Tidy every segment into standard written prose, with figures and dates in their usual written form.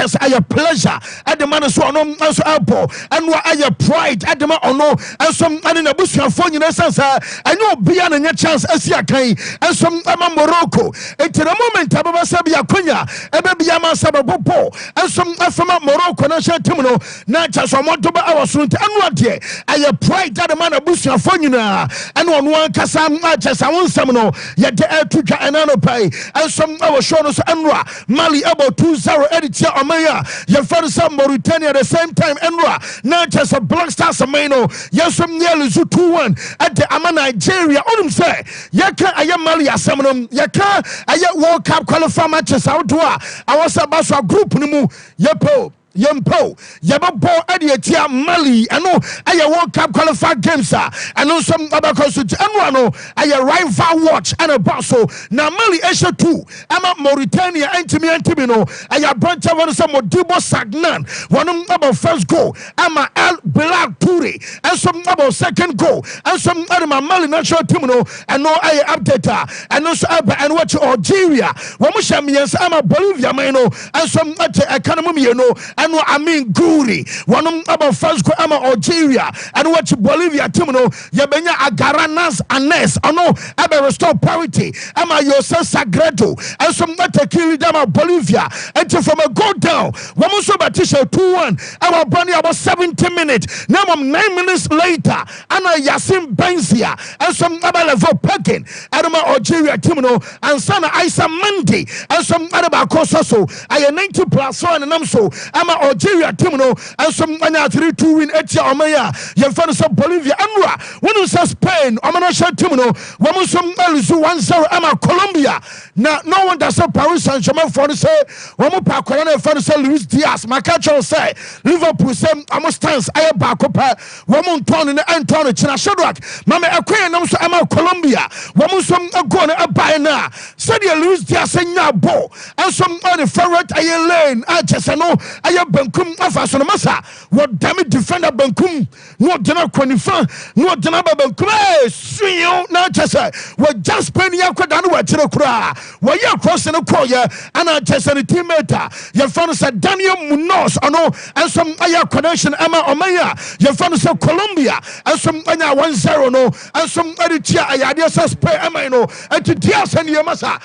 just a pleasure at the man so no so elbow and what I pride at the man or no and some in a bush of phone in essence I know beyond a chance as ya kai and some Morocco and to the moment Ababa Sabia Kunya Ebe Yama Sababopo and some from Morocco national terminal not just from Montoba our soon and what ye I pride at the man of bush of phone and on one Kasam just I want some no yet the air to and pay and some our shows Enra Mali about 2-0 editor Omaya your first Mauritania at the same time Enra not just a Black Stars Ameno yes from nearly 2-1 at the Ama Nigeria on him say yaka I am Mali Asamanum yaka I World Cup qualifier matches out I was about a group nimu yepo Yempo, Yababo, Edia, Mali, I know I World Cup qualified games, I know some other constitute, and one, I rival watch and a basso. Now, Mali Asia 2, I'm at Mauritania, and Timino, I branch over some Dibo Sagnan, one about first goal, I'm a El Bilal Turi, and some about second goal, and some other Mali national Timino, and no I update, and also and watch Algeria, Wamushamians, I'm a Bolivia, Mano, and some economy, you know. And I mean Guri, one about first go ama Algeria, and watch Bolivia Timino, Yabenya Agaranas Anes, I know Abba restore parity, Ama Yosa Sagredo, and some Matakili Dama Bolivia, and from a go down, Wamuso Batisha 2-1, our bunny about 70 minutes, now 9 minutes later, Anna Yasim Benzia, and some Abba Levo Pekin, Adama Algeria Timino, and Sana Isa Mandi, and some Adaba Kosaso, I am 90+1 and I'm so, Algeria Timino and some 3-2 win Etia Omaya Yefan some Bolivia Anra when you say Spain Omanasha Timino when some Elzu 1-0 Ama Colombia now no one does Paris Saint-Germain for the say one more Pacorana for the say Luis Diaz Macacho say Liverpool say Amostans Ayabacopa one more turn in the Antonio China Shadrach Mama Aquarian also Ama Colombia one more some Agona Abayana said Luis Diaz and Yabo and some other favorite Ayelane Achesano Benkum Afason Massa, what damn it defender Benkum, no dinner Quanifa, no dinner Benkum, swing not just what just penny Aquadan, what Chirocra, where you're crossing a coya, and I just a teammate. Your father said Daniel Munoz, I know, and some Aya connection Emma Omaya, your father said Colombia, and some Aya 1-0 no, and some Editia Ayadia Saspe Amino, and to Diaz and Yamasa,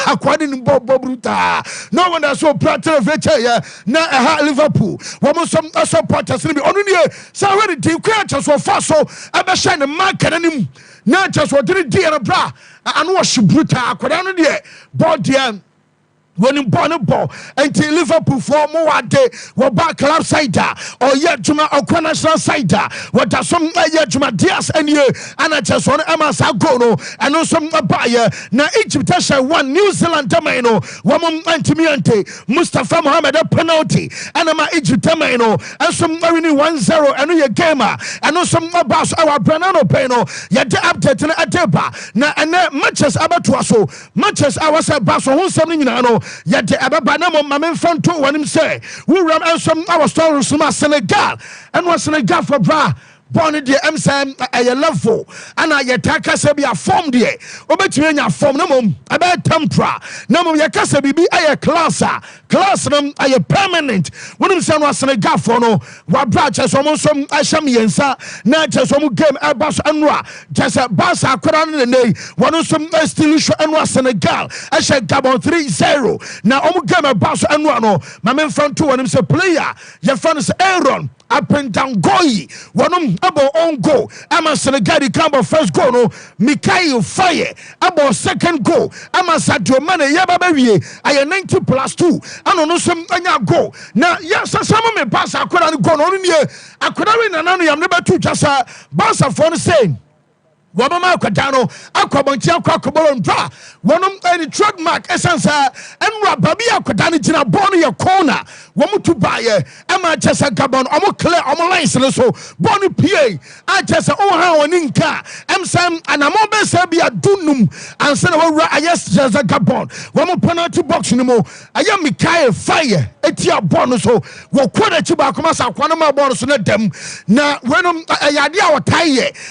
Aquadin Bobruta. No one has so proud of it, now. Liverpool, one some supporters will be on here. So already the creatures were fast so I shine the market and him. Not just what did it dear bra and wash brutal. Could I know body when you born a ball until Liverpool for more day were back club side or yet Juma or national side what does some yet Juma Diaz and you and I just want Amasa Gono and also some buyer now Egypt one New Zealand Tamino woman Antimiante Mustafa Mohammed a penalty and I'm Egypt Tamino and some Marini 1-0 and your gamer and also some about our Branano Peno yet the update in a deba now and matches about so matches I was about so who's something you know yet the Ababanamo Mamen Fanto when him say we ran out some our stories from Senegal and was Senegal for bra born in the MSM a level and I attack us be a form there obetumi form no mum about tempera no mum yakasa bibi a class num a permanent when him say was Senegal for no wa bra just some asham yensa na just some game abas anwa just basa akora ne nei one some still show anwa Senegal I said Gabon 3-0 now game abas anwa no mamen fanto when him say player your friend is Aaron up and down goy one about on goal ama Senegal come first goal no Mikael Faye about second goal ama Sadio Mane yaba bawie I 90+2 ano no some anya goal na yes some me pass akoda no goal no nie akoda we na no yam ne betu twasa Barca for no saying Wabama Quadano, Aquabontia Quacobolon Dra, one of any trademark essence, and Rababia Quadani Tina Bonnie a corner, one to buy Emma Chessa Gabon, Omo Claire, Omo License, so Bonnie PA, I just how an Inca, M. Sam, and a mobile Sabia Dunum, and Senator Ayes Jazza Gabon, one penalty box no more. I am Mikael Fire, Etia bonus, so what quarter Chibacomasa, Quanama bonus, let them. Now, when I idea what tie,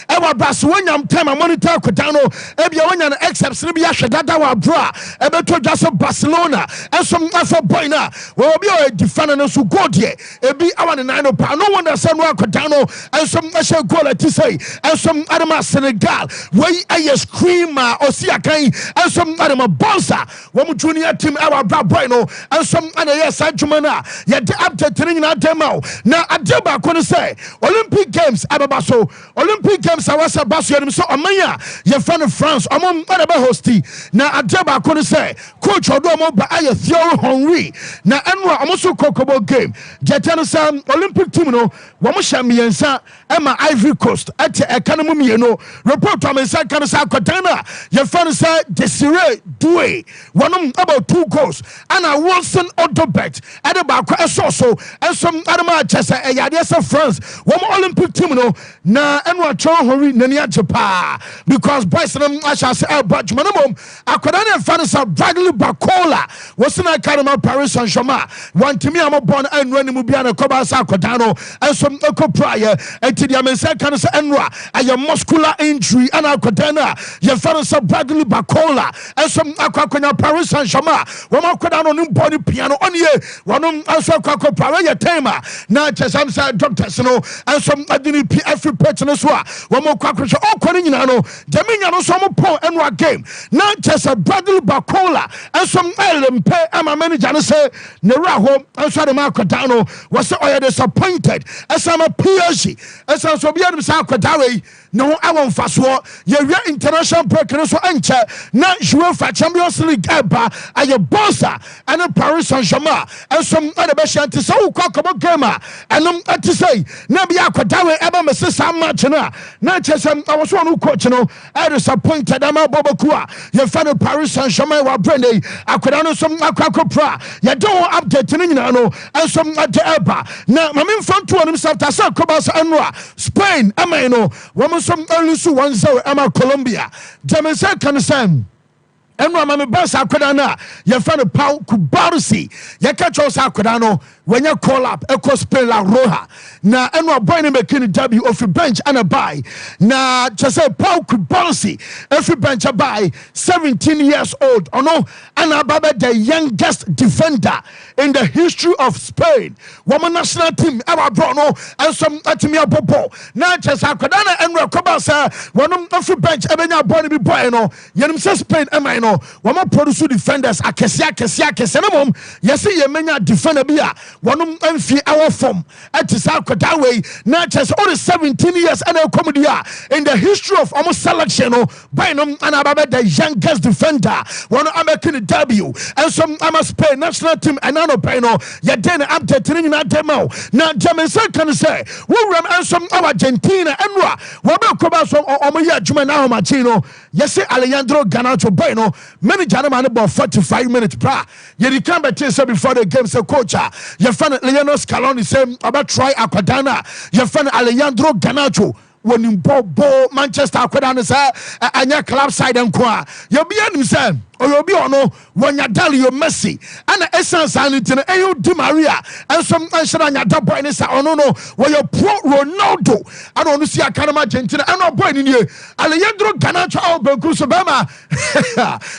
Ewa Bass, when I'm time I monitor Codano, Ebia when an except Sibia Shadada wa bra, Ebeto Jaso Barcelona, and some Alpha Boyna, will be a defender who go there, Ebi Awan and Nino Pa, no one that San Codano, and some Asha Gola to say, and some Adama Senegal, where I scream or see a kind, and some Adama Bonsa, one junior team, our bra Bueno, and some Anaya Sanjumana, yet after turning out demo. Now, Adeba couldn't say, Olympic Games, Ababaso, Olympic Games, I was a Basso, so Amaya, your friend of France, among other hosty. Now, Adeba couldn't say, Coach Odomo, but I Theo Henry. Now, Anwa, I'm also Kokobo game. Jetanisam, Olympic team, no, Wamusha Miensa, Emma Ivory Coast, at a Canamumino, report on Mensa Canasa Cotana, your friend said, Desiree Due, one about 2 goals, and I Wilson Odobet, Adeba, so, and some other matches, a Yadiasa France, one Olympic team, no, na Enwa Chon Henry, Nania Japa, because Bryson, I shall say, but Manamum, Akwadana Fanasa, Bradley Bacola, wasn't I Karama Paris Saint Germain, one to me, I'm a born and when Mubiana Kobasa Kodano, and some Eco Prior, and to the American Canasa Enra, and your muscular injury, and Akwadana, your Fanasa Bradley Bacola, and some Aquacona Paris Saint Germain, one Kodano body piano on ye, one also Quaco Prior Tema, not as I'm saying, Dr. Sino, and some Adini every person as well, one more Quaco, all Corinano, Dominion, some poor Enra game, not just a Bradley Bacola, and some LMP, and my manager say, Neraho, and Sadama Kodano was so disappointed, as I'm a PSG, as I'm so beyond Sakadawe. No, I won't fast war. You're international breaker, so enter not UEFA Champions League ever. And your bossa and a Paris Saint Germain and some other best to so cock about gamer. And I'm to say, Nabia Kodawe ever misses some match. Not just I was one who coach, I disappointed. I'm a Bobakua. Your fellow Paris Saint Germain were Brandy. I could know some Aquaco Pra. You don't update and some at the Eba. Now, my main front to himself, Tasa Kobas Anra, Spain, Amano, woman. Some early 1-0 Emma Colombia. Jamaica can send. And Mamma Bassa Kodana, your friend of Pau Kubarsi, your catch us Kodano, when you call up Eco Spain La Roja. Now, and we're buying a W of a bench and a buy. Now, just say Pau Kubarsi, every bench a buy, 17 years old, or no, and Ababa, the youngest defender in the history of Spain. Woman national team, ever brought no, and some Atimia Popo. Now, just Kodana and Rakobasa, one of every bench, Ebena Bonnie Boyno, Yenim Spain, Emma. Wama produce defenders akesia kesemom yesi yemenya defender bia wonum amfi our form atisa koda way na chess all 17 years and a comedy in the history of almost selection by no anababa the youngest defender one American W and some Spain national team and no peno ya den update ni na demo na Jamaica can say we ram and some Argentina enwa wabe koba so omoya adwuma na homachino yesi Alejandro Garnacho Bueno many gentlemen about 45 minutes bra you can bet say before the game say coach your friend Lionel Scaloni say about try Aquadana your friend Alejandro Garnacho when you bo Manchester Aquadana say anya club side enko you be him say or be ono when you Dalio Messi and essence and Di Maria and some Anshana boy and say oh no where you pro Ronaldo I don't see a kind Argentina and no boy in you Alejandro Garnacho Benkuso Bama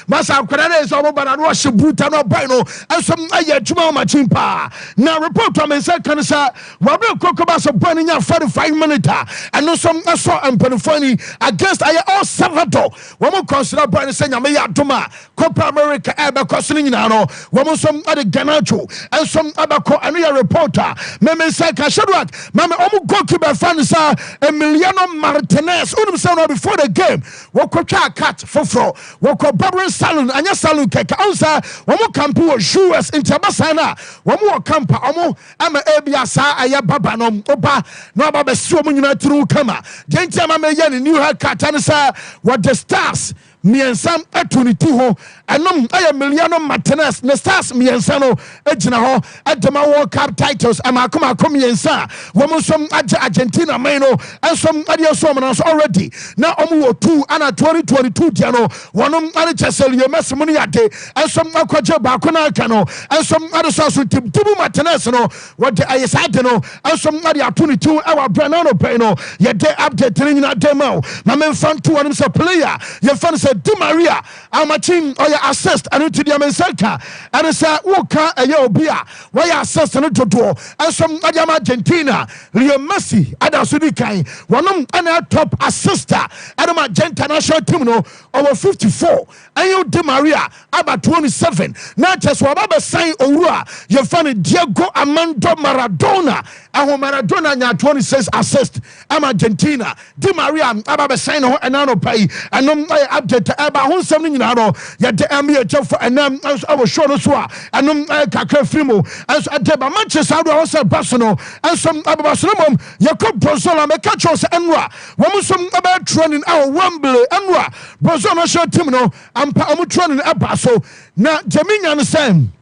Masa Aquadana is over but I wash brutal no boy no and some Juma Machimpa now report to me say can say Robert Kokobas of burning 45 minutes and no some saw and Penifoni against all Salvador one more consider boy and say Yamaya Duma Copa America eba kosini nyinano wamo some other Garnacho and some abako anu reporter meme say Kashadwak mame omu goalkeeper fan sa Emiliano Martinez unum say no before the game woko twa cat foforo woko Barbara Salon anya Salon keka onsa wamo campu US International wamo campa omo ama ebia sa aya baba no oba no baba so mu nyina turu kama denti ama me ye new haircut and sa what the stars miensa atuniti ho enom Emiliano Martinez ne stars miensa no ejina ho edema World Cup titles amakoma miensa womo som Argentina main no ensom adieso mo already na omo wo 2 ana 2022 dia no wonom ane Cheselio Messi mo yade ensom akwaje ba ko na aka no ensom adeso so tibu Martinez no what ayesade no ensom ade atuniti ewa Bernardo no yede update ni nyina demo na memfan to one say player ye fan say Di Maria amachin oya assist and to the America and say woka eye obi a why assist no dodo ensom ade Argentina Leo Messi ada so di kan wonom ana top assister at Argentina national team no over 54 and you Di Maria about 27 not just what about sign owura ye fan Diego Armando Maradona and Maradona nya 26 assist am Argentina Di Maria about sign ho enano pay and update about who something nyina no ye de MBH for enam our show no so and kakra frimo as adeba Manchester do also Barcelona and some Barcelona Jacob Brazil make catch us enwa wo some about training our Wembley enwa Brazil national team no ampa omo training aba so na Jaminya no same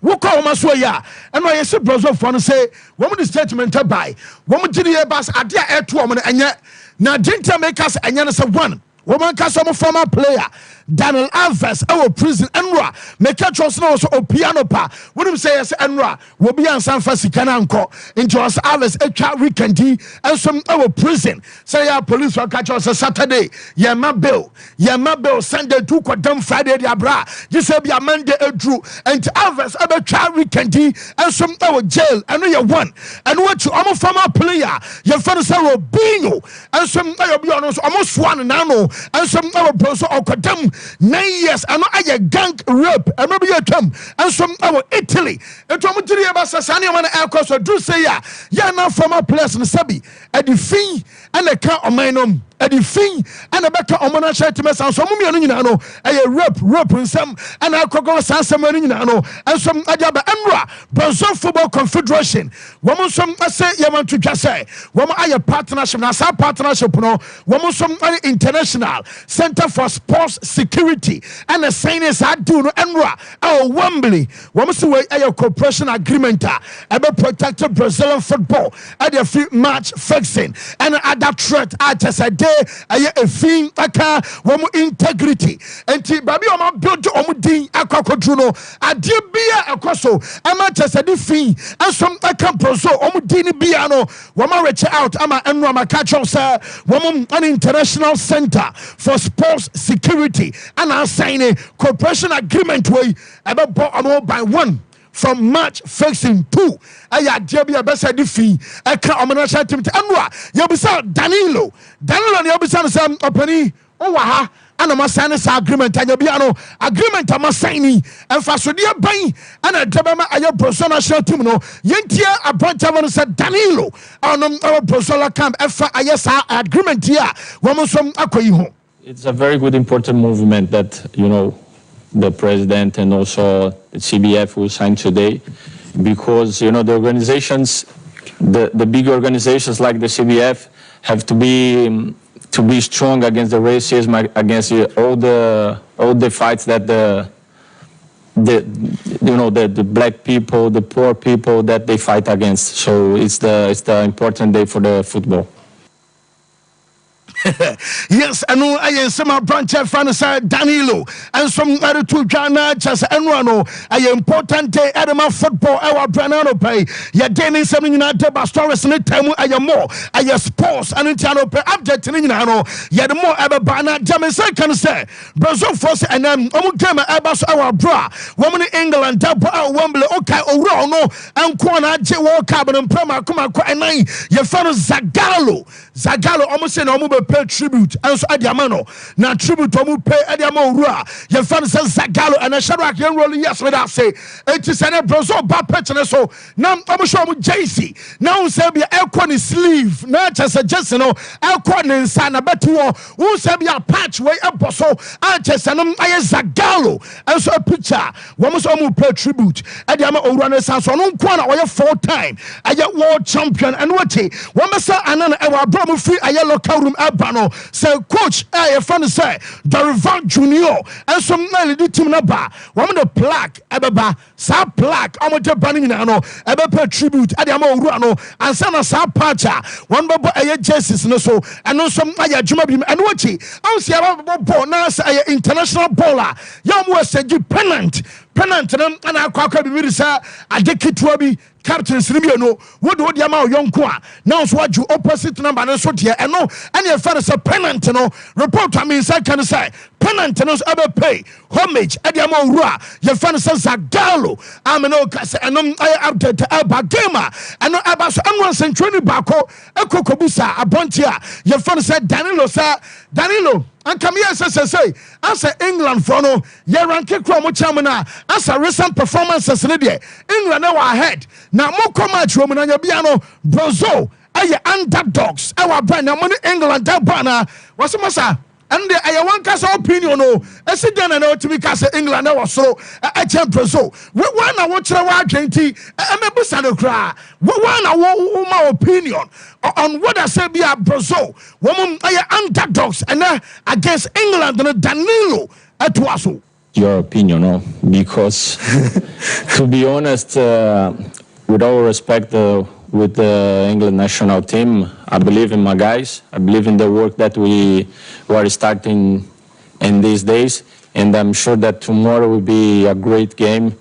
wo call ma so ya and why say Brazil for no say wo the statement by wo gidi bas ade a eto omo enye na Argentina makers enye no say one woman ka some former player Daniel Alves our prison enra make trust no so piano pa wouldn't say yes enra will be an San Francisco anko into us Alves a weekend and some our prison say our police will catch us Saturday yeah my bill Sunday to them Friday the abra just say be a Monday drew and Alves a weekend and some our jail and you one and what you almost former player your friend say Robinho and some be honest almost one now and some our bros or them 9 years and I gang rape and maybe you come and some our Italy and to mutiri about Sasani man aircraft so do say ya now former players in Sabi at the fee and the car on my name at the fee and the back on my shirt to mess and some women no a rape and some and I could go some and some Ajaba Emra Brazil Football Confederation woman some I say you want to just say woman I partnership na sa partnership no woman some international Center for Sports Security and the science I do no Emra our Wembley woman say a cooperation agreement about protected Brazilian football at the free match fixing and other threat I just said a thing aka woman integrity and baby o ma build o din akwakodru no ade bia ekoso ama chese di fin asom aka proso o din bia no woman reach out ama enu ama catch us woman an international center for sports security and I sign a cooperation agreement way about by one from match fixing 2 aya dia bia be say di fi eka omanasha team anwa yebisa Danilo ne yebisa no say opani o wa ha ana ma sign this agreement anya bia no agreement ama sign emfa so dia ban ana debema ayo Brazil national team no yentia abrancha no say Danilo onom our Brazil camp efa ayesa agreement here wo som akoyi ho. It's a very good important movement that the president and also the CBF will sign today, because the organizations, the big organizations like the CBF have to be strong against the racism, against all the fights that the black people, the poor people that they fight against. So it's the important day for the football. Yes, and I am some branch fan side Danilo and some other two Ghana just and no a important day at my football our Bernardo pay ya Dennis something United but stories in time I am more I sports and internal pay update in ya the more ever banner Jamaica can say Brazil force and then game our bra woman in England double out Wembley okay oh no and Kwana J World Cup and Prema come and nine your fan Zagallo almost say no pay tribute and so adiamano na tribute omu pay adiamo ura ye fan say Zagallo and Shadrack yen roll yes with that say it is an Brazil bad patch so now omu show omu JC now say be elkon sleeve na just no elkon nsa na betu who say be a patch way eboso and just no aye Zagallo and so a picture omu so omu pay tribute adiamo ura na so no kwa na oye 4-time aye world champion and what omu say anana e wa bro mu free aye local room bano say coach your friend say Dorival Junior and some lead team na ba woman the plaque ebeba sa plaque omote banning na no ebe tribute ade ama owura no ansa na sa pacha one bobo eye jerseys no so eno some aya adwuma bi eno achi ansia bobo na say international baller yam we say pennant nam ana akwa bi sa ade kitwa bi captain sinimie no wodi ama yonko a now so waju opposite number no so de eno ene e fere say pennant no report I mean say can say pennant no so ebe pay homage ade ama owura ye fere say Zagalo ameno ka say eno update aba game eno aba so anwan sentwani bako ekokobusa abonti a ye fere say Danilo and come here say as England for no ye rank kro mo chamana as a recent performances ne de England are ahead now mo match wo na bia no Brazil aye underdogs our brand na money England that bana was masa and the I one cast opinion no esidana na otimi cast England na was so e Brazil we na wo kire wa adwenti e mebusa no kra we na wo my opinion on what I say be a Brazil woman underdogs and against England and Danilo at Waso. Your opinion, no? Because to be honest, with all respect, with the England national team, I believe in my guys. I believe in the work that we are starting in these days, and I'm sure that tomorrow will be a great game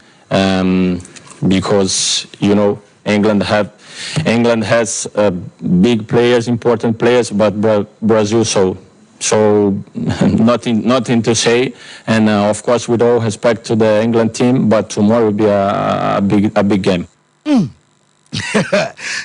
because England has big players, important players, but Brazil so nothing to say. And of course, with all respect to the England team, but tomorrow will be a big game.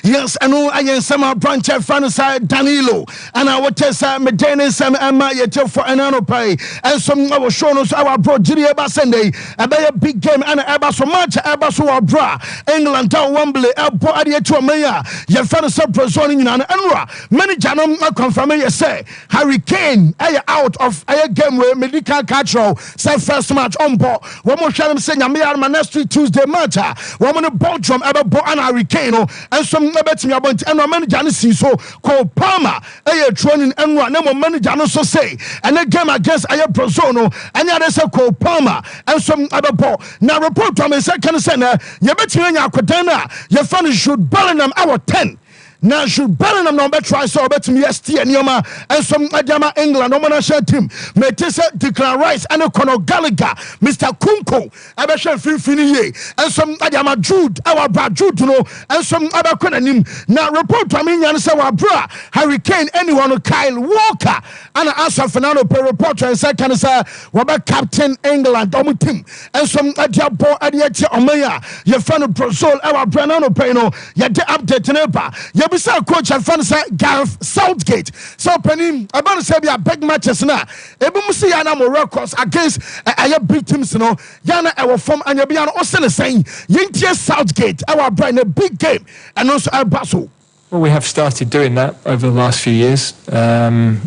Yes, I know I am some branch fan side Danilo, and I will tell Medina some Emma yet for an anno pay, and some of shown us our bro Jiria Sunday, a big game and ever so much ever so our bra England down Wembley, Elpo Adia to a mayor, your fan sub Brazil in an annual. Many janum confirm you say Hurricane out of a game where medical control said first match on board. One more shall say Yamia next Tuesday match. One more ball drum ever bought an Hurricane. And some betting about and manager so called Palmer a training and one manager so say and a game against a Prozono and others called Palmer and some other ball. Now report to me second center you betting on your Quadena your fun should Bellingham our 10. Now should Bellingham number try so bet me ST and Yoma and some Adama England national team. Metesa Declan Rice and a Conor Gallagher, Mr. Kunko, Abasha Fini and some Adama Jude, our bra Jude and some other Konanim. Now report to me and say our bra Hurricane anyone Kyle Walker and answer Fernando per reporter and second say what Captain England team and some Adiabo Adiati Omaya, your friend of Brazil, our Branano Peno, your update never. Bisa coach and fan say Gareth Southgate. So Penny, about to say be a big matches now. Ebu see yana mo records against a big teams no. Yana our form and you be an also saying Yintia Southgate our brand a big game and also a Basel. Well, we have started doing that over the last few years. I'm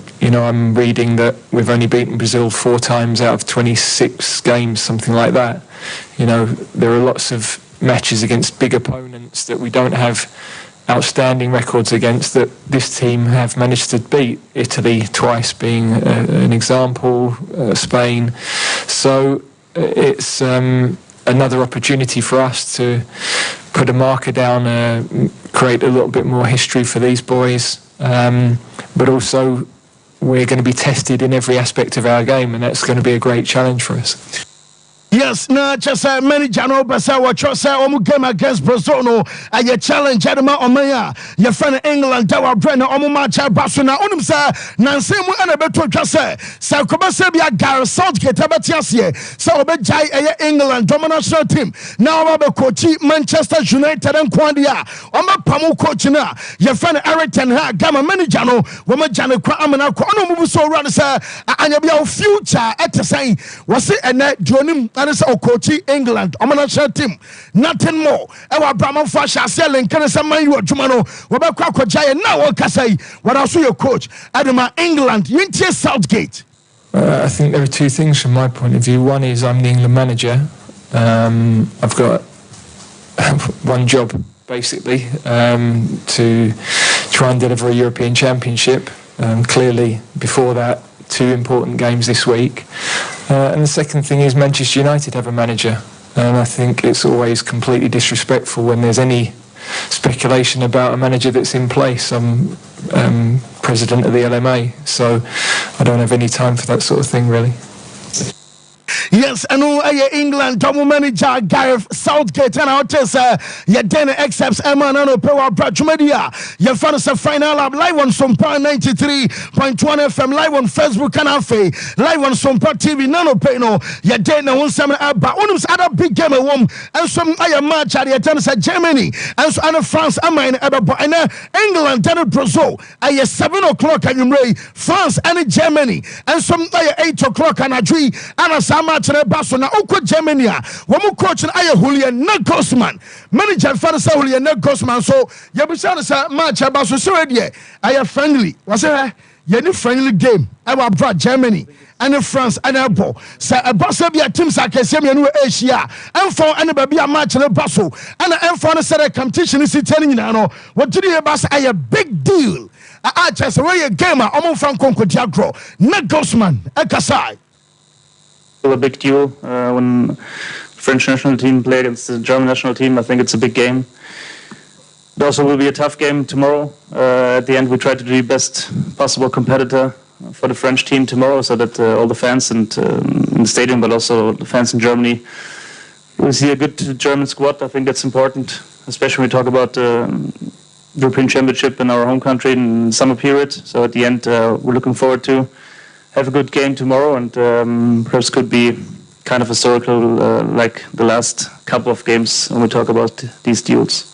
reading that we've only beaten Brazil 4 times out of 26 games, something like that. There are lots of matches against big opponents that we don't have outstanding records against that this team have managed to beat. Italy twice being an example, Spain. So it's another opportunity for us to put a marker down, create a little bit more history for these boys, but also we're going to be tested in every aspect of our game, and that's going to be a great challenge for us. Yes, na just many general basa what say game against Brazil no a challenge adama omaya your friend England that brand omo match baso na onum say nanse mu ana beto twa say koba say bia Gareth Southgate abetiase say obejai England national team now oba coach Manchester United and Kwandia oba pamu coach na your friend Eric Ten Hag gama manager no wo ma jane kwa amana ko ono mu so run say anya bia future etesai was say ene dronim that is our coach England national team nothing more ewa Brahman fashion selling can say man you adwumano we be kwa kwajaye na wo kasai what also your coach Adama England Yintia Southgate. I think there are 2 things from my point of view. One is I'm the England manager. I've got one job basically, to try and deliver a European Championship. clearly before that, 2 important games this week. And the second thing is Manchester United have a manager, and I think it's always completely disrespectful when there's any speculation about a manager that's in place. I'm president of the LMA, so I don't have any time for that sort of thing, really. Yes, and England double manager Gareth Southgate and our test your dinner accepts Emma no power media. Your fans a final up live on Sompa 93.1 FM, live on Facebook and Afe, live on Sompa TV. Nano Peno, your dinner one summer about one of other big game at home and some match at the tennis at Germany and so and France. I mean, and England, then Brazil at 7 o'clock and you France and Germany and some 8 o'clock and a tree and a match in Barcelona. Oko Germany. One coach and Julian Nagelsmann. Manager Fanasa Julian Nagelsmann. So Yabusana match about so I friendly. Was it a friendly game? I brought Germany and France and Apple. So a Barcelona teams like Semian Asia and for anybody a match in a Basel and for said a competition is telling you now. What did you about a big deal? I just away a gamer among Franco Diagro Nagelsmann Ekasai. A big deal when the French national team play against the German national team. I think it's a big game. It also will be a tough game tomorrow. At the end, we try to be the best possible competitor for the French team tomorrow, so that all the fans and in the stadium, but also the fans in Germany, will see a good German squad. I think that's important, especially when we talk about European Championship in our home country in the summer period. So at the end, we're looking forward to have a good game tomorrow, and perhaps could be kind of historical like the last couple of games when we talk about these deals.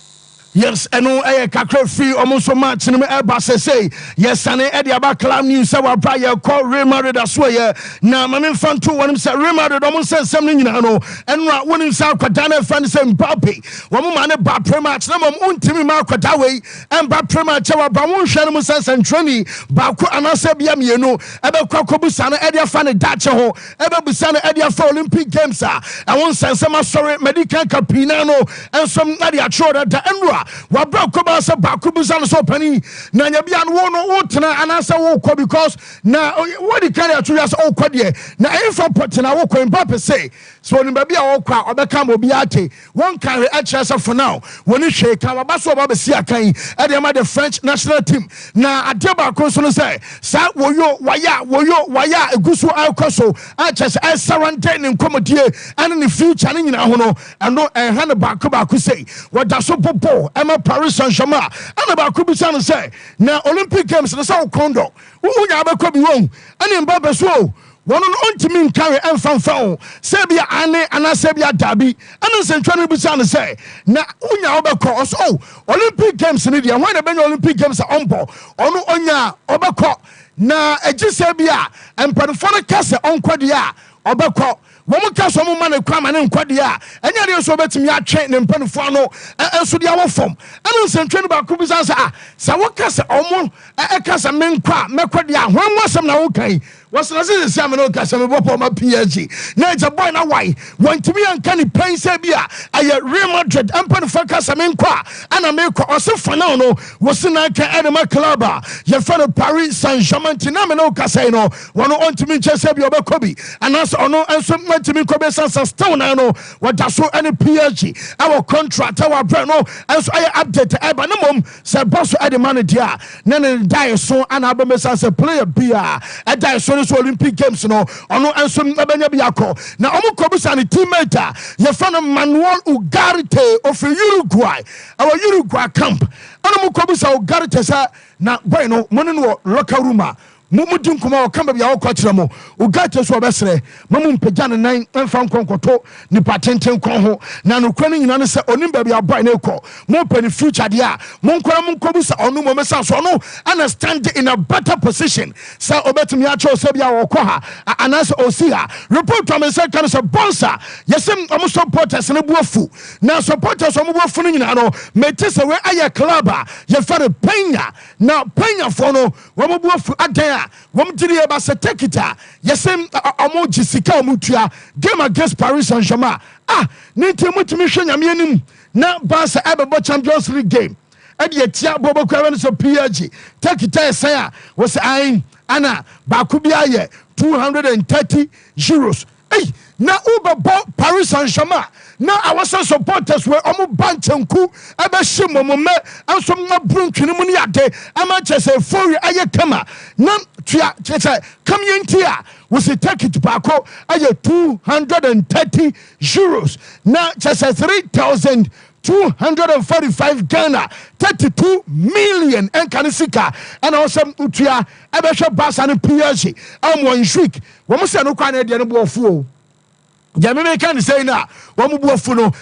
Yes, and no, kakra free almost so much in my say yes, and Eddie Abakala news our buyer call Real Madrid as well. Now, my fan too, when him say Real Madrid almost says something, you know, and when him say Quadana fan say Mbappe, one man about pre-match, no one to me, Mark Quadawe, and by pre-match, our Bamon Shanamus and Treni, Baku and Asabiam, you know, about Kokobusana, Eddie Fan, Dacho, ever Busana, Eddie for Olympic Games, I won't say some sorry, Medical Capinano, and some Nadia Choda, the Enra. Wabra Kobasa Bakubuzan so penny Nanyabian wono utna anasa woko because na what the carry to us all quadie na info potina woko Mbappe say so ni baby awokwa obeka obiate one carry access for now when you shake wabaso babesi akan e dey the French national team na adeba konso no say sa woyo waya egusu alkoso access surrender in comedy and in the future ni nyina ho no and hand baku say what da so popo Paris Saint-Germain and about Kubisan say now Olympic Games in the South Condo. Who never could be wrong and in Baba so one on to mean carry and fanfare Serbia Anne and Serbia Derby and then Central Busan say now Unya Obacos Olympic Games in India when the Olympic Games are on board on Unya Obaco na Serbia and Panafona Casa on Quadia Obaco. Woman cast some man come and quadia, and you're so better me at train and Panafano and so the hour form. And then send train about Kubizansa. So what cast almost a cast a men crap, Maquadia, when was some now okay? Was the Samuel Casam my PSG. Now it's a boy now why want to be uncanny pain Serbia. I Real Madrid and Panafacas a men qua and a make also Fanano was the Naka Adama Calaba. Your friend Paris Saint-Germain Tinamino Casino, one on to me Chesabi Kobe, and also no and some to me Kobe Stone. I know what that's so any PSG. Our contract, our brand, and so I update Abanamum, said Boss Adamana Dia, Nana Diason and Abamas as a player beer at Diason. Olympic Games no ono enso mbanya biako na omo kobusa ne teammate your friend Manuel Ugarte of Uruguay our Uruguay camp ono mo kobusa Ugarte sa na boy no mo no locker room mumudin kuma o kamba bia o kwatira mo Ugarte so obesere mamu mpagya ne nan emfa nkonkoto ni patenten kon ho na no kwani nyina ne se onimba bia boy na ekọ mo pani future dia mo nkora mo nkobusa onu mo mesa so no understand in a better position sa obetumi a cho se bia wo kọ ha anas osi ha report am say kan so bonsa yesem am supporters ne buafu na supporters am buafu no nyina no metese we aye club ye fere Penya na Penya for no wo buafu adan wom tiri eba se tekita yesem omo jisika omutua game against Paris Saint-Germain ne temu tumi hwe nyame anim na Barca ebebo Champions League game ɛde atia bobo kwa no so PG take tire say a was I ana ba ku bia ye 230 euros. Hey, na uber Paris Saint-Germain na awasa supporters we omo banchanku ebe shimo momme anso na brunkini mu ne ade ama chese fori aye kama na tua chese community a we say take it back aye 230 euros na chese 3,245 Ghana 32 million enkanisika and also utua ebe hwe Barca ne PSG amwo nshrik wo mo se no kwa na de no bofu the American say na no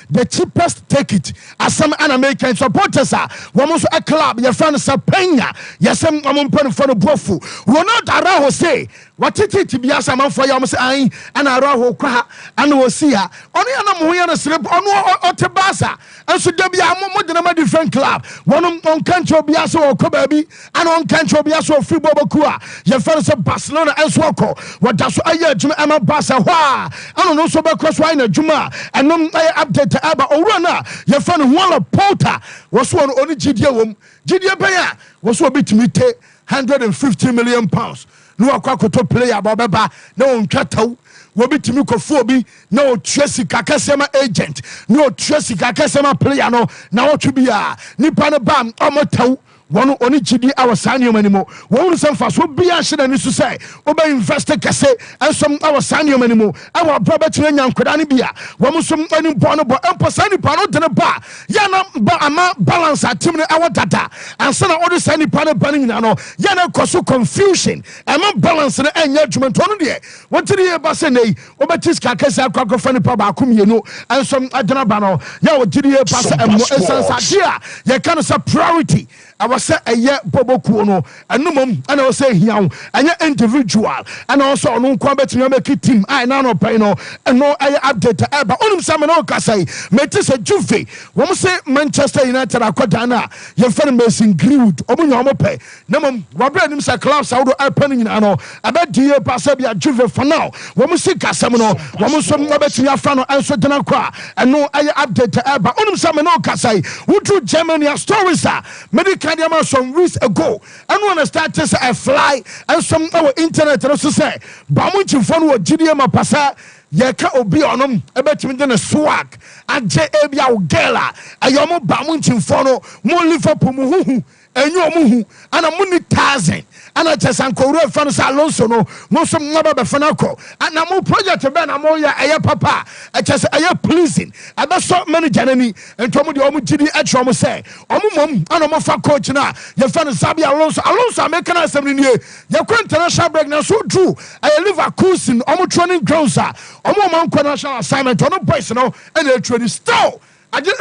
the cheapest take it as some American supporters are so a club your friend Sapenya yesem amon for the bofu Ronald Araujo say what it to be as a man for you say and Araujo kwa and we see her only anam we na slip on Otebasa and so there be a more different club one on country be as o baby and on country be as o free bobokua your friend Barcelona and Swako what that's aye juma ama Barca wa and no so cross wine juma and no update aba orana your friend Walla Porter was one only GDA paya was so bit me take 150 million pounds no akwakoto player babeba no ntwataw wo bitimi kofo bi na o twesi kakasema agent no twesi kakasema player no na o twibia nipa ne bam omotaw one only GD our senior minimo one some fast will be a shit and to say obe investor kase and some our senior minimo our brother Chilean Kodani Bia one some any bonobo and Pasani Pano to the bar yana ama balance at team our data and some other sandy panel banning no yana cause confusion and not balance the end judgment on the what to the Bassene Obetis Kakasa Kakofani Pabakum you know and some Adanabano ya GD pass and more essence here you can say priority I was say a year Bobo Kuno and no mum and I was say here and your individual and also no combat to make it team I now no payno and no I update but on some no say metis a Juve one say Manchester United akwadana your friend Mason Greenwood omunyo pay no mum wabre nim say club Saudi opening ano about die pass be a Juve for now one say kasam no one so mabetumi afa no enso dena kwa and no I update but on some no say who to Germany stories medical some weeks ago and when I started to fly and some our internet also say bamuchi phone wo GDM pasa yeka obi onom ebetimi de swag aje ebia ogela ayomo bamuchi phone mo Liverpool mu hu enyo mu hu ana muni 1000 ana chesanko ro fa no Alonso no mo so ngaba be fanako ana mo project be na mo ya eye papa chese eye pleasing abeso manager nani entomo de omo gidi etro mo say omo mom ana mo fa coach na ye fa no Sabi Alonso American assembly ni ye kwa international break na so true eye Leverkusen omo training grounds omo man national assignment ono boys no and they training still I just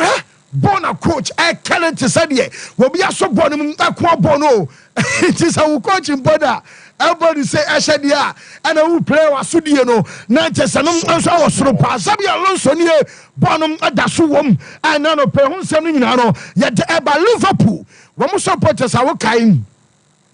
born a coach I can't say ye will be a so born akwa bono it is our coaching border everybody say Ashadia and I will play was Sudi no Nantesanum also was so pass Sabi Alonso ni bonum adasuwom and nano pe hun semi nano yet eba Liverpool one more supporters are kind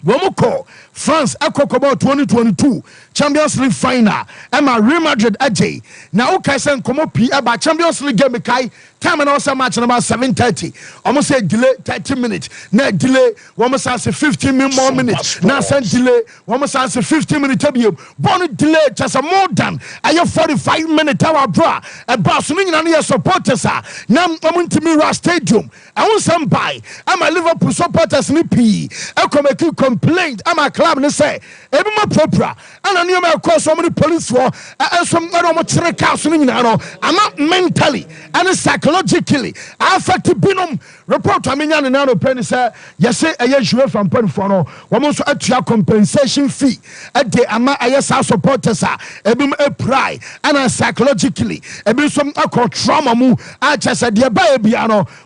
Womoko France Ekokobo 2022 Champions League final Emma Real Madrid AJ now Kaisen Komo P about Champions League game kai time and also match number 7:30 almost say delay 30 minutes na delay almost say 15 more minutes now send delay almost say 15 minutes born delay just a more than a 45 minute hour bra a boss no supporters now I'm to Mira Stadium I want some buy I'm a Liverpool supporters ni P e complaint I'm a club and say every more proper and I knew my course so many police for and some other I'm not mentally and psychologically affected binum report I mean and now penny say yes say a year from pen for no one so a compensation fee at the ama yes supporters ebim a pride and psychologically ebim some trauma mu I just said the baby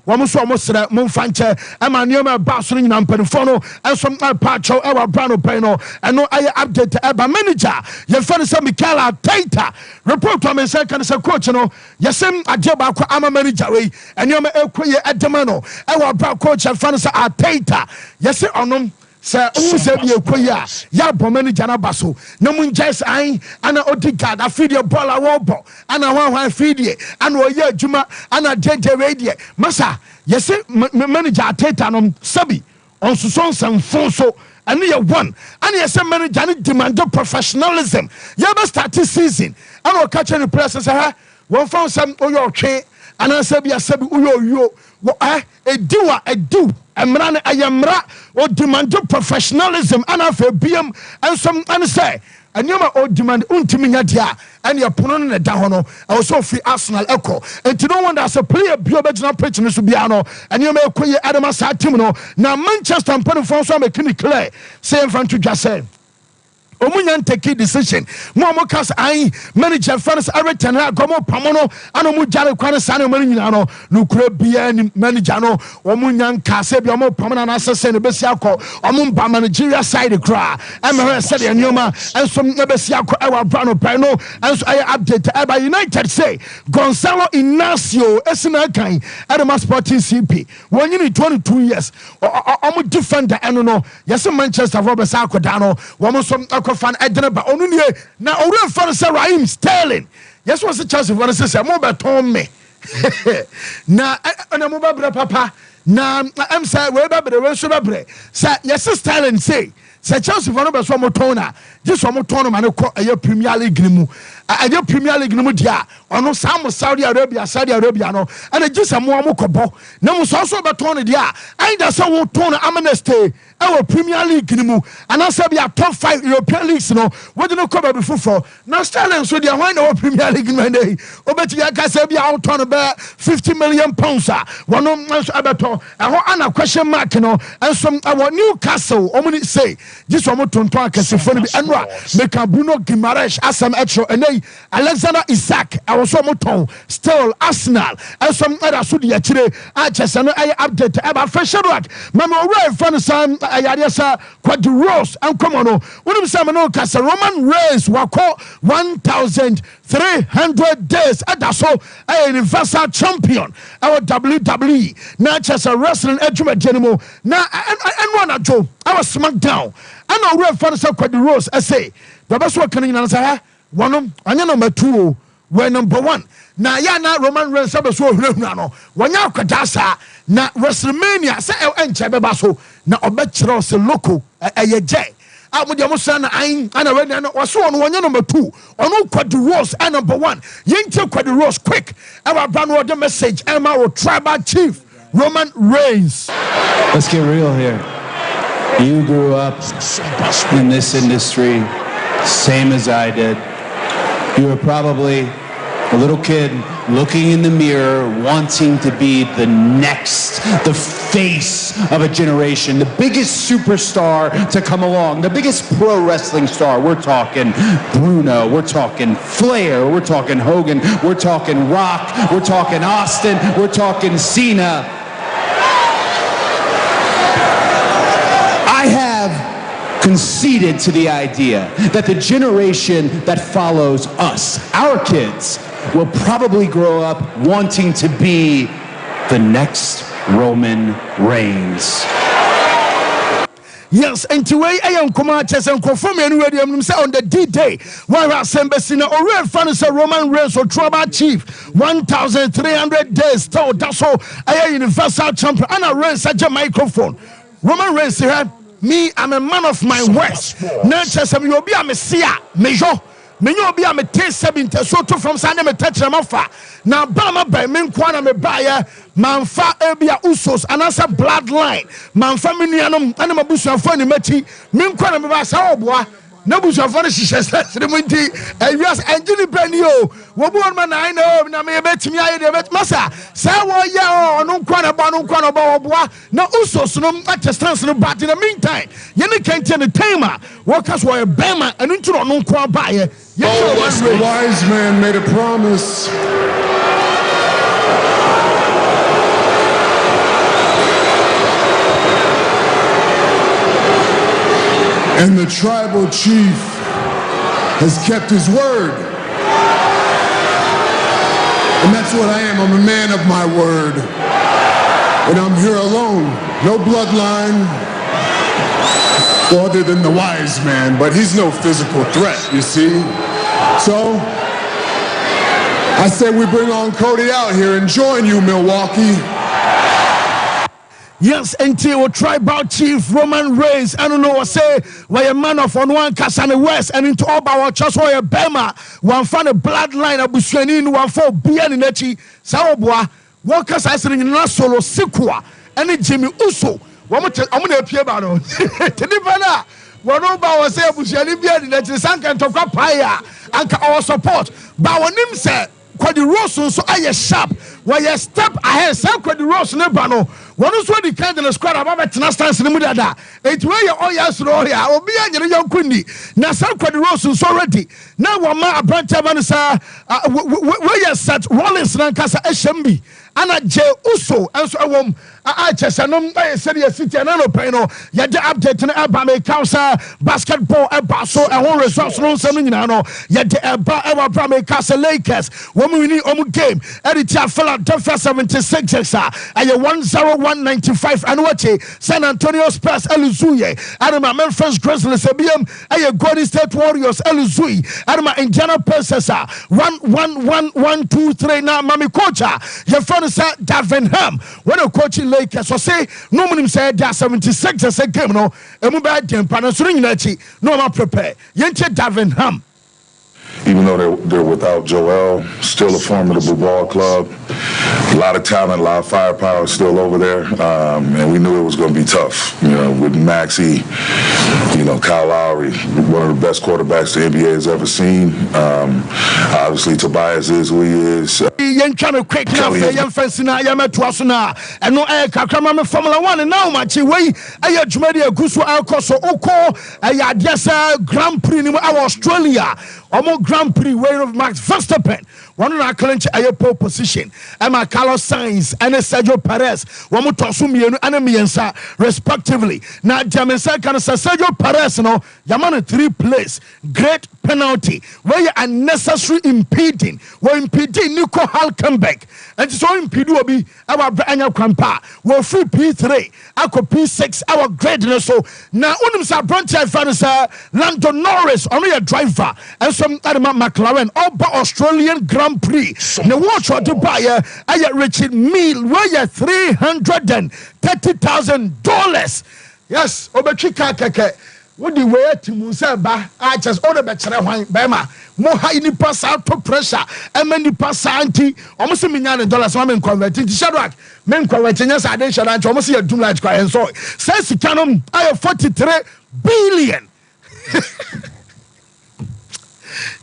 one so almost monfanche ama near bass ring and pen for no and some patcho our brand peno and no I update eba manager your friend say Mikel Arteta report to me say can say coach no yesem adeba kwa ama manager we and you ekwe edemano our brand coach and friend say Arteta yesi onom say who say be ekwe ya bo manager na baso na munjais ai ana Odegaard afidi ball a wo bo ana wan feed ye ana oye adwuma ana JJ radio masa Yes, manager Ateta no sabi on some phone so and you one and yes manager demand professionalism. You ever start this season and will catch any press and say one found some oyo train and I sabi uyo a do Emran ayamra or demand professionalism and I feel BM and some and say and you might demand untiminya dia and your opponent in the dahono also free Arsenal echo and to no one that's a player biobejna preach in Subiano and you may acquire Adama Satimino now Manchester and Penny Fonso make it clear say in front to just say Omunyan take a decision. Momo kas I manager fans Everton gomo pamono ano mujale kwane sane maninano nukure bia ni manager no omunyan kase bia mo pamana na asese ne besi akọ omumba Nigeria side kra emere said anyoma enso besi akọ ewa brano pano enso ay update eba United say Gonzalo Inacio esina kan Adama Sporting CP wonyini 22 years omu defender eno no yes Manchester Robert Sakoda no womo so fan Edinburgh Onunie na Oren fan say Raheem Sterling yes was the chance for say mo beton me na mo ba papa na am say we ba bre we so ba bre say yes Sterling say Chelsea for no be so mo tona just so mo tona ma ne ko Premier League ni mu Premier League ni mu dia ono Sam Saudi Arabia no and just am mo kobo na mo so be tona dia ainda so wo tona amnesty our Premier League ni mu and I say be a top 5 European leagues no we do no cover before now Sterling so dia why no Premier League man dey obeti ya ka say be out ton be 50 million pounds one no abeto ho ana question mark no and some our Newcastle omuni say just one tonton akase fo bi enwa make Bruno Guimaraes asam etro and Alexander Isak I was so moton still Arsenal and some other so dia kire a chese no ay update about fresh road mama we fan sam ayariasa kwadi Rose and come on wonu sam no kase Roman Reigns wako 1300 days adaso a universal champion our WWE na chese wrestling edwuma denimo na and one Joe our SmackDown and our real fan sam kwadi Rose say the best work kan na say one anya number 2 we number 1 na ya na Roman Reigns sabeso ohunahuna no wanya akwadasa na WrestleMania say enche beba so na obekire se loco eyeje amudia musa na ana we na waso no wanya number 2 ono kwadi Rose and number 1 yente kwadi Rose quick our brand word message Emma or tribal chief Roman Reigns. Let's get real here. You grew up in this industry same as I did. You were probably a little kid looking in the mirror, wanting to be the face of a generation, the biggest superstar to come along, the biggest pro wrestling star. We're talking Bruno, we're talking Flair, we're talking Hogan, we're talking Rock, we're talking Austin, we're talking Cena. I have conceded to the idea that the generation that follows us, our kids, will probably grow up wanting to be the next Roman Reigns. Yes, and to way I am commanders and confirm anyway on the D-Day. While Assembly or real fans Roman Reigns or Trouble Chief 1,300 days still that's all a universal champion and a race such a microphone. Roman Reigns here. Me, I'm a man of my words. Nature, some you'll be a messiah, major. Me, you'll be a taste 70 so to from Sunday, me touch them off. Now, Bama by men, Kwana me buyer, Manfa Ebia Usos, and as a bloodline. Manfa Minianum, Anima Bush and Funny Meti, Min Kwana me by Saoboa. No bush of furnish says the windy and yes and Jimmy Benio woman I know na me bet me I bet massa say what ya no kwana ba no usos no attestance no but in the meantime you can't entertainer workers were a bema and into no kwa ba ye the wise man made a promise. And the tribal chief has kept his word. And that's what I am. I'm a man of my word. And I'm here alone. No bloodline. Other than the wise man, but he's no physical threat, you see. So, I say we bring on Cody out here and join you, Milwaukee. Yes, until tribal chief Roman Reigns, I don't know what say, where a man of on one Kasane West and into all our church or a Bema, one found a bloodline of Bushanin, one for Bian in Echi, Saoboa, Walkers answering in Nasolo, Sikwa, and Jimmy Uso. I'm going to appear about it. Tedibana, one of our say Bushani Bian in Echi, Sankan Toka Paya, and our support. But when him said, Quadi Rosso, so I sharp, where you step ahead, Sam Quadi Rosso Nebano. One is what the kind of squad about Tenastans in the Mudada. It's where you all yes, Roya, or be a young Quindi. Now, some Quadi Rosso already. Now, one more branch of Anasa, where you sat Wallace Lancasa Eshambi, Anna J. Uso, and so I just a serious city and Peno, yet the update in Abame Council, basketball, a basso, and one results no seminano, yet the Abame Castle Lakers, when we need game, Editor Philadelphia 76ers, and 10195 and watch San Antonio Spurs Eluzuye, and my Memphis Grizzlies, ABM, and Golden State Warriors Eluzui, and my Indiana Pacers, 1-1-1-1-2-3 now, Mami Kocha, your friend is Davenham, when a coaching Lakers, so say, no one said that 76 as a game, no, and move back to Panasonic Nachi, no, I'm prepared. Yenche Davenham. Even though they're without Joel, still a formidable ball club. A lot of talent, a lot of firepower still over there. And we knew it was going to be tough. You know, with Maxey, Kyle Lowry, one of the best quarterbacks the NBA has ever seen. Obviously, Tobias is who he is. Young kind of quick now, young fancy now, Yamatwasuna, and no air Kakrama Formula 1 and now, Machi way, a Jumedia Gusu Alcoso Oko, a Yadessa Grand Prix in Australia, or more Grand Prix way of Max Verstappen. One of our clinch a pole position, Emma Carlos Sainz and Sergio Perez, one more Tosumi and Miensa, respectively. Now, Jamesa can say Sergio Perez, no, Yamana 3 place, great penalty, where you unnecessary impeding, where impeding Nico Halkenbeck, and so impede will be our Branya Crampa, we're free P3, Ako P6, our greatness. So now, Unumsa Branch fans, Landon Norris, only a driver, and some Adama McLaren, all but Australian Grand Prix. Now, watch what to buy a Richard Meal, where you $330,000. Yes, Obachika Keke. What the way to Musaba? I just order better wine, Bema. More high in the pass out to pressure, and many pass anti almost $1 million. Women converted to Shadrach. Men converting us, I didn't almost see a doom like cry and so. Says the canon, I have 43 billion.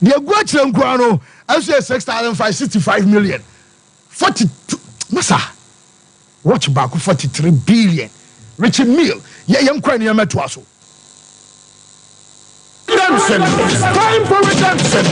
The Guatran Guano, I say 6,565 million. 42 Massa. Watch back 43 billion. Richard Mill, young crying your metwaso. Redemption. Time for redemption.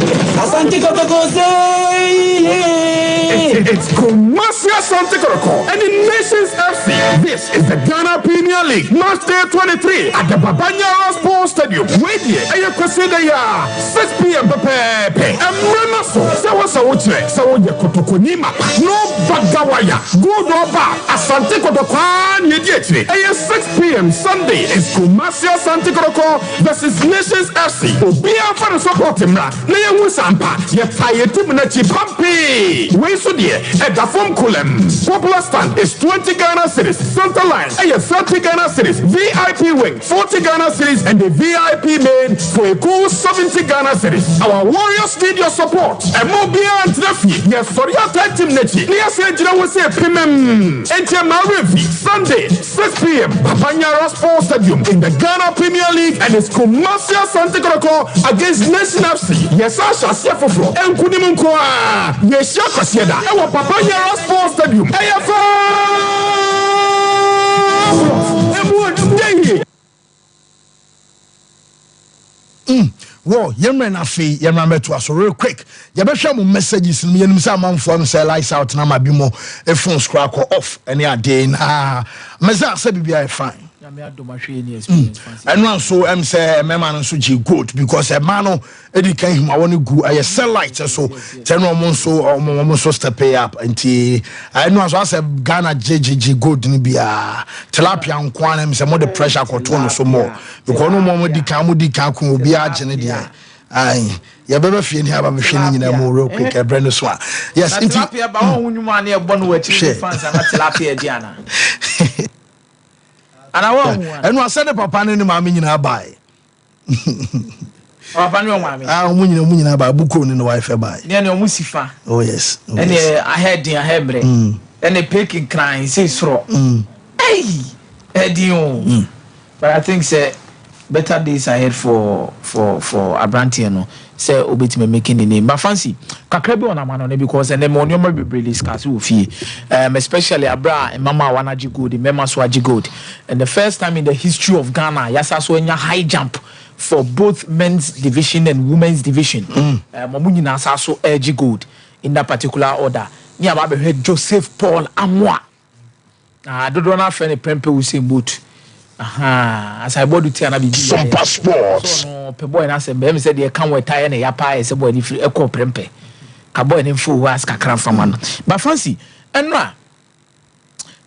It's Kumasi Asante Kotoko and the Nations FC. This is the Ghana Premier League Match Day 23 at the Babanyara Sports Stadium. Wait here, and you consider 6 p.m. Pepe. And Renaso, Sawasawoche, Sawoya Kotoko Nima. No Bagawaya. Good or bad. Asante Kotoko and Yedietri. And 6 p.m. Sunday is Kumasi Asante Kotoko versus Nations FC. Obia for the support him. Naya Musampa. Yetaye Timunachi Pampi. So dear, at the phone column, popular stand is 20 Ghana cities, center line, 30 Ghana cities, VIP wing, 40 Ghana cities, and the VIP main for a cool 70 Ghana cities. Our Warriors need your support. And more beyond the fee, yes, for your time team Nechi. Near Sejina will say Pimem. Enter Marifi, Sunday, 6 p.m. Babanyara Sports Stadium in the Ghana Premier League, and it's Kumasi Asante Kotoko against Nation FC. Yes, I shall see for floor. And Kunimunkoa. Yes, Yakosia. Ewa Babanyara Sports Stadium. Whoa, Yemen Afi, Yemen Metua, so real quick. Yabasham messages in Yenimsa from say lights out na mabimo a phone crack off any day. Meza said be fine. And one so say man so G good because a man Eddie came I want to go I sell lights so 10 almost so step up until I know as I said Ghana JGG good ni bia tilapia nkwan am say more the pressure control so more because no more di kan ko obi agene dia ai ya bebe fie ni aba me hwe ni nyina mo real quick e brand so yes tilapia ba won nwuma na e bo no wachi fans na tilapia diana And I said papa ne maame nyina bai. Papa ne maame. Mu nyina bai buko ne wife bai. Ne omu sifa. Oh yes. And I had bre. And a peking crying say sro. Hey. Edio. But I think say better days ahead for Abranti no. Say obetime making the name. But fancy kakra bi on amano because and them on your be release cast wo fie. Especially Abra and Mama Wanaji Gold, Mema Swaji Gold. And the first time in the history of Ghana, yasa so enya high jump for both men's division and women's division. Mamunyi na so Edgy Gold in that particular order. Ni ababe head Joseph Paul Amwa. Dodo na friend Prempe Usain Bolt. As I bought to Tiana Sompa Sports. So, Peboy and I said, Bem said, you can't wait tired and yapa is a boy if you echo prempe. Cabo and info was Kakran from one. But fancy, and now,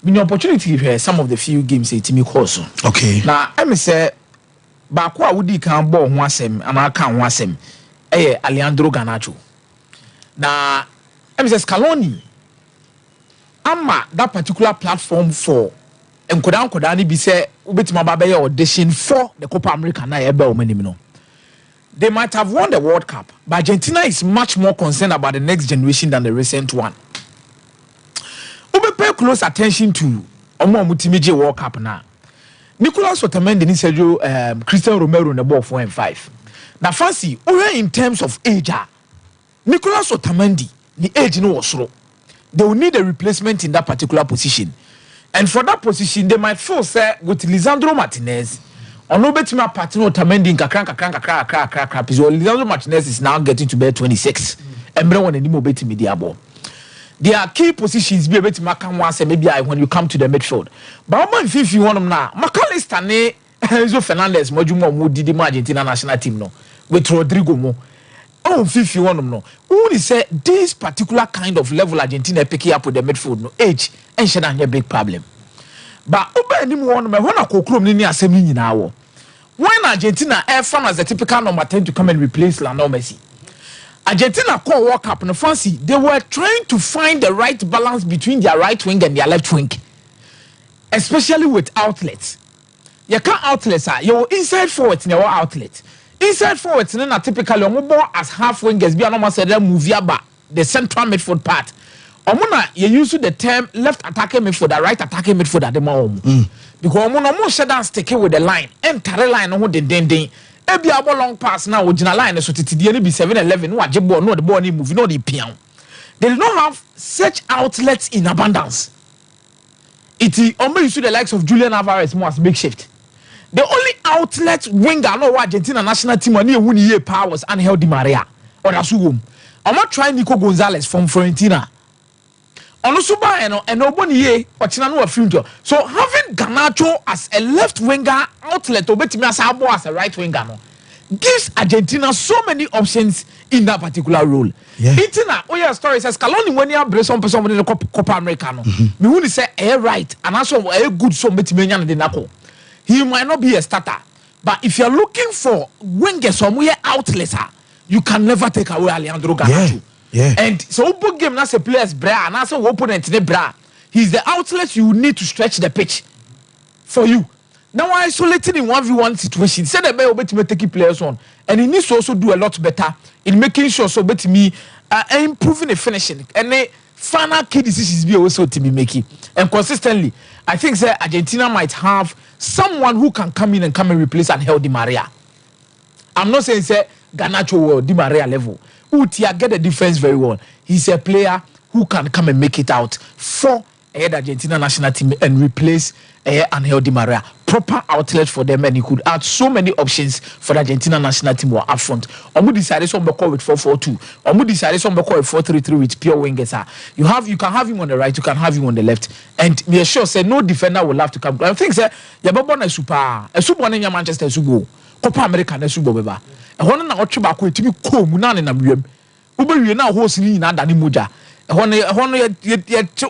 with the opportunity here, some of the few games say to me course. Okay. Now, I may say, Bakwa Woody can ball once him, and I can't once him. Alejandro Garnacho. Now, I may say, Scaloni, Amma, that particular platform for. And Kodani be say ubetima babaye audition for the Copa America na ebe o manim no. They might have won the World Cup, but Argentina is much more concerned about the next generation than the recent one. Ube pay close attention to omo mutimije World Cup na. Nicolas Otamendi ni Sergio Christian Romero in the ball 4 and 5. Now fancy in terms of age, Nicolas Otamendi the age no osro. They will need a replacement in that particular position. And for that position, they might feel say with Lisandro Martinez, or no better partner Otamendi in kakran. Because Lisandro Martinez is now getting to be 26. And no one anymore betting media ball. There are key positions be able to make once and maybe when you come to the midfield. But I'm if you want them now, McAllister ne Enzo Fernandez, Mojumo Moody the Argentina national team no with Rodrigo Mo. Oh, if you want them no. Only say this particular kind of level Argentina picking up with the midfield no age and should have a big problem. But over any one when I call ni assembly now. When Argentina air from as the typical number 10 to come and replace Lionel Messi. Argentina call World Cup no fancy. They were trying to find the right balance between their right wing and their left wing. Especially with outlets. You can't outlets are your inside forward in your outlet. Inside forwards, then typically omo as half wingers be normal say move back the central midfield part. Omuna you use the term left attacking midfielder, right attacking midfielder the more. Because omo shut down sticky with the line. Enter the line no den. Ebi abo long pass now original line so titi be 7-11 no ajebo no the ball ni move no the pian. They do not have such outlets in abundance. It omo use the likes of Julian Alvarez more as makeshift. The only outlet winger no Argentina national team ani ehuni ye powers and Angel Di Maria or Asugum. I'm not trying Nico Gonzalez from Fiorentina. Onusuba and nobody ye ochina no afinto. So having Garnacho as a left winger outlet obetimi as abo as a right winger no gives Argentina so many options in that particular role. Yeah. Itina oh yeah story says Scaloni when you bring some person in the Copa America no. Me who say right and also good so betimi nya de nako. He might not be a starter, but if you're looking for wingers somewhere outlets, you can never take away Alejandro Garnacho. Yeah. And so open game that's a player's bra and also opponent in the bra. He's the outlet you need to stretch the pitch for you. Now isolating in 1v1 situation, say the better to take players on, and he needs to also do a lot better in making sure so better me improving the finishing and the final key decisions be also to be making and consistently. I think that Argentina might have someone who can come in and replace Angel Di Maria. I'm not saying say Garnacho or Di Maria level. Utia get the defense very well. He's a player who can come and make it out for the Argentina national team and replace Angel Di Maria. Proper outlet for them, and he could add so many options for the Argentina national team or up front. Omu decided some call with 4-4-2. Omu decided some call with 4-3-3 with pure wingers. You can have him on the right, you can have him on the left, and me sure say no defender will have to come. I think say Yababa a super in Manchester Sugo, Copa America na Sugo beba. E hono na otwe ko etimi ko mu na ne nam wiem. Uba wie na host ni na dani moja. E hono ye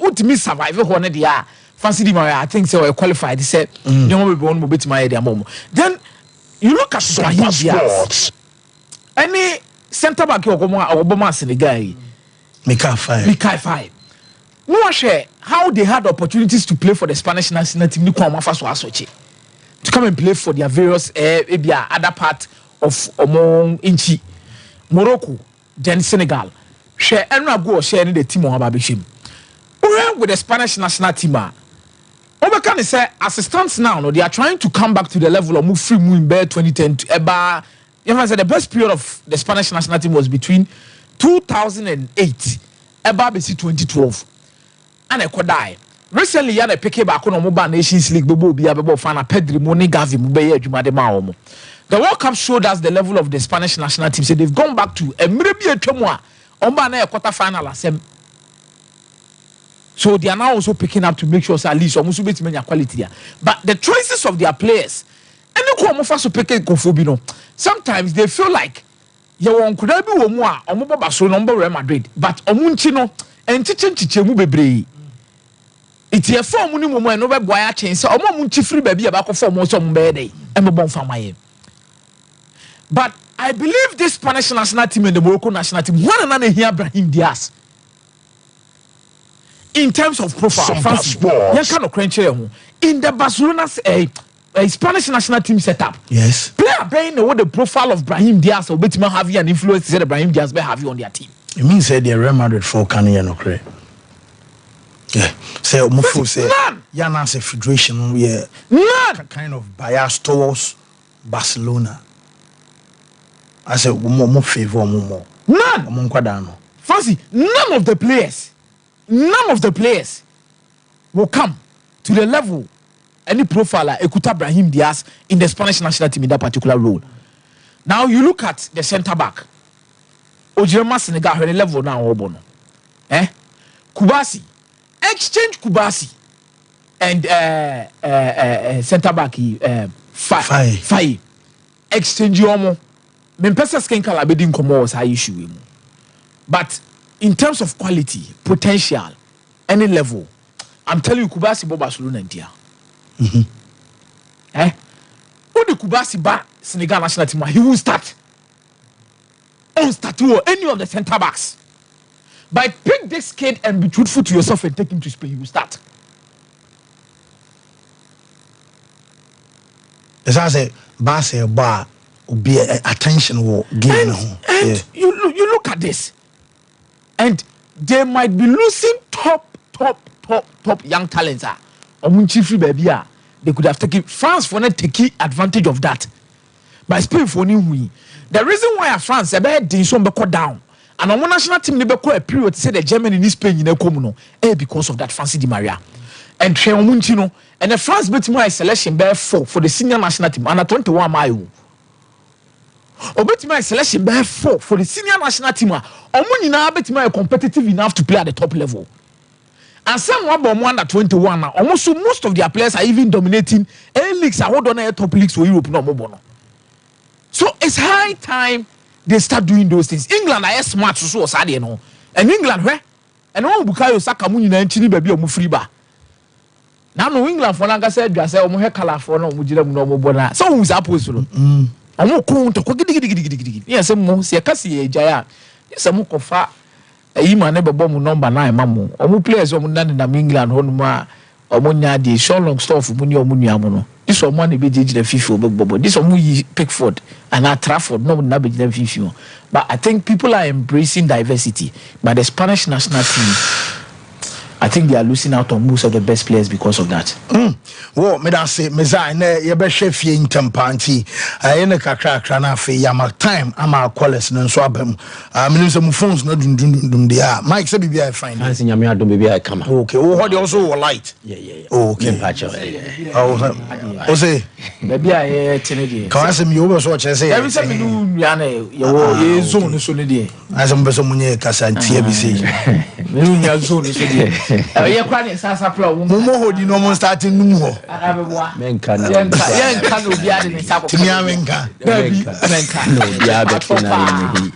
utimi survive hono dia. Fancy Di Maria, I think so. I qualified. He said, "You know, we want to my idea more." Then you look at Swahili. Any centre back you Obama Senegal, Mikai 5. No share how they had opportunities to play for the Spanish national team. You come first was Sochi. to come and play for their various other part of among Inchi, Morocco, then Senegal. Share and go share in the team on Babishim. With the Spanish national team. Obakan say as it stands now, no, they are trying to come back to the level of move free in 2010 to Eba. Even said the best period of the Spanish national team was between 2008 Eba BC 2012. And I could die. Recently, yana pick back on Mobile Nations League, Bobo Biabo Fana Pedri Moni Gavi Mubeye Jumadema. The World Cup showed us the level of the Spanish national team. So they've gone back to a Mirabia Chomwa, Ombana quarter final. So they are now also picking up to make sure at least almost bit many quality there. But the choices of their players, and the Kwamofas pick Kofobino, sometimes they feel like you won't could be Omwa, Omoba Barcelona, Real Madrid, but Omunchino and Chichemu Bebre. It's a form minimum and over boy chain, so Omunchi free baby about for most of Mbede and Mobon Famaye. But I believe this Spanish national team and the Morocco national team, one another here, Brahim Diaz. In terms of profile, France, kind of crunch in the Barcelona's a Spanish national team setup. Yes. Player being the profile of Brahim Diaz or Betty have an influence that Brahim Diaz may have you on their team. It means that the Real Madrid for Kanye no cray. Yeah. Say Mufo say Yana say federation we none kind of bias towards Barcelona. I say more favor more. None. Fancy none of the players will come to the level any profiler Ekuta Brahim Diaz in the Spanish national team in that particular role. Now you look at the centre back. Ojirema Senegal at the level now Obono. Kubasi. Exchange Kubasi and centre back Faye. Exchange Yomo. Mempesa Skenkala bedin komo was high issue. But in terms of quality, potential, any level, I'm telling you, Kubasi Bo Barcelona India. When the Kubasi ba Senegal national team, he will start. On start any of the centre backs. But pick this kid and be truthful to yourself and take him to Spain, he will start. As I say, Barca bar will be attention will give and you look at this. And they might be losing top young talents. They could have taken France for not taking advantage of that. By Spain for new win. The reason why France did some down and our national team never call a period to say that Germany in Spain in Comuno because of that Fancy Di Maria. And Tremontino and the France bet my selection bear 4 for the senior national team under 21 mile. Or bet my selection bear 4 for the senior national team. Omuni now bet my competitive enough to play at the top level. And some one under 21 now. Almost most of their players are even dominating any leagues. I hold on a top leagues for Europe no more. So it's high time they start doing those things. England are smart so sad you know. And England where? And all Bukayo Saka muni na nchini baby omu free ba. Now no England for nanga said just say omu he kala for no omu jira mu no omu bona. So who's supposed to? Omu ko nto ko gidi. Yes mo se kasi ye jaya. Yes mo ko fa yi ma ne bebo mu number 9 ma mo. Omu players omu na England honuma omu nya di show long stuff mu ni omu nua mo no. This one be the FIFA. This one Pickford and Trafford. No, not be the FIFA. But I think people are embracing diversity. But the Spanish national team, I think they are losing out on most of the best players because of that. Well, me da say me za na ye be hwe fie ntampanti. Aye ne kakra na fe ya ma time ama callers no so abam. Me say mu phones no dum dia. Mike say bibia I find. Fancy nyame adom bibia I come. Okay. Oh, how they also light. Yeah. Okay. Oh, say bibia ye tene die. Kan say me over so che say. Every time me do ya na ye zone so ne die. Asa mo be so munye kasa ntia bi say. Me do nya zone so die. Ye kwa ne sasa pro wo. Mo hodi no mo starting num ho. Menka no biade ne sako. Timia menka. Menka. No biade kina ni.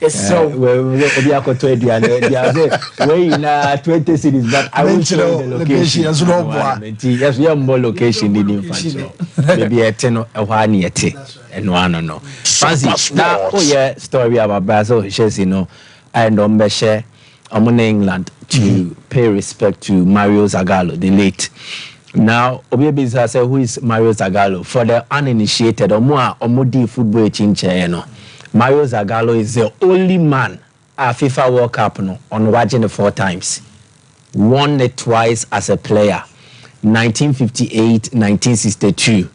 So we akoto aduane dia say we na 20 cities but I will show the location as no boa. Yes we have more location in infantry. Maybe ete no ehwa na ete eno ano no. Fancy na yeah story about Brazil Chelsea no and share in England to pay respect to Mario Zagallo the late Now, Obiabisa said, who is Mario Zagallo? For the uninitiated, Omodi football chinche, Mario Zagallo is the only man at FIFA World Cup on watching it 4 times. Won it twice as a player, 1958, 1962.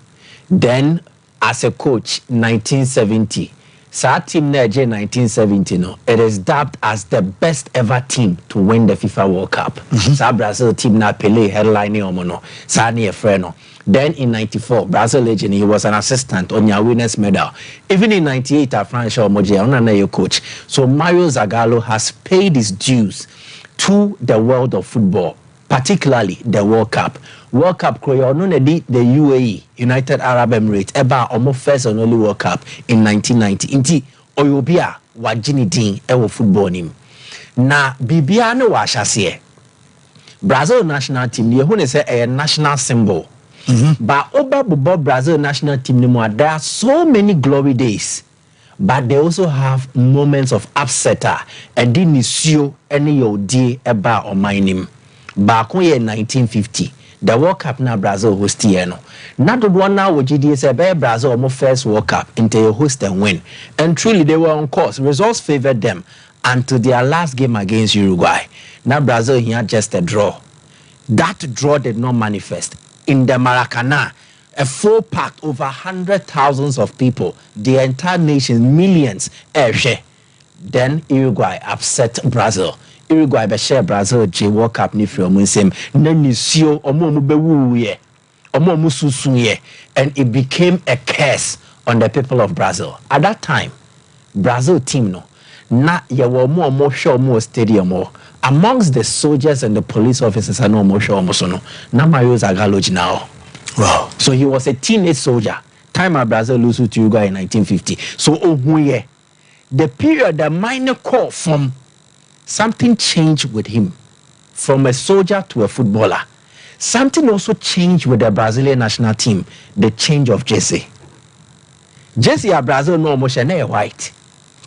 Then as a coach, 1970. Sa team Nigeria 1970 it is dubbed as the best ever team to win the FIFA World Cup. Sa Brazil team na Pelé headlining omono. Sa ni efreno. Then in 94, Brazil legend, he was an assistant on your winners medal. Even in 98, France Omoje, on coach. So Mario Zagallo has paid his dues to the world of football, particularly the World Cup. World Cup, the UAE, United Arab Emirates, eba almost first and only World Cup in 1990. Inti oyobia wajini din ewo football nim. Na bibia ne washasiye. Brazil national team, ye say a national symbol. But over Brazil national team, there are so many glory days, but they also have moments of upsetter. And then you any your day about or my name. Back in 1950, the World Cup na Brazil host no. Not the one now with GDS Brazil almost first World Cup until you host and win. And truly they were on course. Results favored them until their last game against Uruguay. Now Brazil here just a draw. That draw did not manifest. In the Maracana, a full packed over 100,000 of people, the entire nation, millions, then Uruguay upset Brazil. Uruguay be share Brazil J World Cup ni from nsem na nisio omo mu bewuye omo mu susunye, and it became a curse on the people of Brazil. At that time, Brazil team no na ye wo mo show mo stadium o. Amongst the soldiers and the police officers, I know Mosho na Mario Zagallo now. Wow. So he was a teenage soldier. Time at Brazil lose to Uruguay in 1950. So the period, the minor call from something changed with him. From a soldier to a footballer. Something also changed with the Brazilian national team. The change of Jesse. Jesse at Brazil no Moshe white.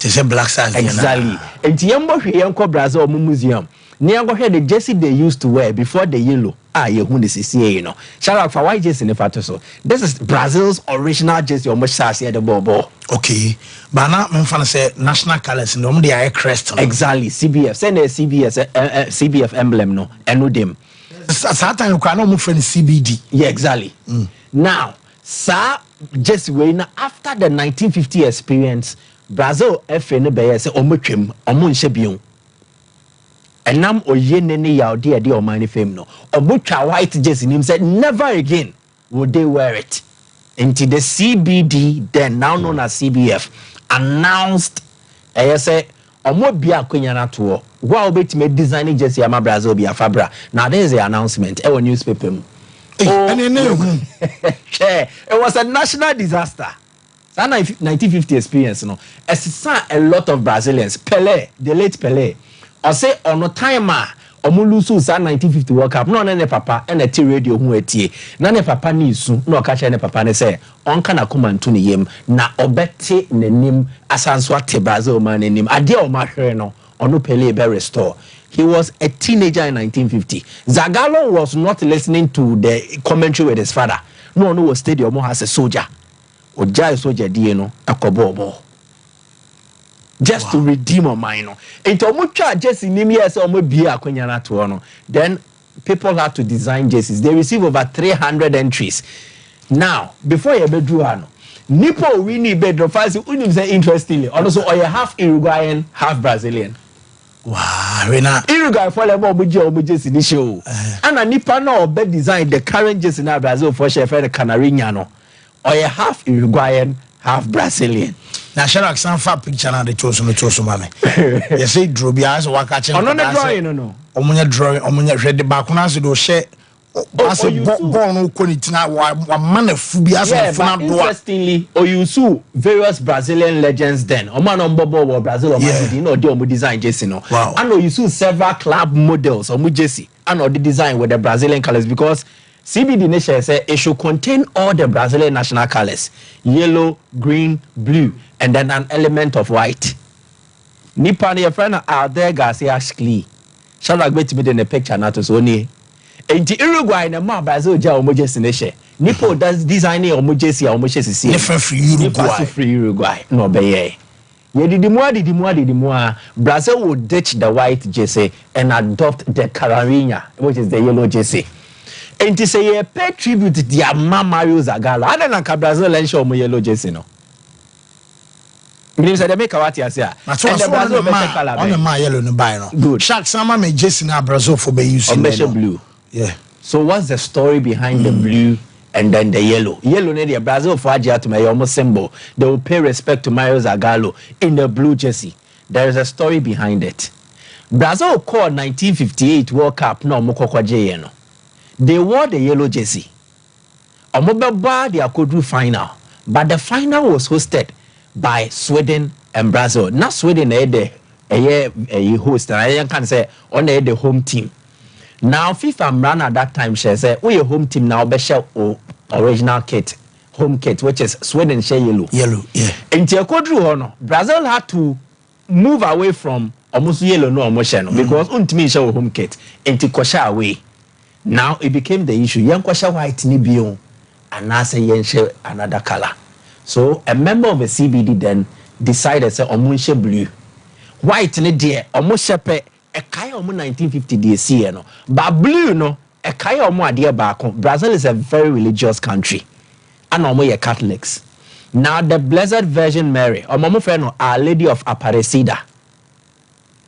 They say black size. Exactly. And Tiambo Brazil museum. Near the jersey they used to wear before the yellow. You see, you know. Shout out for white jersey in the photo. So this is Brazil's original jersey, almost sassy at the bobo. Okay. But now I'm going to say national colors in the air crest. Exactly. CBF. Send a CBF emblem, no. And with them. Sometimes you cannot move from CBD. Yeah, exactly. Now, sir, just wait. After the 1950 experience, Brazil FN be say omotwem omonhye and nam oye nene yaudi ade o man fame no omotwa white jersey nim said never again would they wear it until the CBD, then now known as CBF, announced say omo bia akwanya na to wa obetime designing jersey ama Brazil bia fabra. Now there is the announcement e newspaper mu. It was a national disaster. That 1950 experience, no, as a lot of Brazilians, Pelé, the late Pelé, or say on a timer, Omulusu 1950 World Cup, no, none papa, and a T radio who etie, none papa nisu, no catch any papa, and say, on can a command to him, na obete nenim, asanswate Brazil man in him, adia machino, or no Pelé be restore. He was a teenager in 1950. Zagallo was not listening to the commentary with his father. No, was stadium has a soldier. Ojai soldier no akobobo just to redeem on mine. Into omucha jersey name yes omo bia akwanya na to no. Then people had to design jerseys. They receive over 300 entries. Now, before you bedru ano, Nipo winni bedro fasi unim say interestingly. Also or you half Uruguayan, half Brazilian. Wow, Uruguay for omo jersey ni show. And a Nipa no bed design the current jersey na Brazil for chef the Canarinha no. Or you half Uruguayan, half Brazilian. Now, shall I send a picture and the chosen mammy? You say, drew be eyes or walk at you. On the drawing, no. Omonia drawing, Omonia read the back when I said, share. Born Conitina, one man of Fubias. Interestingly, or you sue various Brazilian legends then. Oman on Bobo or Brazil or Madrid, or Domo design Jesse. Wow. And you sue several club models or Jesse and or the design with the Brazilian colors because. CBD nation said it should contain all the Brazilian national colors: yellow, green, blue, and then an element of white. Nipa, your friend out there, Garcia Shkli. Shall I wait to be in the picture now to Sony? Enti Uruguay na ma Brazil ja omo jersey ne hye. Nipo does designing omo jersey a omo hye sisi. Different free Uruguay. Free Uruguay. No be ye. Yedidimua, Brazil will ditch the white jersey and adopt the Carabinha, which is the yellow jersey. And to say pay tribute to their Mario Zagallo. I don't know Brazil and show me yellow jersey no. Because they make a what you say. And the Brazil better color. On the my yellow no buy no. Good. Sharks sama me jersey na Brazil for be using blue. Yeah. So what's the story behind the blue and then the yellow? Yellow ne Brazil for Ajia to my almost symbol. They will pay respect to Mario Zagallo in the blue jersey. There is a story behind it. Brazil called 1958 World Cup no mukoko jeno. They wore the yellow jersey. Omobeba they could do final. But the final was hosted by Sweden and Brazil. Not Sweden a host. I can say on the home team. Now FIFA ran at that time she say we a home team now be share original kit, home kit, which is Sweden share yellow. Yellow, yeah. And no, Brazil had to move away from almost yellow no almost no because untimi share home kit and to kosha away. Now it became the issue. Yan kosha white ni bion and now say yen share another color. So a member of the CBD then decided say omunche blue. White ni dear almost shepe a kaya omu 1950 DSC no. But blue no a kaya omu adia bako. Brazil is a very religious country. And omu ye Catholics. Now the Blessed Virgin Mary, omu friend no Our Lady of Aparecida.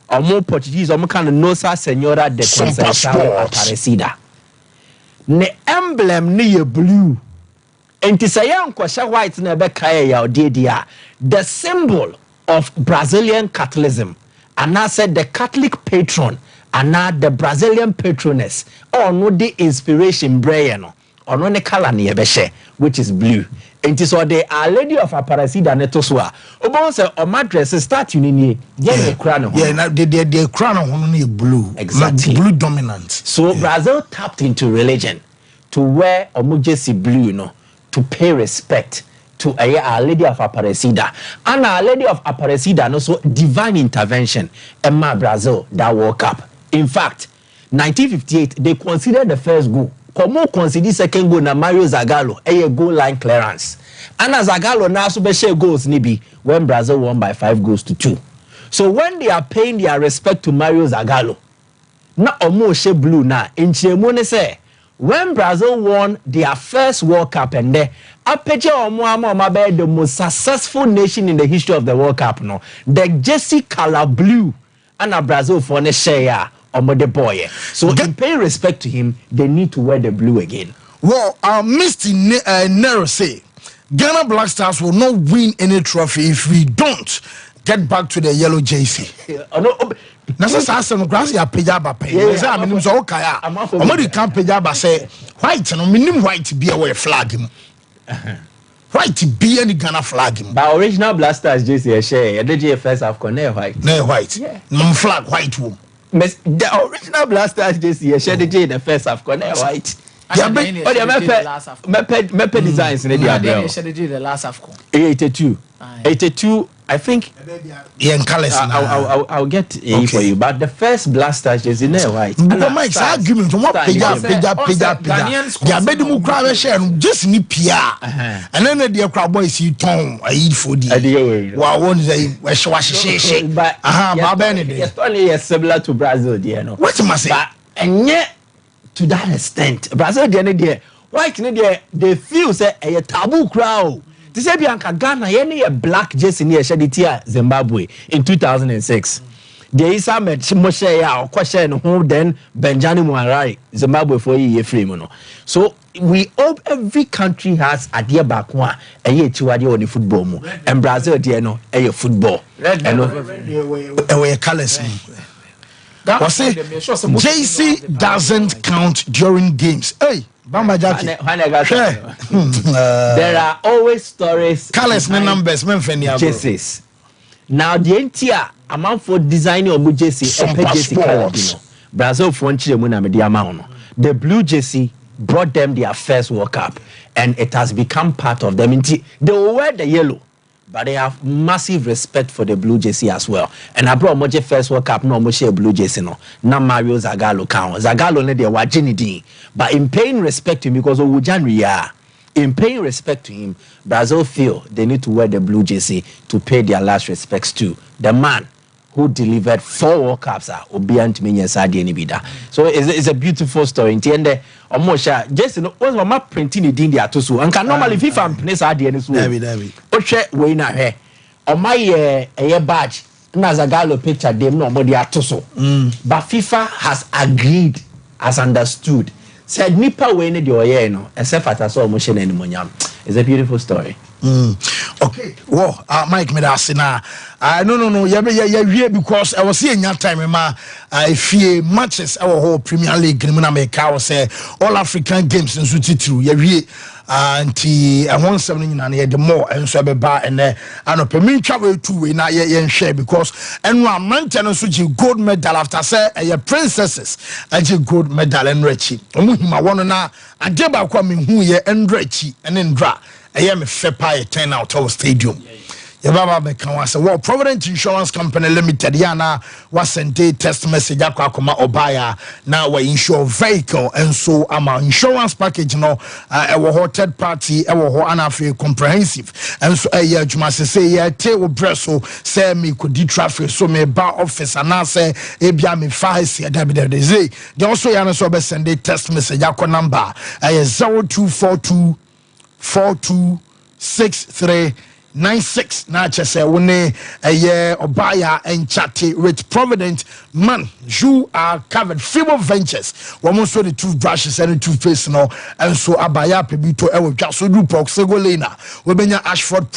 Omu Portuguese omu kan Nossa Senhora de Conceição Aparecida. Ne emblem ni ye blue. Enti sayan kwasha white na be kaya ya odia the symbol of Brazilian Catholicism. And I said the Catholic patron and now the Brazilian patroness or no the inspiration brayano or no ne color ni ebeshe which is blue. And it is what the Our Lady of Aparecida netoswa. Obo say o madress start uni the crown. Yeah, now the crown on blue. Exactly. Blue dominant. So Brazil tapped into religion to wear omujesi blue no to pay respect to Our Lady of Aparecida. And Our Lady of Aparecida and also divine intervention in my Brazil that World Cup. In fact, 1958 they considered the first goal. Como consider second goal na Mario Zagallo a goal line clearance. And Zagallo now super share goals nibi when Brazil won by 5-2. So when they are paying their respect to Mario Zagallo, na omo she blue na in chemone say when Brazil won their first World Cup and there, the most successful nation in the history of the World Cup, no, the jersey color blue, and a Brazil for the share or the boy. So in paying respect to him, they need to wear the blue again. Well, Mr. Nero say Ghana Black Stars will not win any trophy if we don't get back to the yellow jersey. Nasa sasa no grass ya pejaba pay. Say I mean so okay ah. Omodi kan pejaba say white no minim white be a flag him. White be any Ghana flag him. But original Blasters jersey share. The GFS have connect white. No white. No flag white wom. The original Blasters jersey share the GFS have connect white. Yeah, but designs in the last AFCON. 82. I think. Yeah, in colors. I'll get a for you. But the first Blasters jersey in white. But Mike's argument from what peja. Yeah, but the Mukra share just ni PR. And then the crowd boys see Tom. I eat for the. Wow, one day we shake. But it's only similar to Brazil, you know. What must say? And yet, to that extent, Brazil, white they feel say a taboo crowd. This is Bianca Ghana, a black jersey near Shaditia, Zimbabwe in 2006. There is some Moshe or question who then Benjamin Muarai, Zimbabwe for a year free. So we hope every country has a dear back one a year to on the football and Brazil, a football. And colors. JC doesn't count during games. Hey, Bamba Jackie. There are always stories. Colors, numbers, jerseys. Now the entire amount for designing of jersey and jersey color. Brazil for the blue jersey brought them their first World Cup, and it has become part of them. They will wear the yellow, but they have massive respect for the blue jersey as well. And I brought Moje first World Cup, no Moje blue jersey, no. Now Mario Zagallo count. Zagallo ne de wajinidi. But in paying respect to him, because in paying respect to him, Brazil feel they need to wear the blue jersey to pay their last respects to the man who delivered 4 World Cups. So it's a beautiful story. In the end, just what's my printing it in the atusu. And can normally FIFA place at the end. Oche we na he. On my a badge, Nazagalo picture them no more the atusu. But FIFA has agreed, has understood. Said nipa we ne the oye no. Except at us all motion anymore. It's a beautiful story. Okay. Whoa, Mike Medasina. No. Yeah, because I was seeing that time, I fear matches our whole Premier League. Grimina say all African games in Suti. Yeah, and I want something and the more and so be bar and I know permit travel to we not yet share because and one maintenance which gold medal after say a princesses and gold medal and Richie. I want to now and deba coming who ye and Richie and then dra. I am a fair pie 10 out of stadium. Yababa Bekan was a Provident Insurance Company Limited. Yana was sent a test message Akuma Obaya. Now we insure vehicle and so our insurance package no our third party our anafi comprehensive and so a year Juma say yeah table bresso say me could do traffic so me bar office and I say ebia me five say they also yana so be send a test message Akwa number 0242 426396 na chese wone eye obaya and chatty with Provident man you are covered Fibo Ventures womo so the toothbrushes and toothpaste no and so abaya pebito e wo twa so du proxegolena we benya Ashford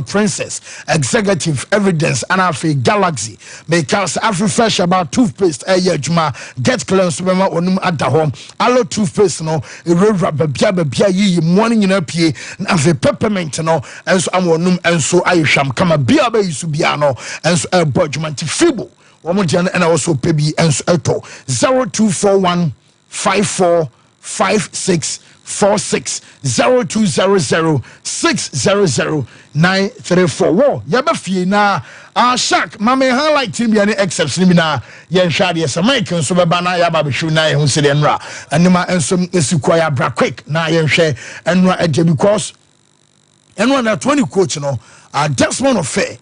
Princess executive evidence and afi Galaxy because afri fresh about toothpaste juma get cleanse bema onum ada home allo toothpaste no e rewra babia yi morning na pie na afi peppermint no and so amonum and so ayhwam kama bia ba yisu bia no and so budgemanti Fibo and also PB and Eto 0241 545646 0200 600 934. Whoa, Yabafi na Shak, Mamma highlight him any excepts Limina, Yan Shadi as American, so Babana Yababishu Nai Hunsidenra, and Nima and some Isuquaya Bra quick, Nayan Share and Ra because and one at 20 coach, Desmond of Fair.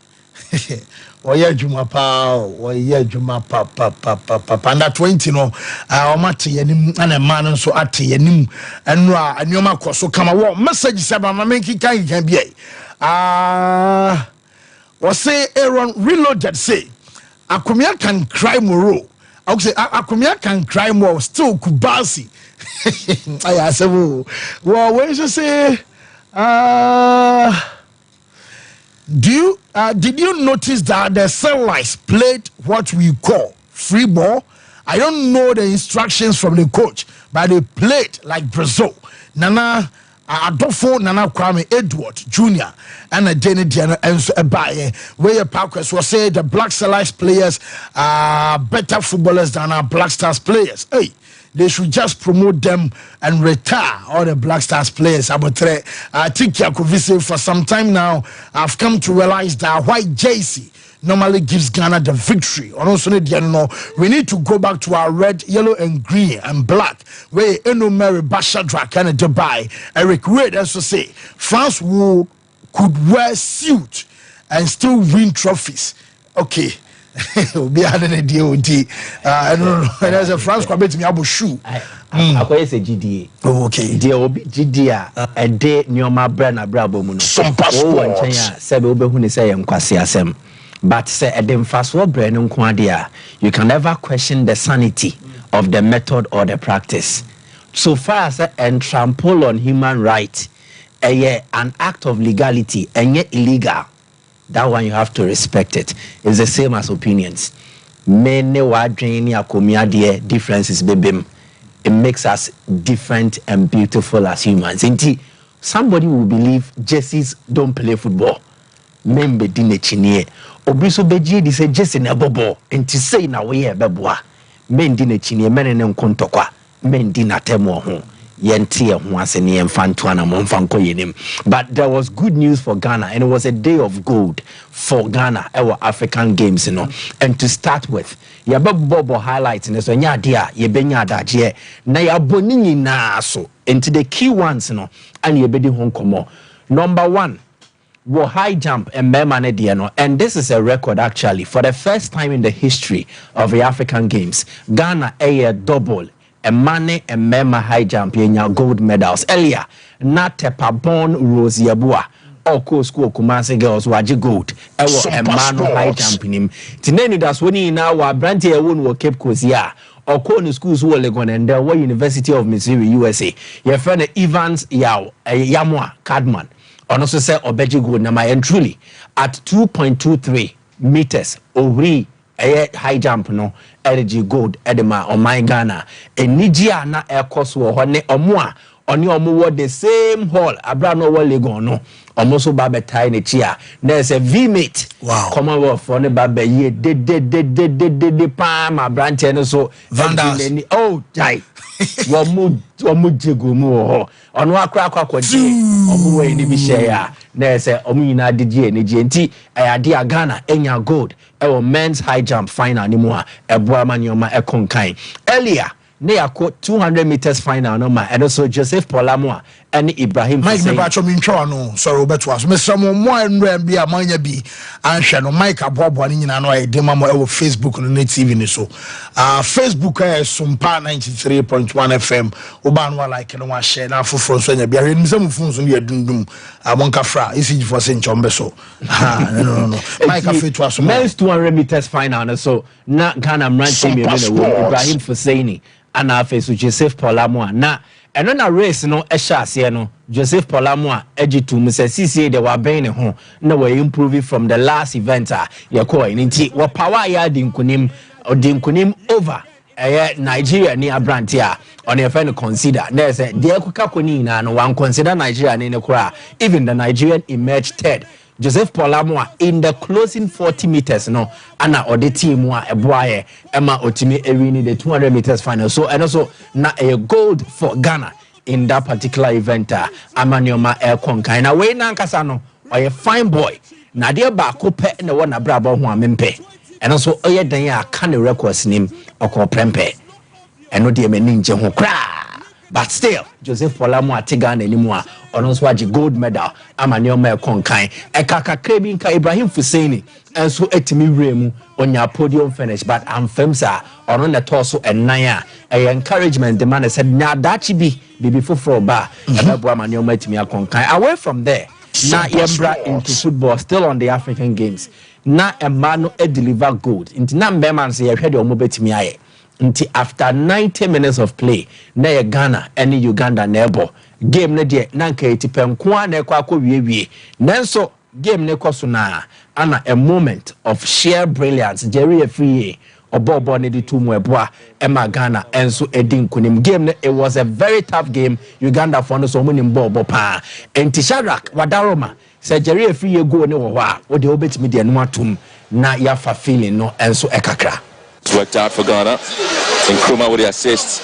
Oye juma pa na 20 no omate yanim ana man so ate yanim enra anyoma koso kama wo message seba ma menki kan bi we say Aaron Reloaded say Akumia can cry more I would say Akumia can cry more still Kubasi I say well when you say did you notice that the Sunlights played what we call free ball? I don't know the instructions from the coach, but they played like Brazil. Nana Adolfo Nana Kwame Edward Jr. and Jenny Diana and Baye where Parkers will say the Black Sunlights players are better footballers than our Black Stars players. Hey, they should just promote them and retire all the Black Stars players. I think Yakovisi for some time now, I've come to realize that white jersey normally gives Ghana the victory. We need to go back to our red, yellow, and green and black. Where Eno Mary Bashadra and Dubai, Eric Red also say France could wear suit and still win trophies. Okay. Be had an idea I don't know. There's a France quite me able shoe. I say GDA. Okay. There will be GDA a day near my brand brabo muno. Some passport. Sebe obehuni say nkwasi asem. But say edem faswo brand nkwadia. You can never question the sanity of the method or the practice. So far as and trample on human rights, an act of legality and yet illegal. That one you have to respect it. It's the same as opinions. Many differences, baby. It makes us different and beautiful as humans. Indeed, somebody will believe jerseys don't play football. Men be dine chinie. Obriso beji di say jersey na bobo. Enti say na we beboa. Men dine chinie men ne nkontokwa. Men di na temo ho. yɛnte ho ase ne yɛmfa nto ana momfa nkɔ yɛnim. But there was good news for Ghana, and it was a day of gold for Ghana our African Games, And to start with, yɛbɛbɔbɔ highlights ne so nya ade a yɛbɛnya adagyeɛ na yɛabɔ ne nyinaa so into the key ones and yɛbɛdi ho nkɔmmɔ. Number 1, high jump and Memane, and this is a record actually for the first time in the history of the African Games. Ghana a double a Mane and Mema high jump in gold medals. Earlier, Natepa born Rose Yabua. Oko school Kumasi girls waji gold. Ewo a man high jump in him. Tineni das woni na wa branti e won wo Cape Coast ya. Oko no schools wo Legon and there University of Missouri USA. Your friend Evans Yao Yamwa Cadman. And also say Obeji gold na my truly at 2.23 meters ovri high jump no energy gold edema on my Ghana enijia na ekos wo hone omo the same hall abrano wo Legon no almost babe tie ne chia there's a V-mate Commonwealth for ne babe ye de pa ma branch no so Vandals oh die omu jego mu ho ono akra kwakwode omu we ni bi share there's a omu nyina didie ne je nti ade a Ghana enya gold men's high jump final ni mu a eboa manyoma ekonkan earlier ne yako 200 meters final no ma and also Joseph Polamo and Ibrahim Mike me bacho mi ntwa no sorry obeto aso me samo mo enre bi amanya bi anhwe no Mike aboabo ni nyina no e dema mo e wo Facebook no na TV ni so Facebook Sompa 93.1 FM oba no like no wa share na foforo so nya bi ahwe nimse mu fun so ne yadundum abonka fra ECG for se nchombe so no Mike afeto aso men's 200 meters final so na Ghana mranche mi Ibrahim Foseini ana face Joseph Polamo na eno na race no ehya ase no Joseph Polamo ejitu mu se CCA de wa ben ne ho na we improve from the last event ye ko nti wo power ya dinkunim over Nigeria ni abranti a on your friend consider na say de akuka koni na no one consider Nigeria ni ne kura even the Nigerian emerged third. Joseph Polamo in the closing 40 meters no ana ode team a eboaye ema otimi ewini the 200 meters final so and also na a gold for Ghana in that particular event amanioma konkan na we na nkasa no oye fine boy na de ba ko pe na wona brabo ho amempe and also oye dan a kan records nim okọ prempe eno de mani nje ho kra. But still, Joseph Polamo atiga na nimu a ono so agi gold medal amanioma konkan ekaka krebinka Ibrahim Foseini enso etimi wremu onya podium finish but amfemsa ono na toso enan a encouragement the man said na dachi bibi foforo ba ebebo amanioma etimi akonkan away from there na yembra into football still on the African Games na emano deliver gold into na mbema say yehwe de omo betimi aye nti after 90 minutes of play na Ghana and Uganda nebo game na de na nka etipenko na ekwa akọwiewie nanso game ne koso na ana a moment of sheer brilliance Jerry Efriye obobo ne di tumu eboa ema Ghana enso edin kunim game ne it was a very tough game Uganda for no so munim bobo pa enti Shadrack Wadaroma say Jerry Efriye go ne wo ho a wo de obetimi de no atum na ya fa feeling no enso ekakra. It's worked out for Ghana. Nkrumah with the assist.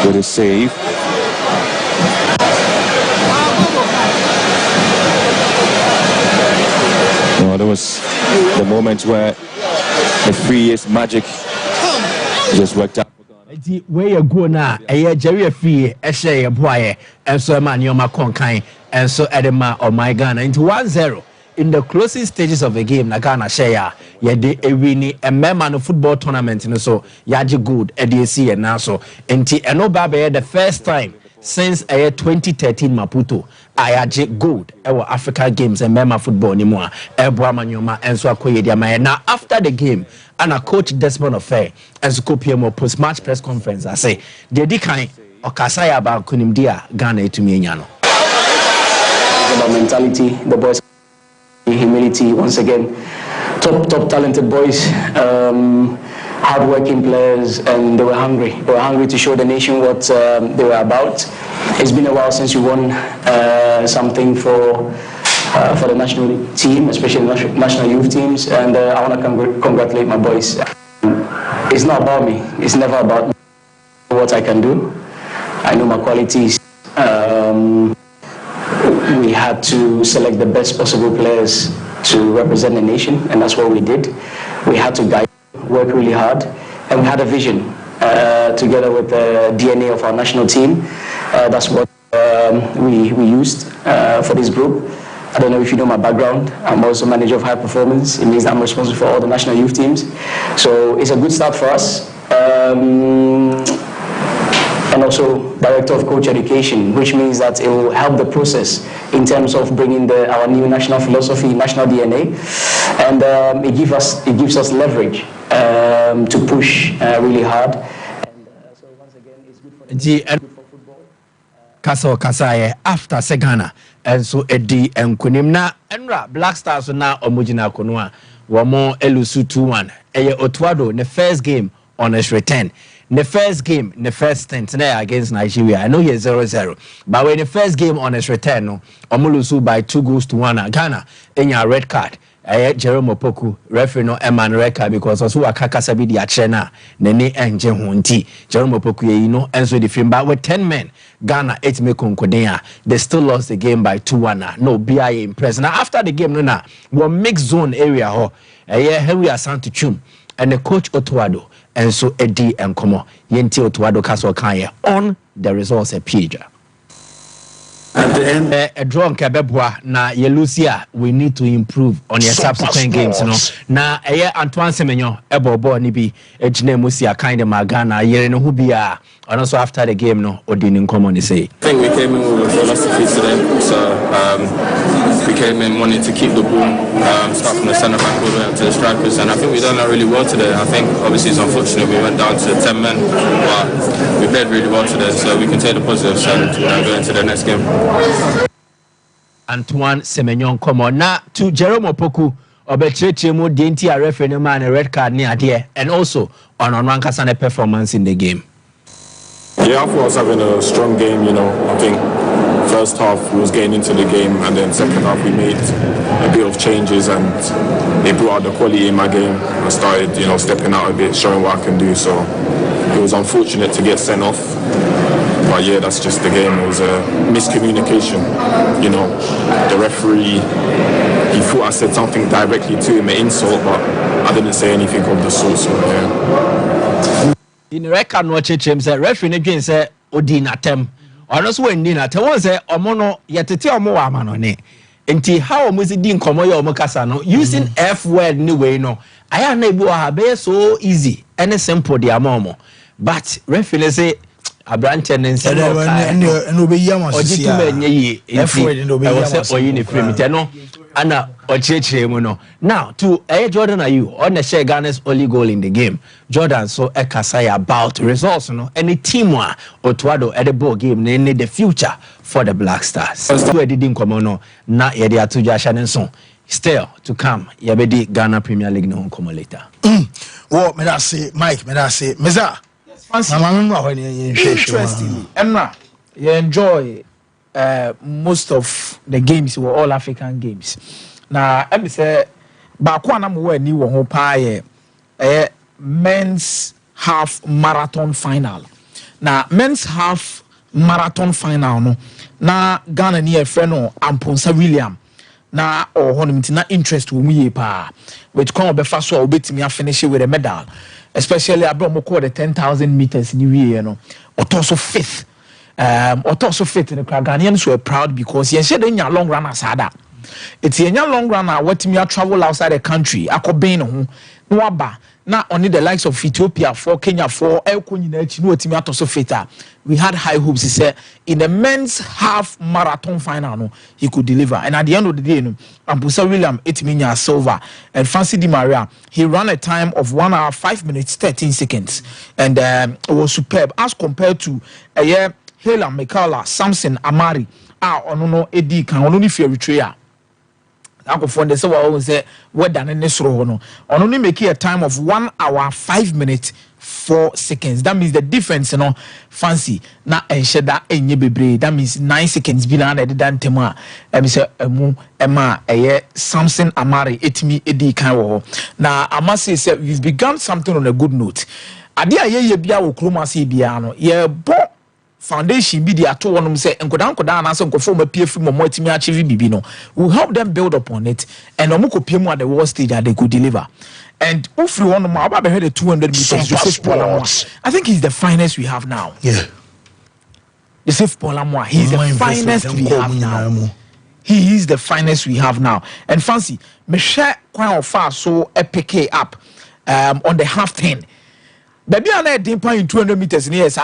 With a save. There was the moment where the 3 years magic just worked out. Where you go now? Jerry Efriye, Eshe Boye, and so man Yoma Konkai, and so Edema or my Ghana into 1-0. In the closing stages of the game, na Ghana share ye de ewini a member football tournament so yaji good EDC and now so enti eno babe the first time since 2013 Maputo ayaji gold ewo Africa Games and member football ni mo eboa manyoma enso akoye dia ma na after the game ana coach Desmond Ofe enso kopiem post match press conference I say de di kan okasa ya ba kunim dia Ghana etumi enya no about mentality the boys humility once again top talented boys hard-working players and they were hungry to show the nation what they were about. It's been a while since we won something for the national team, especially national youth teams, and I want to congratulate my boys. it's not about me. It's never about me. What I can do. I know my qualities. We had to select the best possible players to represent the nation, and that's what we did. We had to guide, work really hard, and we had a vision together with the DNA of our national team. That's what we used for this group. I don't know if you know my background. I'm also manager of high performance. It means I'm responsible for all the national youth teams. So it's a good start for us. And also director of coach education, which means that it will help the process in terms of bringing our new national philosophy, national DNA, and it gives us leverage to push really hard. And so once again, it's good for football. Kasa after Segana and so Eddie and Kunimna Enra Black Stars na omujina konwa wamo elusu 2-1 eye Otuado the first game on its return. The first game, the first stint against Nigeria, I know you're 0-0, but when the first game on its return, no, Omulusu by 2-1 Ghana in your red card. Jerome Opoku, referee no Eman red card because also Akaka Sabi di Achena, Nene Enje Hunti, Jerome Opoku, you know, and so the film, but with 10 men, Ghana 8 me Konkodea, they still lost the game by 2-1. No, BIA impressed. Now after the game, no, one mixed zone area, Henry Asante Chum, and the coach Otuado. And so Eddie and Komo Yenti Otuado Castle Kanye on the results a page. At the end, a drunk Kabebwa na Yelusia, we need to improve on your subsequent games. You know, na Antoine Semenyo, Ebo Nibi, Ejne Musia kind of Magana, Yereno Hubia, and also after the game, no, Odin in common, say. I think we came in with a philosophy today, so we came in wanting to keep the ball, start from the centre back all the way up to the strikers, and I think we done that really well today. I think obviously it's unfortunate we went down to 10 men, but we played really well today, so we can take the positives and go into the next game. Antoine Semenyon come now to Jerome Opoku Obechechemu Dinti a referee man a red card near there, and also on Rankasane performance in the game. Yeah, I thought I was having a strong game, you know. I think first half we was getting into the game, and then second half we made a bit of changes and they brought out the quality in my game. I started, you know, stepping out a bit, showing what I can do, so it was unfortunate to get sent off. But yeah, that's just the game. It was a miscommunication, you know. The referee, he thought I said something directly to him, an insult, but I didn't say anything of the sort, so yeah. In the record, no Chichem said, referee again said, Odin atem. Honestly, when Dina Tewon said, Omono, yetete omo amanone. Enti how muzi din komo ya omokasa no using F word anyway no. Aya na ebu ha so easy and simple the amomo. But referee say Abrante nense no obeyama no ana ochechire mu no. Now to Jordan are you on the share Ghana's only goal in the game. Jordan so ekasaya about results no any team wa Otuado at the ball game need the future for the Black Stars. We didn't come on no na ye dey atuja shanenson still to come ye be di Ghana Premier League no come later. What me that say Mike me that say Meza interesting. Emma, you enjoy most of the games were all African games. Now, let me say, Bakwana Mwe ni wo pa men's half marathon final. Now, men's half marathon final no. Na Ghana ni e friend no Amponsa William. Na honum na interest wo mu ye pa. Which come be fa so obetimi finish with a medal. Especially Abromo the 10,000 meters in the year, you know, or also fifth. In the Ghanaians were proud because he said in your long run as that. It's in your long run what me travel outside the country. I could be no waba. Not only the likes of Ethiopia for Kenya for we had high hopes. He said in the men's half marathon final, no, he could deliver. And at the end of the day, no, Ampusa William 8 million silver and Fancy Di Maria, he ran a time of 1 hour 5 minutes 13 seconds, and it was superb as compared to Hela Mekala Samson Amari. No Eddie can only fear Eritrea. I go for the so say what done in this row no only make a time of 1 hour 5 minutes 4 seconds. That means the difference, fancy na ensheda enye bebre. That means 9 seconds bi na de dan tema. Say ema Samson Amari etimi edi kan wo. Now I must say we've begun something on a good note. Ade aye bia wo kroma se bia no ye bo foundation bi di ato wonum say enkoda na so nkofo ma pie fi mo atimi achieve bibi no. We'll help them build upon it and omuko pie at the world stage that they could deliver. And if you want to about the 200 meters, Joseph Polamwa, I think he's the finest we have now. Yeah. Joseph Polamwa, he's the finest we have now. He is the finest we have now. And fancy, me share quite far so epic up on the half 10. Baby, I need in 200 meters in years.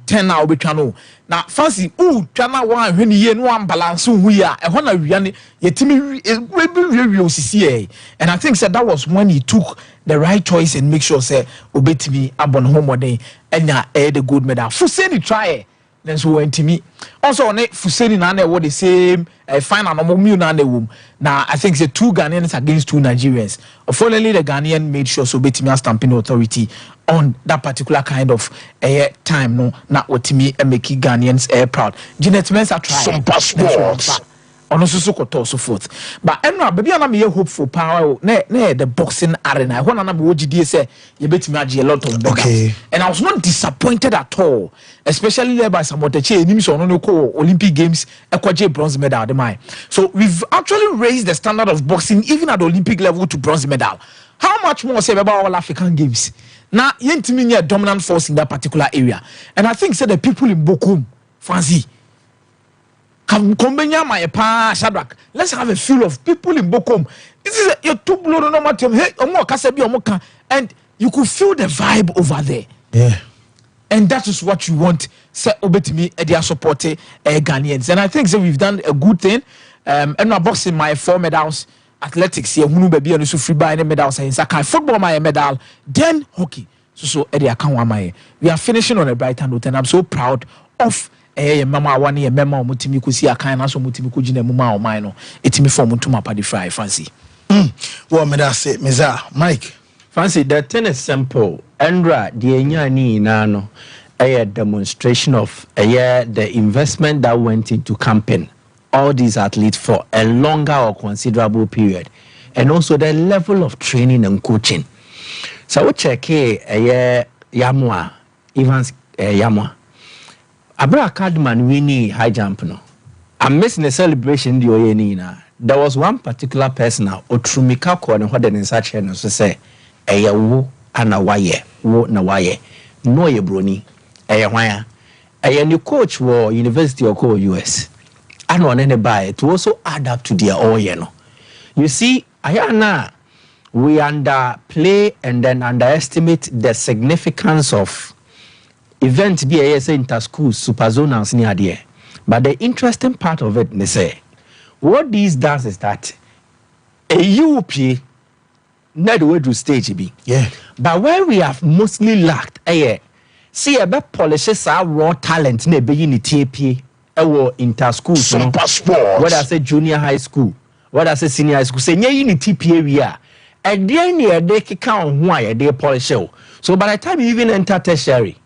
10 now be channel. Now fancy, channel one when you no one balance we are. I wanna really and I think that was when he took the right choice and make sure say obey me abon home day and the good medal. Fuseni try. Then so went to me. Also on it Fuseni na what the same final no mu na womb. Now I think the 2 Ghanaians against 2 Nigerians. Unfortunately the Ghanaian made sure so obey me stamping authority on that particular kind of time no na what me and make Ghanaians proud. Jeanette Mensah try some passports. On also so forth. But enra baby na me hopeful power na the boxing arena. When na me wogidi say you bet me a lot of medals. Okay. And I was not disappointed at all, especially there by some Moteche enim so no ko Olympic Games ekwaje bronze medal the mine. So we've actually raised the standard of boxing even at the Olympic level to bronze medal. How much more say about all African games? Now yentimi near dominant force in that particular area. And I think say the people in Bokum, Fancy Shadrach. Let's have a feel of people in Bokom. This is your 2 blow no matter. Hey, and you could feel the vibe over there. Yeah. And that is what you want. Say obey me, they are supporting Ghanaians. And I think so we've done a good thing. And I'm boxing my 4 medals. Athletics here, who baby and so free by any medals and Sakai football my medal, then hockey. So Eddie Akanwa. We are finishing on a brighter note, and I'm so proud of mama wani e mema omutimi kusi akan na so mutimi kugina muma o man no etimi form ntuma padi fry fancy what me that say meza Mike fancy the thing is simple endra the enya ni na no a demonstration of the investment that went into campaign all these athletes for a longer or considerable period and also the level of training and coaching. So we check Yamwa Evans Yamwa Abra Cadman winning high jump no. I'm missing a celebration the Oyenina. There was one particular person now, Otrumika ko and what in such and so say, wo anawaye, wo nawaye, no ye brony, wire. New coach war University or co US. I know any buy to also add up to their oil. You see, Ayana, we underplay and then underestimate the significance of event be a inter-school superzonals near there. But the interesting part of it, they say, what this does is that a UP not the way to stage be. Yeah. But where we have mostly lacked, see a bit polishes our raw talent ne be in the TP or inter-school. Super sports. What I say junior high school, what I say senior high school, say near in the TP area. And then near they count why they polish. So by the time you even enter tertiary,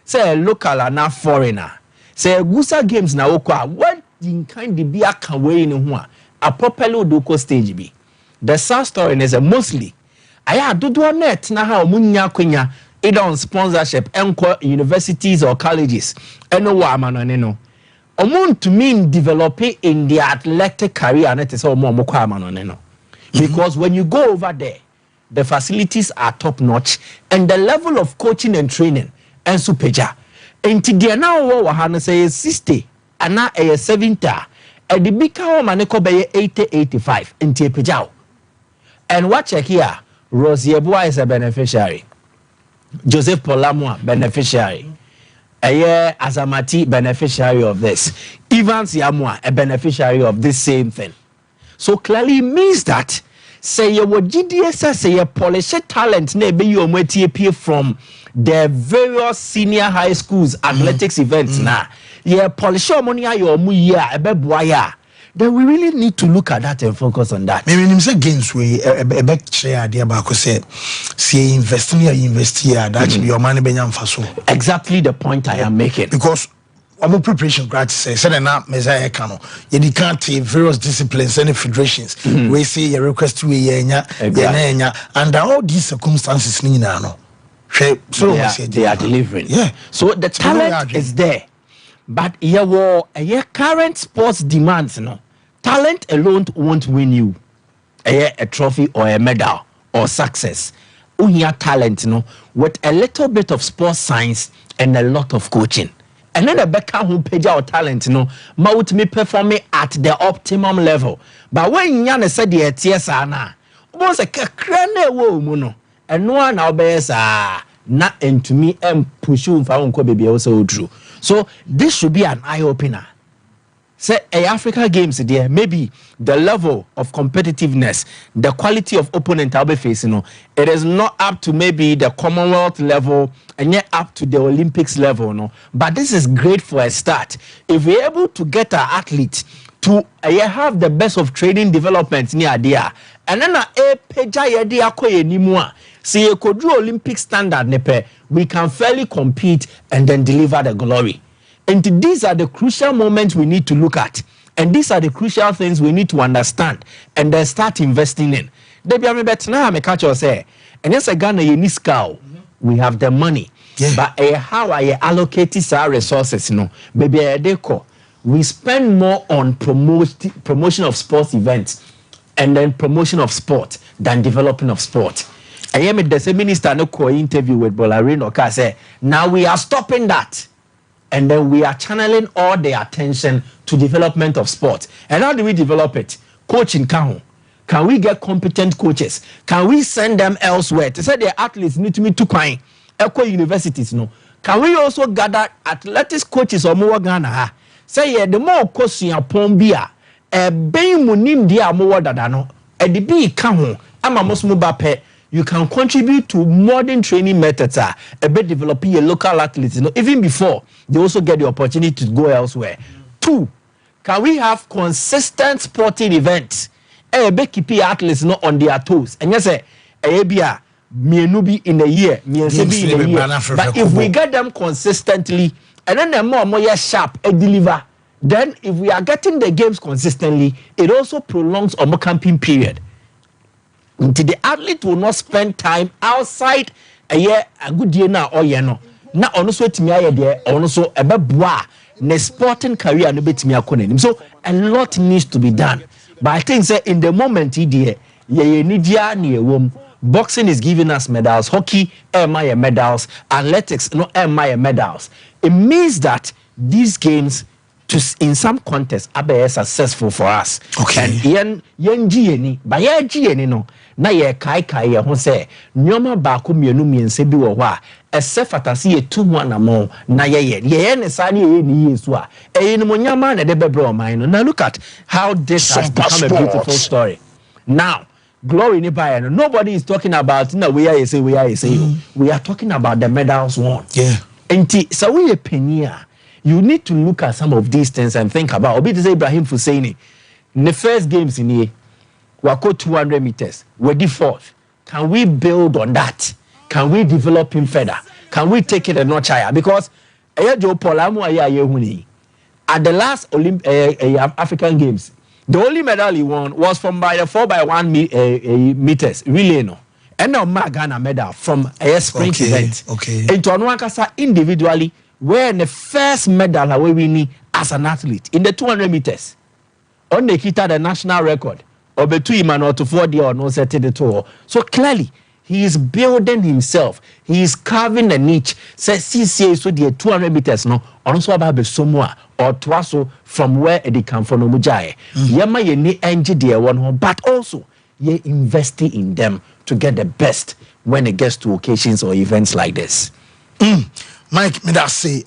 say a local and not foreigner. Say Gusa games na okwa. What in kind of be a can way in a properly doko stage be. The sad story is mostly I do net na how munya kwenya either on sponsorship enko universities or colleges. Eno wa manoneno. Omun to mean developing in the athletic career and it is all more manoneno. Because when you go over there, the facilities are top notch and the level of coaching and training and superja. And today now we have say 60 and now a 70 and the big cow maneko be 80-85 in Tepejao. And watch here, Rosie Bois is a beneficiary. Joseph Polamwa beneficiary. Azamati beneficiary of this. Evans Yamwa a beneficiary of this same thing. So clearly means that say you would GDS say you polish talent maybe you TP from the various senior high schools athletics events now. Yeah, polish money your muya a beboya. then we really need to look at that and focus on that. Maybe in some games we back share idea about say investing here that should be your money benyam faso. Exactly the point I am making. Because our preparation gratis said na mezaya kano you can't take various disciplines and federations we say your request to yenya and all these circumstances ni na no so they are delivering. So the talent is there, but your current sports demands talent alone won't win you a trophy or a medal or success. Your talent with a little bit of sports science and a lot of coaching. And then the Becca who page our talent, might me performing at the optimum level. But when Yana said the TSA was a crane woman, and no one obeys not into me and push you for uncle baby also true. So this should be an eye opener. Say Africa Games there, maybe the level of competitiveness, the quality of opponent I'll be facing, it is not up to maybe the Commonwealth level and yet up to the Olympics level, But this is great for a start. If we're able to get our athletes to have the best of training development near there, and then see a could do Olympic standard, we can fairly compete and then deliver the glory. And these are the crucial moments we need to look at. And these are the crucial things we need to understand and then start investing in. And yes, Ghana, we have the money. But how I allocate our resources, baby, we spend more on promotion of sports events and then promotion of sport than developing of sport. I am the minister no interview with Bolarin Oka say, now we are stopping that. And then we are channeling all the attention to development of sport. And how do we develop it? Coaching can we get competent coaches? Can we send them elsewhere? To say the athletes need to meet to Kwai, Eco universities, Can we also gather athletics coaches or more Ghana? Say the more coaching upon beer, a bay munim dia more dadano, a the bee can ama mosmubape. You can contribute to modern training methods, a bit developing your local athletes. Even before they also get the opportunity to go elsewhere. 2, can we have consistent sporting events? A bit keep athletes on their toes. And yes, a be in a year, but if we get them consistently, and then they're more sharp and deliver, then if we are getting the games consistently, it also prolongs our camping period. Until the athlete will not spend time outside a good year now or no. Now also to me there also a beboa ne sporting career no bet me akonanim. So a lot needs to be done. But I think say in the moment ye nidia ne wom. Boxing is giving us medals, hockey my medals, athletics no my medals. It means that these games in some contests are successful for us. Okay. And yen GNE, by ye GNE no. Na ye kai ye ho se nyoma ba ko mienu miense bi wo ho a ese fatase ye 2-1 amo na ye ne sa ne ye ni yesu a no nyama na de bebre o man no. Now look at how this has become a beautiful story. Now glory ni by no, nobody is talking about na we are say we are talking about the medals won. Enti so we a penia, you need to look at some of these things and think about obi to say Ibrahim Husseini in the first games in here Wako 200 meters. We're the 4th. Can we build on that? Can we develop him further? Can we take it a notch higher? Because at the last African Games, the only medal he won was from by the 4x1 meters relay no. And now Ghana medal from a sprint event. Okay. And to Anwankasa individually, where the first medal we win as an athlete in the 200 meters. On the national record. Or between man or to 40 or no set the tour. So clearly, he is building himself. He is carving a niche. Say, so the 200 meters no. Also about somewhere or twaso from where it come from. Yama ye ni enji dear one home, but also ye investing in them to get the best when it gets to occasions or events like this. Mike, me that say,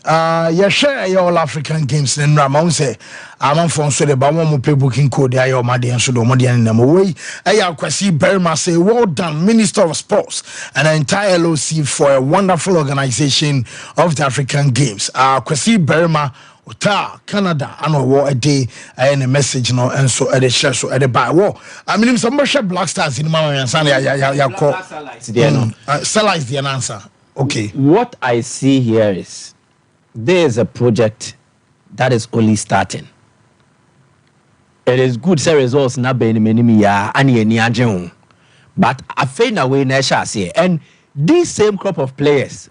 you share your All African Games in Ramon say, I'm from so the Bawamo pay booking code, I am Madi and Sudo Modian in the way. I Kwesi Berma say, well done, Minister of Sports, and the entire LOC for a wonderful organization of the African Games. Kwesi Berma ta Canada ano wo a day and a message no and so at the share so at the buy war I mean some Black Stars in mama and ya call Stella is the answer. Okay, what I see here is there is a project that is only starting. It is good say results na be ni ya ani ani agye, but I feel na way na sha say and this same crop of players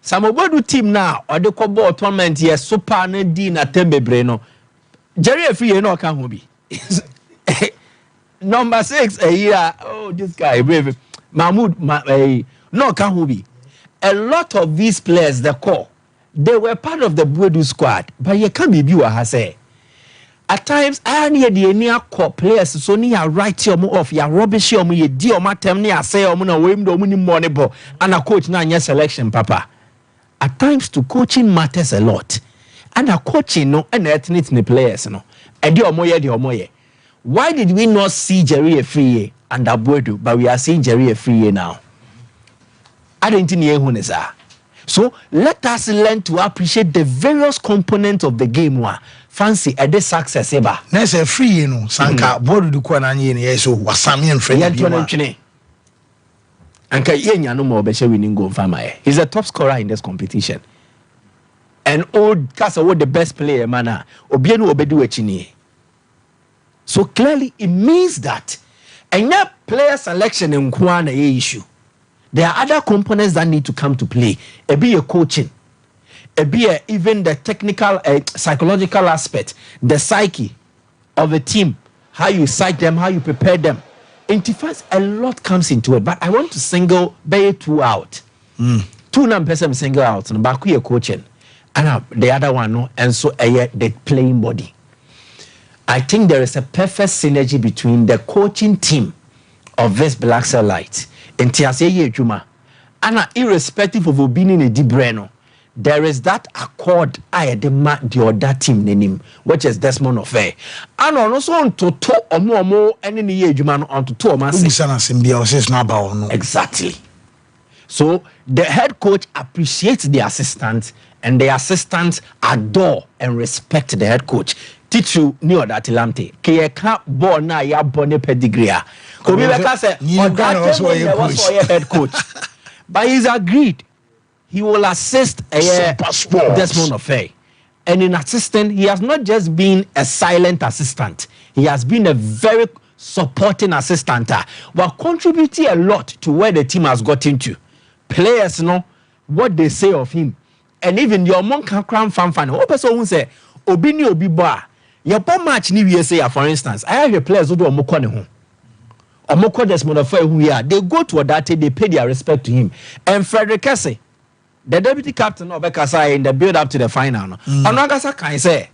some obodu team now or the ball tournament yes super na di na tembebre no Jerry Efriye no kan ho bi number 6 a year. Oh, this guy brave Mahmoud no kan ho bi. A lot of these players the core they were part of the Buedu squad, but you can't be wa ha say at times I need the near core players so ni ya write your off ya rubbish your ye di o matem ni say o na we do ni money ball and a coach na nya selection papa. At times to coaching matters a lot. And a coaching no and ethnic ni players no. Edi omoye. Why did we not see Jerry Efriye and Abuedu, but we are seeing Jerry Efriye now? I didn't know. So let us learn to appreciate the various components of the game. Fancy a de success ever. Nese Efriye no sanka bodu du kwa na nye ni yeso wasami and friend bi. Anka yenya no mo obeshe winning goal farmer. He's a top scorer in this competition. And old Kasa was the best player mana. Obienu obedu echini. So clearly it means that and that player selection in Kwana issue. There are other components that need to come to play. It be a coaching. It be even the technical, psychological aspect, the psyche of a team, how you psych them, how you prepare them. In first, a lot comes into it. But I want to single Bay 2 out. 2 person single out. And back here coaching. And the other one, no, and so the playing body. I think there is a perfect synergy between the coaching team of this Black Cell Light and Tiaseye Juma. And irrespective of being in a deep brain, there is that accord the other team name, which is Desmond Ofe. And also on to talk or more any year Juma on to talk. Exactly. So the head coach appreciates the assistant, and the assistants adore and respect the head coach. Teach you new that lamte. Kiyeka born na ya born pedigree. Kobi beka say that head coach. But he's agreed he will assist Desmond Ofe. And in assistant, he has not just been a silent assistant. He has been a very supporting assistant. While contributing a lot to where the team has gotten to. Players know what they say of him. And even your monk can cram fan. What person who say obi ni obi bar. Your bomb match ni we say for instance. I have your players who do omoko ne ho. Omoko Desmond Ofe who are. They go to Odate, they pay their respect to him. And Frederick Kesse, the deputy captain of Bekasa in the build up to the final. No. Anagasa can say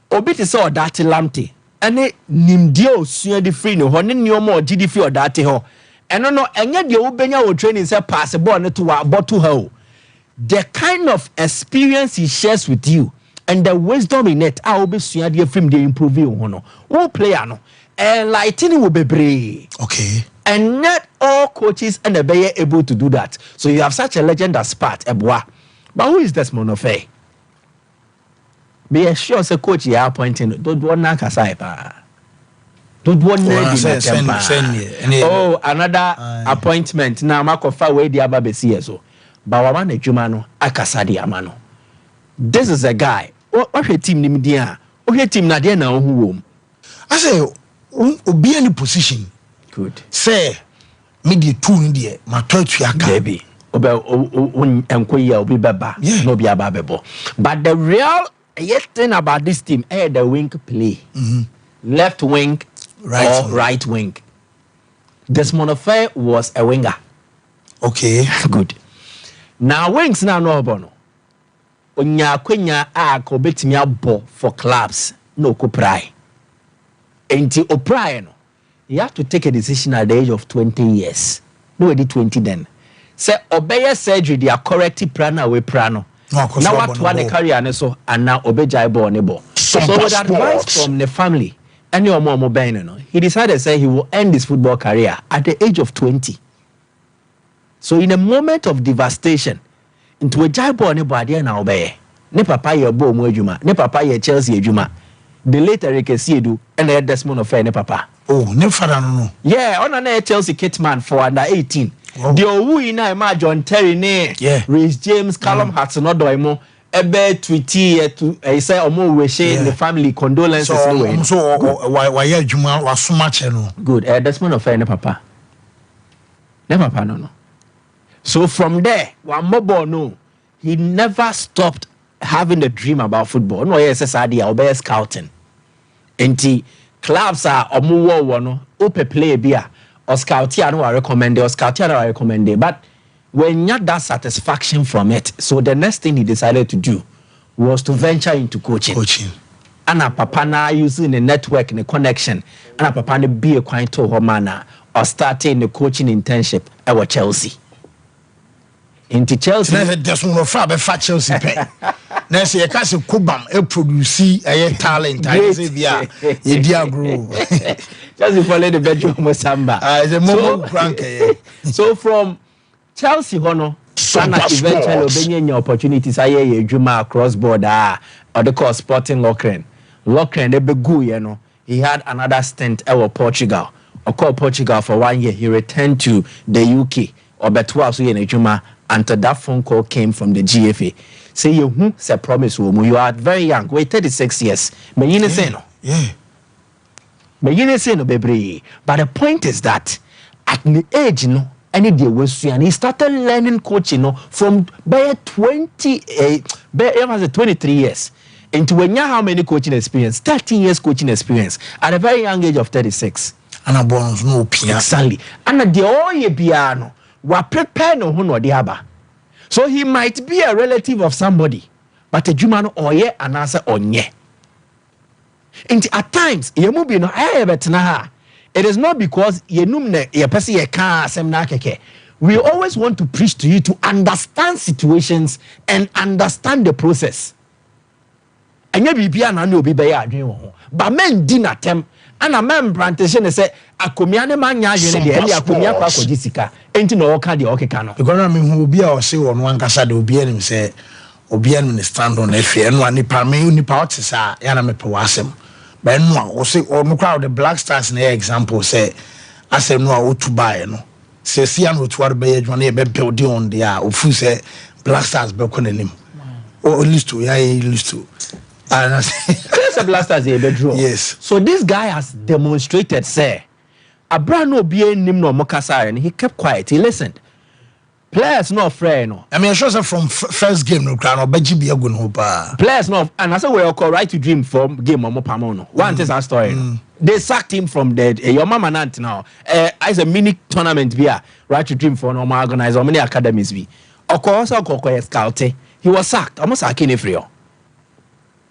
obi ti say Odate lamte. Ene nimdio osuya di free no ho ne nyomo gidi fi Odate ho. Eno no enye de obenya wo training say pass the ball to bottle her. The kind of experience he shares with you and the wisdom in it, I will be seeing the film they improve you. One player no, and lightning will be brave. Okay. And not all coaches and the are able to do that. So you have such a legend as Pat Eboa. But who is Desmond Ofe? Be sure as a coach you are appointing. Don't want to kasai. Don't want to oh, another appointment. Now Makofa way the ababesi so. Bawaman Jumano, Akasadi Amano. This is a guy. What your team name dia? What your team Nadia now who? I say, be any position. Good. Say, media tune dear, my touch ya baby. Obe baba. No be ababebo. But the real thing about this team, the wing play. Left wing, right wing. Desmond Ofe was a winger. Okay. Good. Now wings now no bono. Onya kwenya a ko betimi abo for clubs no ko pry. Enti opry no. You have to take a decision at the age of 20 years. No we did 20 then. Say obey surgery they are corrective plan we prano. Now what one the career ne so and now obejai ball ne ball. So with advice from the family and your mom obeying no. He decided say he will end his football career at the age of 20. So in a moment of devastation, into a jibe on a body and obey. ne papa ye bo mu adwuma ne papa ye Chelsea adwuma the later Rekesi Edu and the Desmond of ne papa oh ne father no yeah on na Chelsea kitman for under 18 the owu ina ma John Terry ne Reece James Callum Hudson Odoi ebe tweety to say omo we share the family condolences so why adwuma wasoma che no good Desmond of ne papa no so from there one mobile no he never stopped having a dream about football no yes SRD or scouting enti clubs are omo no ope play bia or scoutia no recommend or scoutia no recommend but when you had that satisfaction from it so the next thing he decided to do was to venture into coaching and a papa na using the network and the connection and a papa na be a quite to homana or starting the coaching internship at Chelsea into Chelsea there's one of Chelsea pay na say you can say Kubam produce a talent I say bia e dia grow just follow the bedroom Samba the moment crank so from Chelsea hono sana eventually obenya opportunities aye adwuma across border or the course Sporting Lokeren e begu ye no he had another stint at Portugal Portugal for 1 year he returned to the UK or betwa so ye adwuma until that phone call came from the GFA say you say promise you are very young wait 36 years me you say no me you say no bebre but the point is that at the age no any day was and he started learning coaching from by 23 years into when you how many coaching experience 13 years coaching experience at a very young age of 36 and a bonus no pia exactly and the all ye piano were prepared no hono diaba so he might be a relative of somebody but a jumano or ye and answer on ye and at times ye mubi no betna it is not because ye numne ye pesi ye ka semna keke we always want to preach to you to understand situations and understand the process anya bibia na na obi be ya adwen ho ba men di na tem ana men plantation say akomia ne manya adwen de ele akomia kwa koji sika enti na oka de okeka no because na me hu obi a o se wono ankasa de obi anim say obi anim ne stand on efe no anipa me unipa otisa ya na me pe wasem but no o say no crowd the Black Stars na example say asem no otu bae no say sia no otu arbe adwan na e be build on there ofu say Black Stars be konanim o list to ya list to and there's a Black Stars a bedroom yes so this guy has demonstrated say abra no be nim no mokasa and he kept quiet he listened players no afraid no I mean sure say from first game no crowd no beji be agu no pa players no and I say we all right to dream from game omo pamo no one thing that story they sacked him from the your mama nant now as a mini tournament be right to dream for no organize many academies be okoso okoko scout he was sacked almost akini free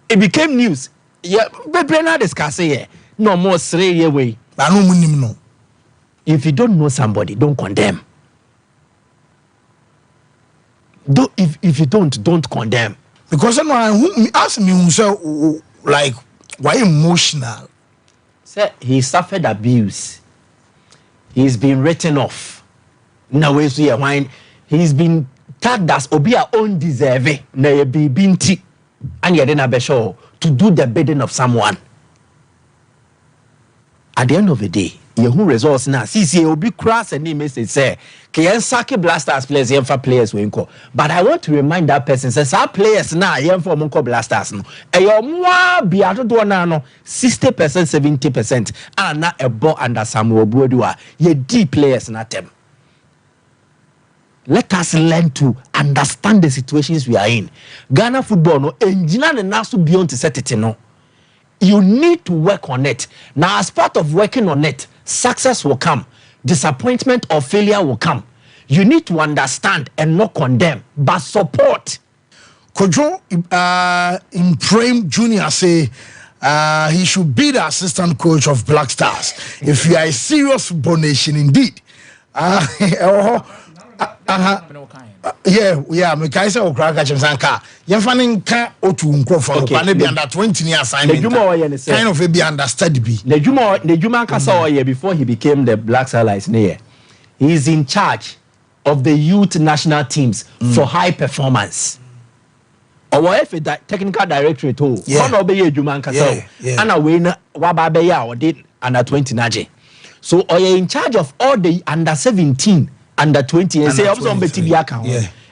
it became news yeah be na discuss here no more 3 year way but no munim no if you don't know somebody don't condemn if you don't condemn because no ask me who say like why emotional say he suffered abuse he's been written off now we see why he's been tagged as obia undeserving na ye be binti and you didn't be sure to do the bidding of someone at the end of the day who results now see obi cross and he message say can saki Blasters players for players we nko but I want to remind that person say some players now for monko Blasters no e yo mwa bia do na no 60% 70% and na e ball under Samuel Buodua ye D players na them. Let us learn to understand the situations we are in. Ghana football no engineer na naso beyond to set it no. You need to work on it. Now, as part of working on it, success will come. Disappointment or failure will come. You need to understand and not condemn, but support. Kojo in Prime Junior say he should be the assistant coach of Black Stars. If you are a serious football nation indeed. Yeah, me kai say okra ka chimsanka. Yemfa ne nka otu nkrofo kwa ne be under 20 year assignment. Kind of be understudy be. The Juma Kasa year before he became the Black Stars near. He is in charge of the youth national teams for high performance. Or if the technical director too, one obey you man kasa. And a winner wababeya or did under 20 naje. So are you in charge of all the under 17, under 20 and say also on BTB account.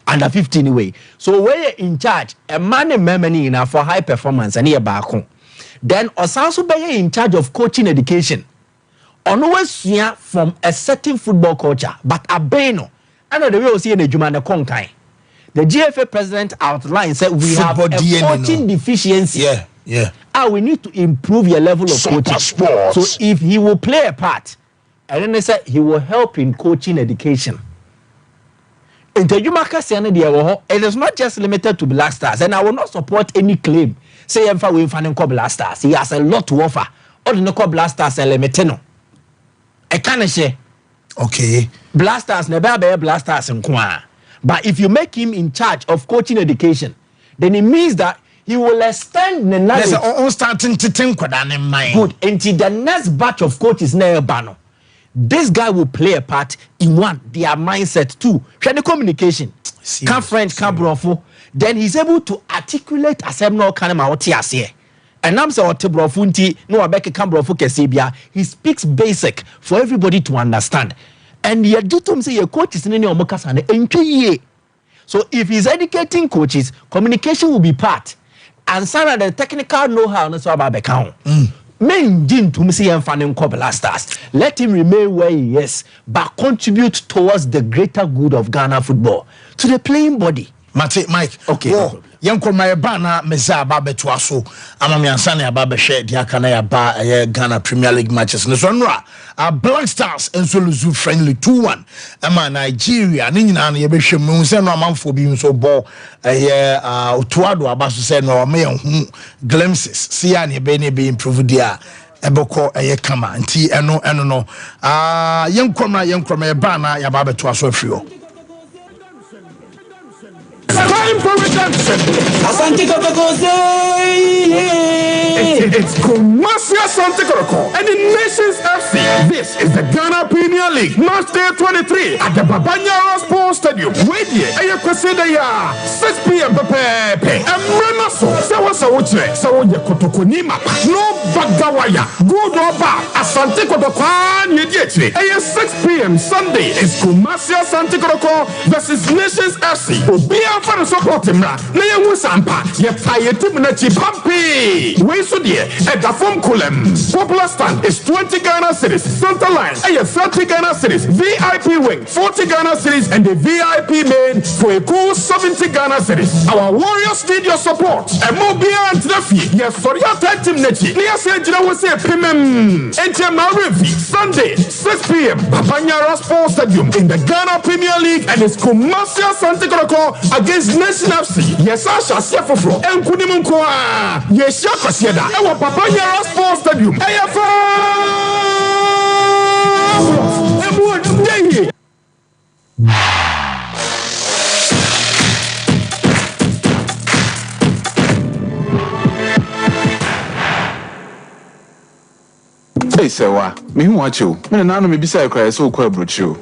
Under 15 anyway. So where you in charge, a man and memory enough for high performance and here back home. Then also be in charge of coaching education. Always from a certain football culture, but a beno. And the way we see in the Jumana Konkai. The GFA president outlined said we have a coaching deficiency. We need to improve your level of coaching. So if he will play a part, and then they said he will help in coaching education. It is not just limited to Black Stars, and I will not support any claim. Say we fan Black Stars. He has a lot to offer. All the Black Stars are limited. I can't say. Okay. Black Stars never be Black Stars in Kwa. But if you make him in charge of coaching education, then it means that he will extend the knowledge. Starting to think with that in mind. Good. Until the next batch of coaches never ban. This guy will play a part in one, their mindset too. Share the communication. Can French, can Brofo. Then he's able to articulate as no kind of here. And I'm saying Brofunti, no Abeka can Brofo Kesibia. He speaks basic for everybody to understand. And you do to say your coach is in your mokas and so if he's educating coaches, communication will be part. And some of the technical know-how no so about account. Men didn't to see him finding Black Stars. Let him remain where he is, but contribute towards the greater good of Ghana football to the playing body. Mike, okay. Yanko my bana meza babe to aso. Amami ansane ababe share diakana ya ba Ghana Premier League matches. Nesonra Black Stars enso friendly 2-1. Ama Nigeria ni nyina na yebe hwem hu se no amanfo bi nso ball otuado abaso se no me hu glimpses. See ya na yebe ne be improve dia. Eboko kama nti eno no yenkroma bana ya babe to aso afrio. Time for redemption. It's Kumasi Asante Kotoko and the Nations FC. This is the Ghana Premier League Match Day 23 at the Babanyara Sports Stadium. Wait here, I consider 6 p.m. Pepe and Renaso. Sawasawoche, Sawoya Kotoko Nima. No Bagawaya. Good or bad. Asante Kotoko Nidiete. 6 p.m. Sunday is Kumasi Asante Kotoko versus Nations FC. Obia for support him na yengu sampa ye paye team na chipampi we so there at the form column popular stand is 20 Ghana cedis, center line 30 Ghana cedis, VIP wing 40 Ghana cedis, and the VIP main for a cool 70 Ghana cedis. Our Warriors need your support and more beyond the fee. Yes, sorry, I team nechi near say jina we say pimem and Sunday 6 p.m. Babanyara Sports Stadium in the Ghana Premier League, and it's Kumasi Asante Kotoko against Nation FC. Yes, I shall see for floor. And Kunimunkoa. Yes, Yakasiada. I want Babanyara Sports Stadium. Hey, Sewa, me who watch you. Me no me bisa cry so kwa brochu.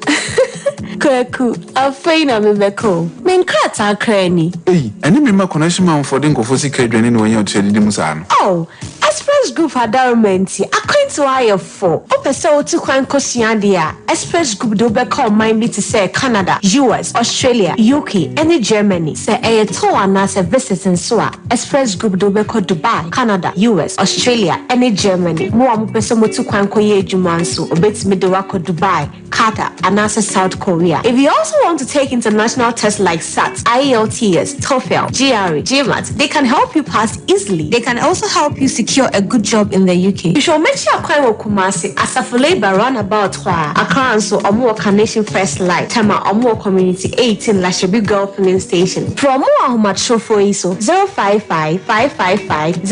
Kwaku, afei na mebeko. Men krata krani. Hey, eni me ma connection man for den kofo sika dwane no anya otedi dim sa no. Oh, Express Group adarmenti. Akwanto aye for. Opese otu kwan kosua dia. Express Group do be call mind to say Canada, US, Australia, UK, and Germany. Say a tour na se visits so a Express Group do be call Dubai, Canada, US, Australia, and Germany. Mo amopese motu kwan koye adwuma nso obetimi de wako Dubai, Qatar, and South Korea. If you also want to take international tests like SAT, IELTS, TOEFL, GRE, GMAT, they can help you pass easily. They can also help you secure a good job in the UK. You should make sure Akwa Kumasi Asafule run about Accra and so Omo Nation First Light, Tama Omo Community 18 Lashabi Girl Filling Station. From Omo Ahumad for ISO 055 555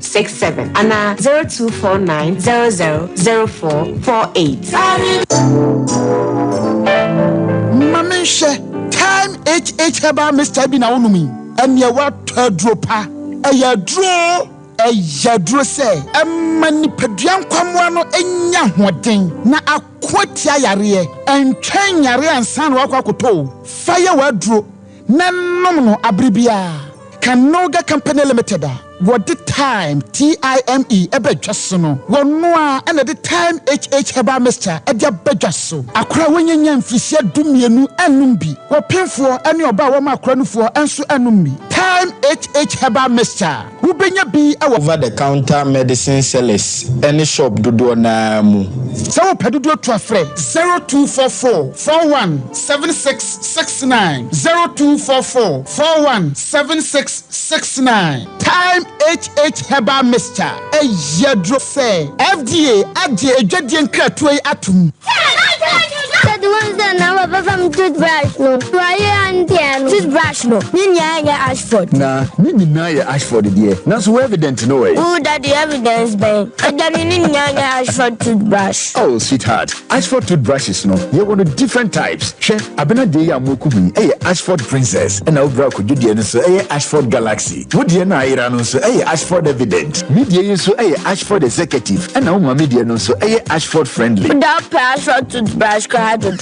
0067 and 0249 000448. Mamisha, time HH about Mr. Bina Unumi, and your what dropa, a ya draw, a ya draw say, a manipedian quamwano, and ya wadding, na a quatia yare, and train yare and san wakakoto, fire word draw, nan nominal abribia. Kanoga Company Limited. What the time TIME ebe jasono wonwa and the time HH heba mister e dia bejaso akra wonyanya mfisia dumienu anumbi wopemfo ane oba wo makra nufo enso anumbi time HH heba mister wubenya bi over the counter medicine sellers any shop dodo na mu so wo pedodo to afre 0244 417669 0244 417669 time HH Heba Mister a yadro say FDA adie adwadie nkratoi atum the ones that now from toothbrush no why and toothbrush no ninya Ashford na ninya Ashford there na so evident no way who that the evidence ben that ninya Ashford toothbrush oh sweetheart Ashford toothbrushes no you want different types she abena dey amoku bi Ashford Princess and now bra ko judie no so Ashford Galaxy wodie na ira no so Ashford Evident media so Ashford Executive and now media no so Ashford Friendly that Ashford toothbrush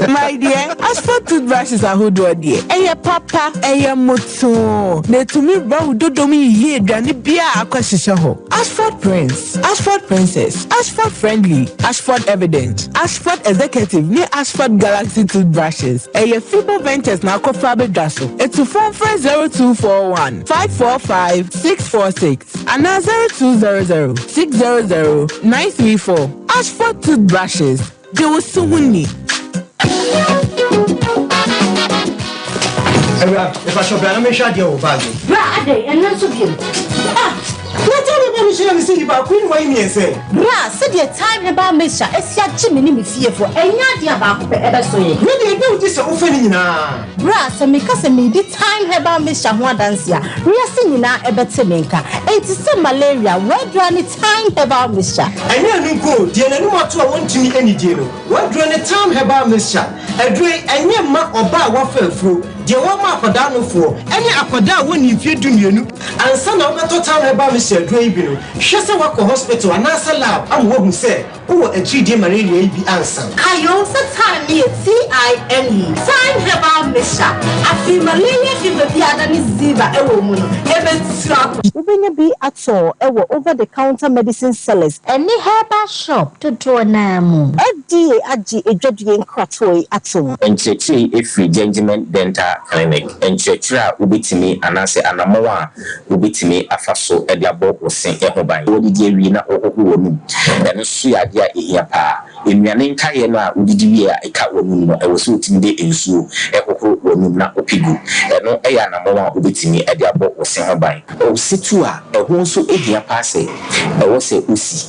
my dear Ashford toothbrushes are who do dear papa moto na to me bra do me ye dwane bia akwahihye ho Ashford Prince Ashford Princess Ashford Friendly Ashford Evident Ashford Executive ni Ashford Galaxy toothbrushes Fibo Ventures na akofa bedwaso etu phone 0241 545 646 and 0200 600 934 Ashford toothbrushes they will soon need. If I shall be a mission, you'll bag it. Brady, and not so good. What do you see about Queen Wayne? Say, Bra, said your time about Mister, it's your Jimmy fearful, and not your back ever so. Really, do this offending now. Bra, so because me the time about Mister Wadansia, we are singing now a better maker. It is some malaria, where do any time about Mister? I know go, dear, and what I want to me any deal. What do any time about Mister? A drink and your mark or bar waffle through. The one mark or down for any aquada when you feel do you and son of the time about Mr. Drabino. She said, walk a hospital and answer loud. I'm what who said, oh, a 3D malaria be answer. I also time me TIME. Time about Mister. I feel malaria fever be an ziva a woman. Even slap. When be at all, over the counter medicine sellers. Any herbal shop to draw nam. FDA Aji a judging cratoi at all. And if we gentlemen dental clinic and churchra ubitimi anase anamoa ubitimi afaso ediabo osen ehoban odidi wi na ohoho enu su ade a ehia pa enuane nkaye no a odidi wi a eka wonum no ewoso otimi de ensuo ehoho wonum na opigu enu eya anamoa ubitimi ediabo osen hoban o situ a eho nso ehia pa se ewose osi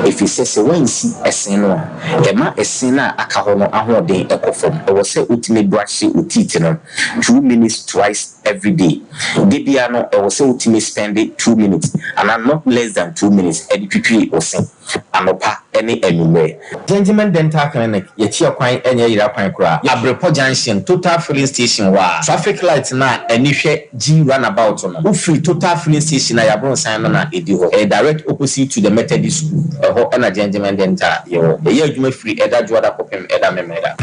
efisese wansi esen no a ema esen na aka ho no ahoden ekofom ewose otimi brush otiti no 2 minutes twice every day. Debiano, I was so to spend it 2 minutes, and I'm not less than 2 minutes. EDPP or sing. I'm a anywhere. Gentleman Dental Clinic, yet your quine and your pine cry. Abrepo Junction, total filling station. Wow, traffic lights now, and you share G runabout on who free total filling station. I have brought sign on a direct opposite to the Methodist school. A whole and a gentleman dental. The year you may free Eda Juada Popim Eda Memeda.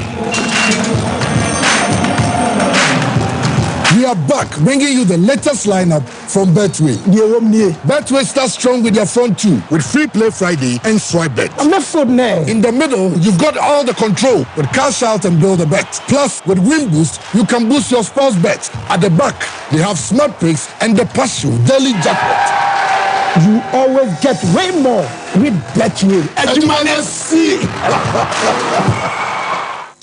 We are back, bringing you the latest lineup from Betway. Betway starts strong with their front two, with Free Play Friday and Swipe Bet. I'm not for now. In the middle, you've got all the control with Cash Out and Build a Bet. Plus, with Win Boost, you can boost your sports bet. At the back, they have Smart Picks and the Passion Daily Jackpot. You always get way more with Betway. As you might see.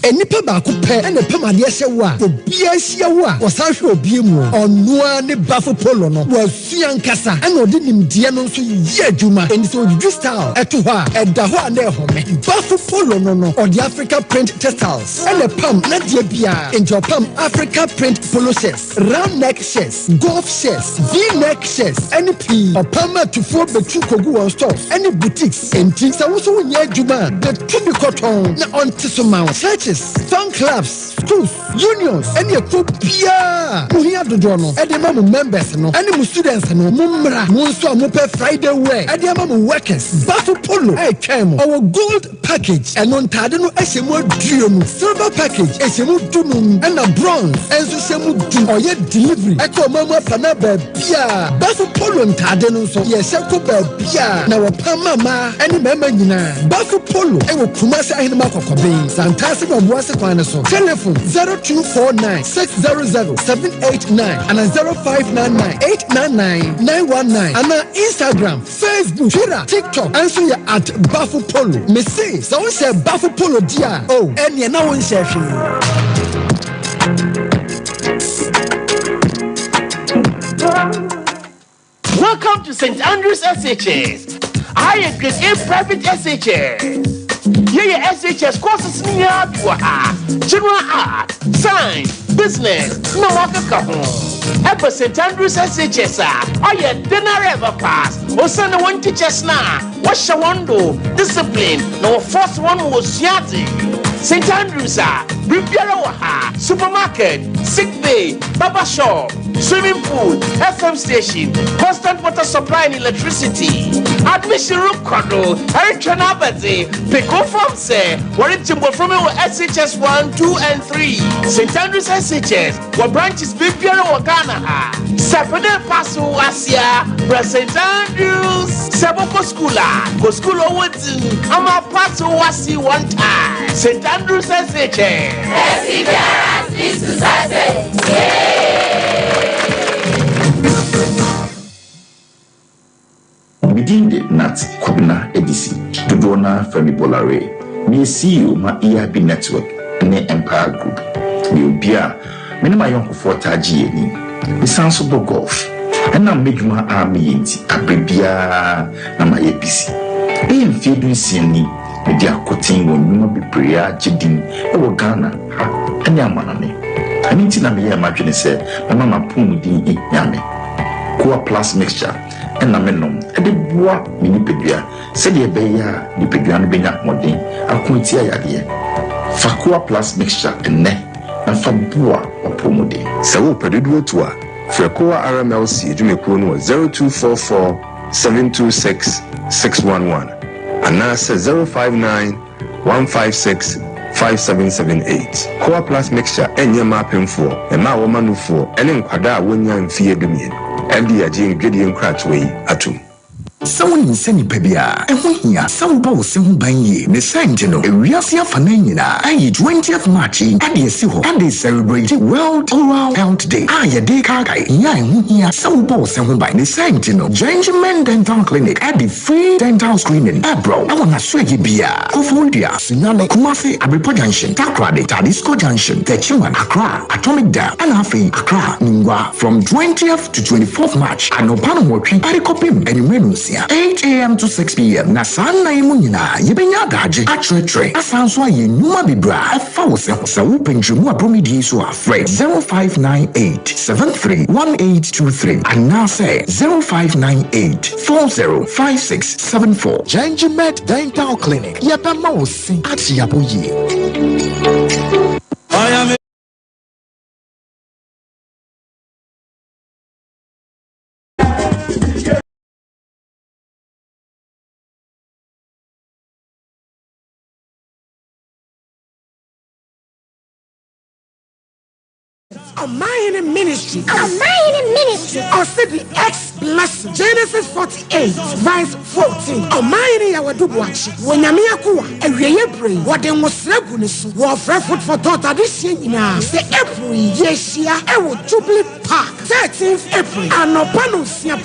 Enipa baako pɛ ɛna pɛm adeɛ hyɛ wo a obia hyia wo a wɔsan hwɛ obia mu ɔnoa ne bafo polo no wɔasua nkasa ɛna ɔde nimdeɛ no nso yɛ adwuma ɛni sɛ ɔdwidwi style ɛto hɔ a ɛda hɔ a na ɛhɔmɛ bafo polo no ɔde Africa print textiles ɛna pam na deɛ biara nti ɔpam Africa print polo shirts round neck shirts golf shirts v-neck shirts ɛne pii ɔpam atufoɔ bɛtu kogu wɔn stores ɛne boutiques enti sɛ wo so wonyɛ adwuma a bɛtu bi kɔtɔn na ɔnte so ma wo churches churches, fan clubs, schools, unions, any Ethiopia. Muhia Dodono, Edema members, no, any students, no, Mumra, Munso, Mupe Friday wear, Edema workers, Bafu Polo, Kemo, our gold package, and on Tadano Esemo Drum, silver package, Esemo Dunum, and a bronze, and Semu Dum, or yet delivery. Echo Mama Panabe, Pia, Bafu Polo and Tadano, so yes, Echo Pia, now a Pamama, any member, Bafu Polo, and Kumasa and Makobe, Santastic of Wasapanaso, telephone 0249 600 789 and 0599 899 919 and on Instagram, Facebook, Twitter, TikTok, answer you at Bafu Polo. Me say, so we say Bafu Polo dia. Oh, and you know one session. Welcome to St. Andrews SHS. I am grade A private SHS. Yeah, SHS courses near general art, science, business, no market couple. Ever St. Andrews SHS, I had dinner ever pass. Or send one teachers now. What's your window? Discipline. No first one was Yati. St. Andrews, Bibiara, supermarket, sick bay, barber shop, swimming pool, FM station, constant water supply and electricity. Admission room control, Eric Abadi, pick up from say, what it from SHS 1, 2, and 3. St. Andrews SHS, what branches Bibiara or Ghana, Sapade Paso Asia, St. Andrews, Saboko Schooler, go school over Ama Paso Wasi one time. St. Andrews SHS. Within the Nat Kubina Edisi, Dudona Femi Bolare, me CEO ma EIB Network, ne Empire Group. Me ubia, me na mayonko for taji ni. Me sanso golf. And na mejuma army yenti, abrebia na mayepisi. E mfedu sieni, me dia kotin wo nyuma bibrea jedin e wo Ghana ha anya manane. Ani nti na me ya madwene se, mama pum din nyame. Koa plus mixture. Andamenom, and the bois minipedua, said ye beya, the peduan benya modin, a quintia yadia. Fakua plus mixture and ne, and fabua or pomode. So, Peduo Tua, Fracoa RMLC, Jumicun 0244 726 611, and NASA 059 156 5778. Coa plus mixture, and your mapping for, and my woman for, and in Quada when you're in fear dominion. MD Ajin Gideon Cratchway Atum. Someone in Seni Pebia, and when here, some boss in Banye, the Sangeno, a Riasia Fanina, 20th March, and the Siho, and they celebrate World Oral Health Day. A day kakai, yan here, some boss and by the Sangeno, Gentleman Dental Clinic, at the free dental screening, Abro, I want to swaggy beer, Kofodia, Sinale, Kumasi, Abripo Junction, Takrade, Tadisco Junction, Techiman, Accra, Atomic Dam, and Afi, Accra, Ningwa, from 20th to 24th March, and no Panamoki, Parikopim, and Menus. 8 a.m. to 6 p.m. Na sana imunina yebenya daje atretre asanso aye nyuma bibra afawose se wopenjumu abromidi so afre 0598 731823 and now say 0598 405674 Janjimet Dental Clinic yebema osi atiaboye. Mining ministry. Or the X blessing. Genesis 48, verse 14. Mining our dubuachi. When Yamiakua, a real brain, what they was regulus, war food for daughter this year. The April, yes, I will Jubilee Park, 13th April. And no panusia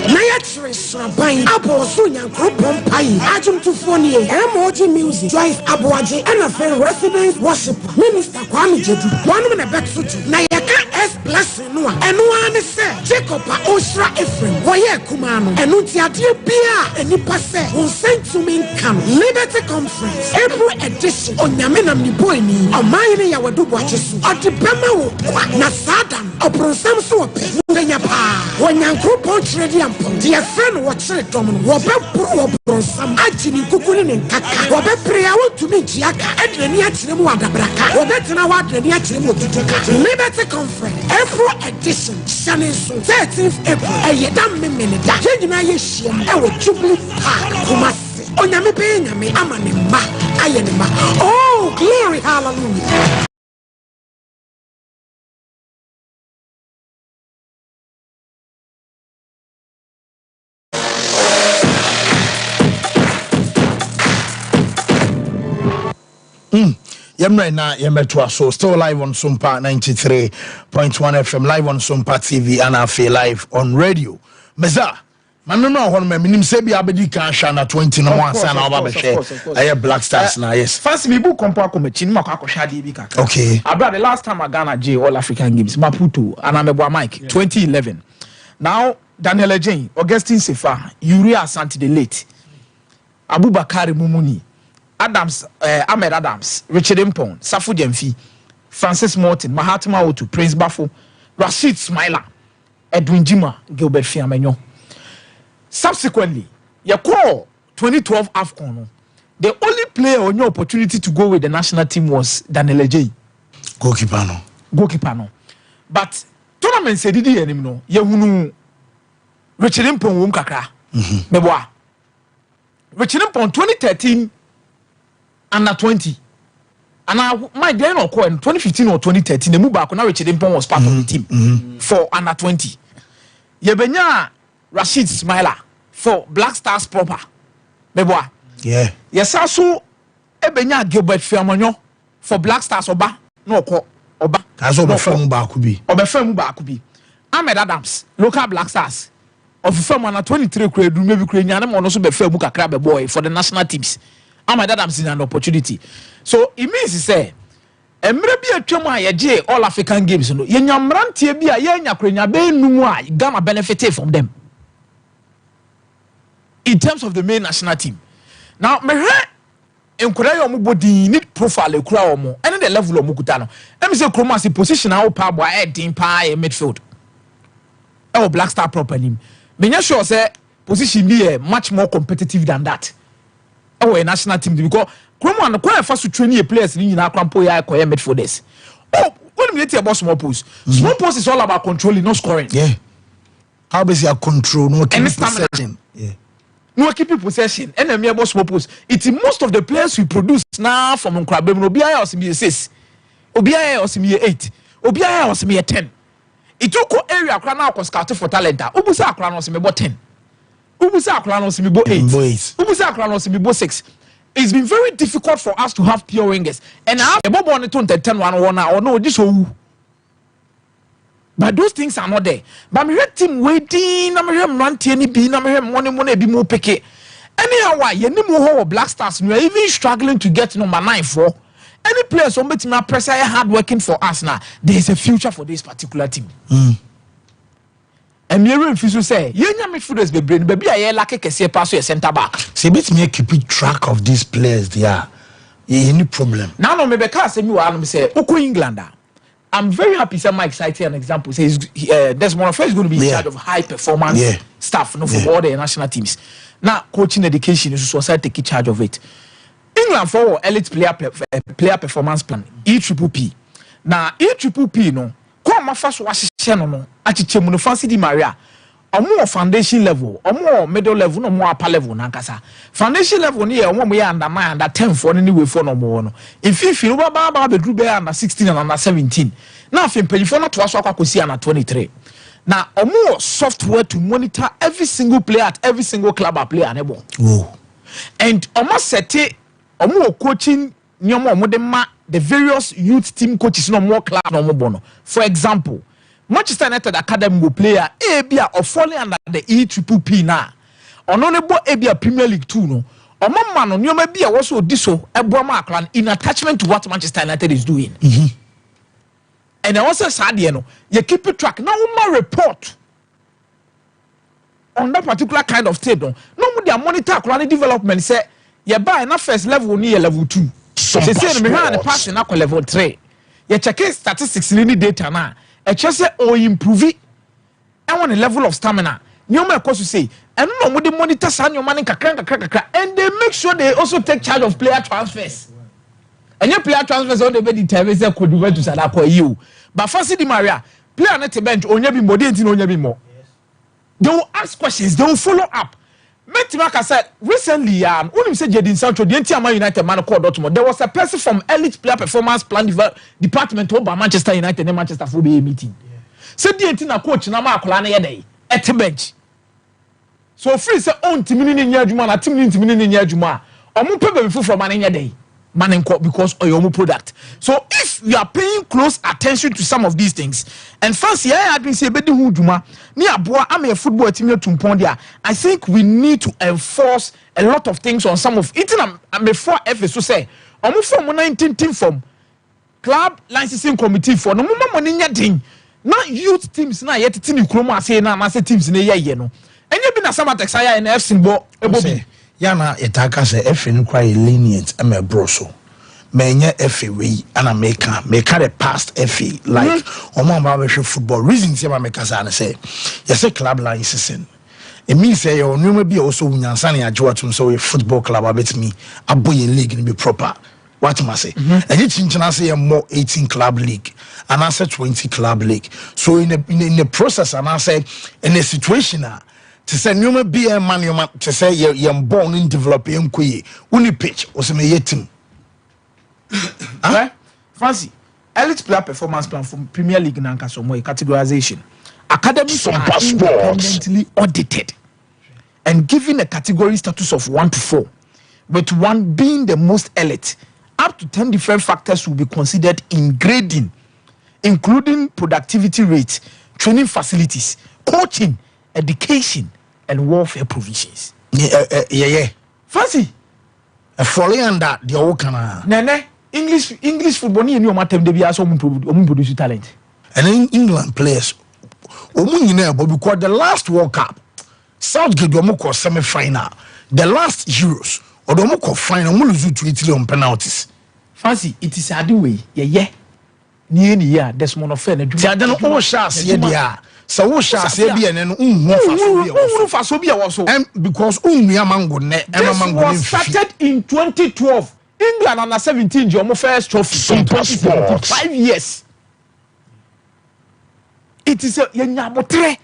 Nayatris, buying Abo Sunya, Group on Pai, Ajum to Phony, MOG Music, Drive Abuaji, and a fair resident worship. Minister Kwame Jedu, one minute back to Nayaka S. blessing no eno ane se Jacob a Osra Ephraim woye kuma no eno ti ade bia enipa se won sentiment kan Liberty Conference April edition onyame nam ni boy ni oman ne ya wadu boache so ade bema wo na sadam obronsam so ope nya pa wonyankro pon trade ampo de friend wo chere dom no wo be pro obronsam agini kukuni ne nkaka wo be prayer wo tumi jiaka edreni akyere mu adabraka wo be tena wa adreni akyere mu otutuka Liberty Conference April edition shane so 13th April ayedam memene da nyina ye hiem e wo Jubilee Park Kumasi onyame be nyame amane ma ayene ma oh glory hallelujah. Right now, so still live on Sompa 93.1 FM, live on Sompa TV, and I feel live on radio. Meza, man, no one minim say be abedi can shana 20 no one sana oba share. I have Black Stars now, yes. Fancy me book kompo akomechin ma kwa shadi bi kaka. Okay. Abra the last time I Ghana J All African Games, Maputo, and Amebwa Mike, 2011. Now Daniel Jane, Augustine Sefa, Uriah Santi the late, Abubakari Mumuni. Adams, Ahmed Adams, Richard Impon, Safu Jemfi, Francis Morton, Mahatma Otu, Prince Bafo, Rashid Smiler, Edwin Jima, Gilbert Fiamenyo. Subsequently, your call 2012 AFCON. The only player on your opportunity to go with the national team was Daniel J. Goalkeeper no. But tournament said didi enim no. Yehunu Richard Impon wum kakra. Meboa. Richard Impon 2013 under 20. And my day no call in 2015 or 2013. The move back when Richard Impon was part of the team for under 20. Yebenya Rashid Smiler for Black Stars proper. Meboa. Yeah. Yes, also ebenya Gilbert Fiamonyo for Black Stars oba no ko oba. Kazo obefam ba kubi. Obefam ba kubi. Ahmed Adams, local Black Stars. Of fam na 23 kura du maybe kura nyane mo no so befam kakra be boy for the national teams. Ahmed Adams is an opportunity. So it means to say emre bi atwam a ye All African Games no ye nyamrantie bi a ye nya kura nya be numu a Ghana benefited from them. In terms of the main national team. Now me enkura yo mo body need profile ekura omo and the level of mukuta no let me say Kroma si position how pa boy din pa e midfield e Black Star properly me nya sure say position be much more competitive than that e national team because Kroma no kwa fa so train players ni nyina kwampo ya koye midfielders oh when me about small post small post is all about controlling not scoring yeah how basic you control no possession yeah no keeping possession and me about small post it's most of the players we produce now from Nkrabem no biya osimi 6 obiya osimi 8 obiya osimi 10 it took area akra na ko scout for talent ubusa akra na osimi bo 10 ubusa akra na osimi bo 8 ubusa akra na osimi bo 6 it's been very difficult for us to have pure wingers and I have bobo on to 10 1 or no this so but those things are not there. But me team waiting, na me rantie ni bi, na me money bi mo peke. Anyhow, why ye ni mo ho Black Stars, we are even struggling to get number 9 for. Any players on bet me pressure hard working for us now. There is a future for this particular team. And me refuse say, ye nya midfielders be brain, baby aye like kese pass your center back. See bit me keep track of these players there. Any problem. Now no me be ka say me wa no say, Oko Englander. I'm very happy. Some Mike cited an example. Says Desmond Afre is going to be in charge of high performance stuff, for all the national teams. Now, coaching education is also taking charge of it. England for elite player performance plan EPP. Now EPP no, come first was no. Achiche mu no fancy di Maria. Omo foundation level, omo middle level, no more upper level nankasa. Foundation level ni omo mo ya under 10 for any way for no more no. If you feel ba be group under 16 and under 17. Now if you not to aso akosi under 23. Now omo software to monitor every single player at every single club a player nebo. Oh. And omo sete omo coaching nyomo omo de ma the various youth team coaches no more class no more bono. For example, Manchester United Academy will player Abia or falling under the EPP now. Ononebo Abia Premier League 2 no. Omo man no nyoma bia wo so diso eboama akran in attachment to what Manchester United is doing. and I also said you keep it track now more report on that particular kind of state no more monitor current development say you buy na first level near level 2 say me hand pass na level 3 you check statistics ni data na e che say o improve e want a level of stamina nyoma e koso say and no more monitor san nyoma ni kakra and they make sure they also take charge of player transfers and your player transfers on the be determine say could went to sada ko you but fancy the Maria player na te bench onya bi mo dey nti onya bi mo. They will ask questions. They will follow up. Metimaka said recently, when said Jadin Sancho, the entire United man called Dortmund. There was a person from Elite Player Performance Plan Department over Manchester United and Manchester Football meeting. Said the entire coach Nama Kolana Yade at the bench. So free say own team in Yajuma, a team in Yajuma, or more people from Manania Day. Because of your product. So if you are paying close attention to some of these things, and fancy I had been say bedi huduma ni aboa am a football team to pondia, I think we need to enforce a lot of things on some of it. I'm before FSO say omo form 19 team form club licensing committee for no more money nya din na youth teams na yet team kroma say na ma say teams na ye no enye bi na sama texaya na FC bo ebobi yana etaka se efe no quite lenient am a broso menye efe we ana make the past efe like omo ba be football reason say ma make say say yes club licensing it means say your new be also nyansa na ajo atum so football club abet me aboye league ni be proper what must say and it chinchina say more 18 club league and I say 20 club league so in the process and I say in a situation to say nyoma be a man to say you're born in developing kwe uni pitch or some yetim. Fancy elite player performance plan from Premier League nanka so more categorization. Academies are independently audited and given a category status of 1 to 4, with 1 being the most elite. Up to 10 different factors will be considered in grading, including productivity rate, training facilities, coaching, education, and welfare provisions. Yeah. Fancy. Following on that, the old kana. Nene, English football ni enu amatem de bia so produce talent. And in England players, but because the last World Cup, Southgate Omoko semi-final, the last Euros, or the Omoko final, lose to Italy on penalties. Fancy, it is a way. Yeah. Near there's one of fair. I don't know shots here. So what shall say be and also because was started in 2012. England under 17 your first trophy in 5 years. It is a yenyabotre.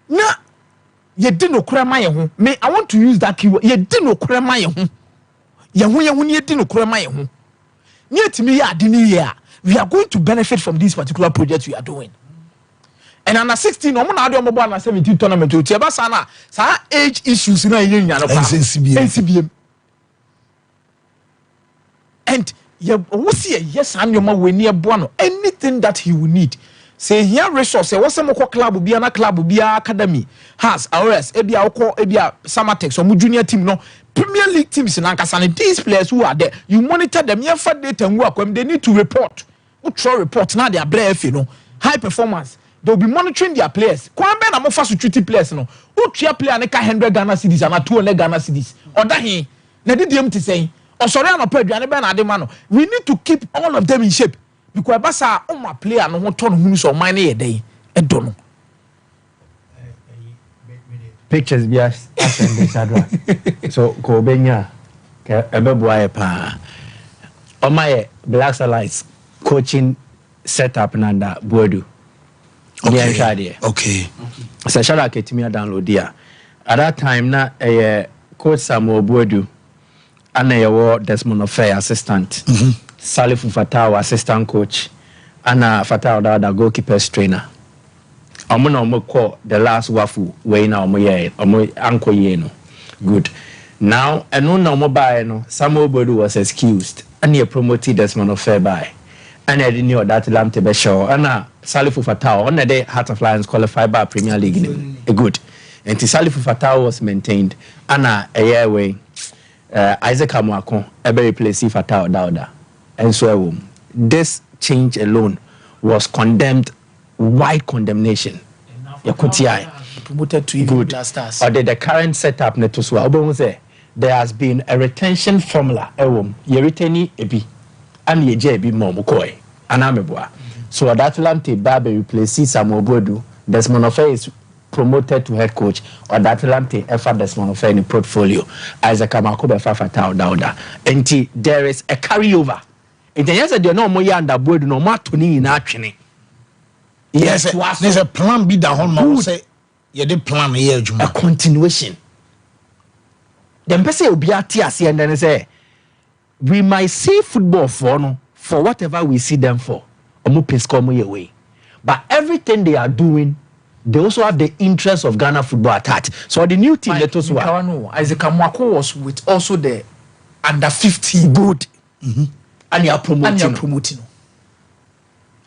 Na ye di no kura ma ye ho. Me I want to use that keyword. Ye di no kura ma ye ho. Ye ho ye di no kura ma ye ho. Ni etimi ya adi ni ye a. We are going to benefit from this particular project we are doing. And under 16, no one under 17 tournament to Tiaba Sana, age issues in a union of NCBM. And you see, yes, and your man will near Buono, anything that he will need. Say here, resource, what's some club will be an club will be academy, has RS, Ebia, Samatex, or junior team, no Premier League teams in Ankasani. These players who are there, you monitor them, you have data and work when they need to report. Ultra report now they are brave, high performance. They'll be monitoring their players. Kwambe na mo fa treaty players no. Utia player ne ka 100 Ghana cedis and 200 Ghana cedis. Oda he na di dem te say. Osori anopa aduane be na ade ma no. We need to keep all of them in shape. Because basa o ma player no ho to no hunu so man na yedai. Edo no. Pictures bias ascend the sadra. So ko benya ebeboa pa. Omaye Black Starlights coaching setup nanda Bodu. Okay. So shout out to me download here. At that time na coach Samuel Bodu and Desmond Ofei assistant. Salif Fatau assistant coach and Fatau the goalkeepers trainer. Omo call the last wafu way now omo anko no. Good. Now no buy no Samuel Bodu was excused and he promoted Desmond Ofei by. And I didn't know that Lam Tebe show. And Salifu Fatau on the day Heart of Lions qualified by Premier League. Good. And Salifu Fatau was maintained. And a year away, Isaac Amuako, a very place Fatau Dauda. And so this change alone was condemned, wide condemnation. Promoted to even Black Stars. Or the current setup there has been a retention formula. You retain ebi, and you JB Momokoi, and I'm so that Atlante Babe replaces Samuel Bodu. Desmond Ofe is promoted to head coach, or that Atlante Efa Desmond Ofe in the portfolio. Isaac Amakobe Fafatao Dauda. And there is a carryover. And then yes, no more yanda Bodu no matuni in action. Yes, there's a plan B that whole say you did plan here, a continuation. Then person will be at TSC and then say we might see football for whatever we see them for. Away. But everything they are doing, they also have the interest of Ghana football attached. So the new team let us Isaac Amwako was with also the under 15 good. And you are promoting.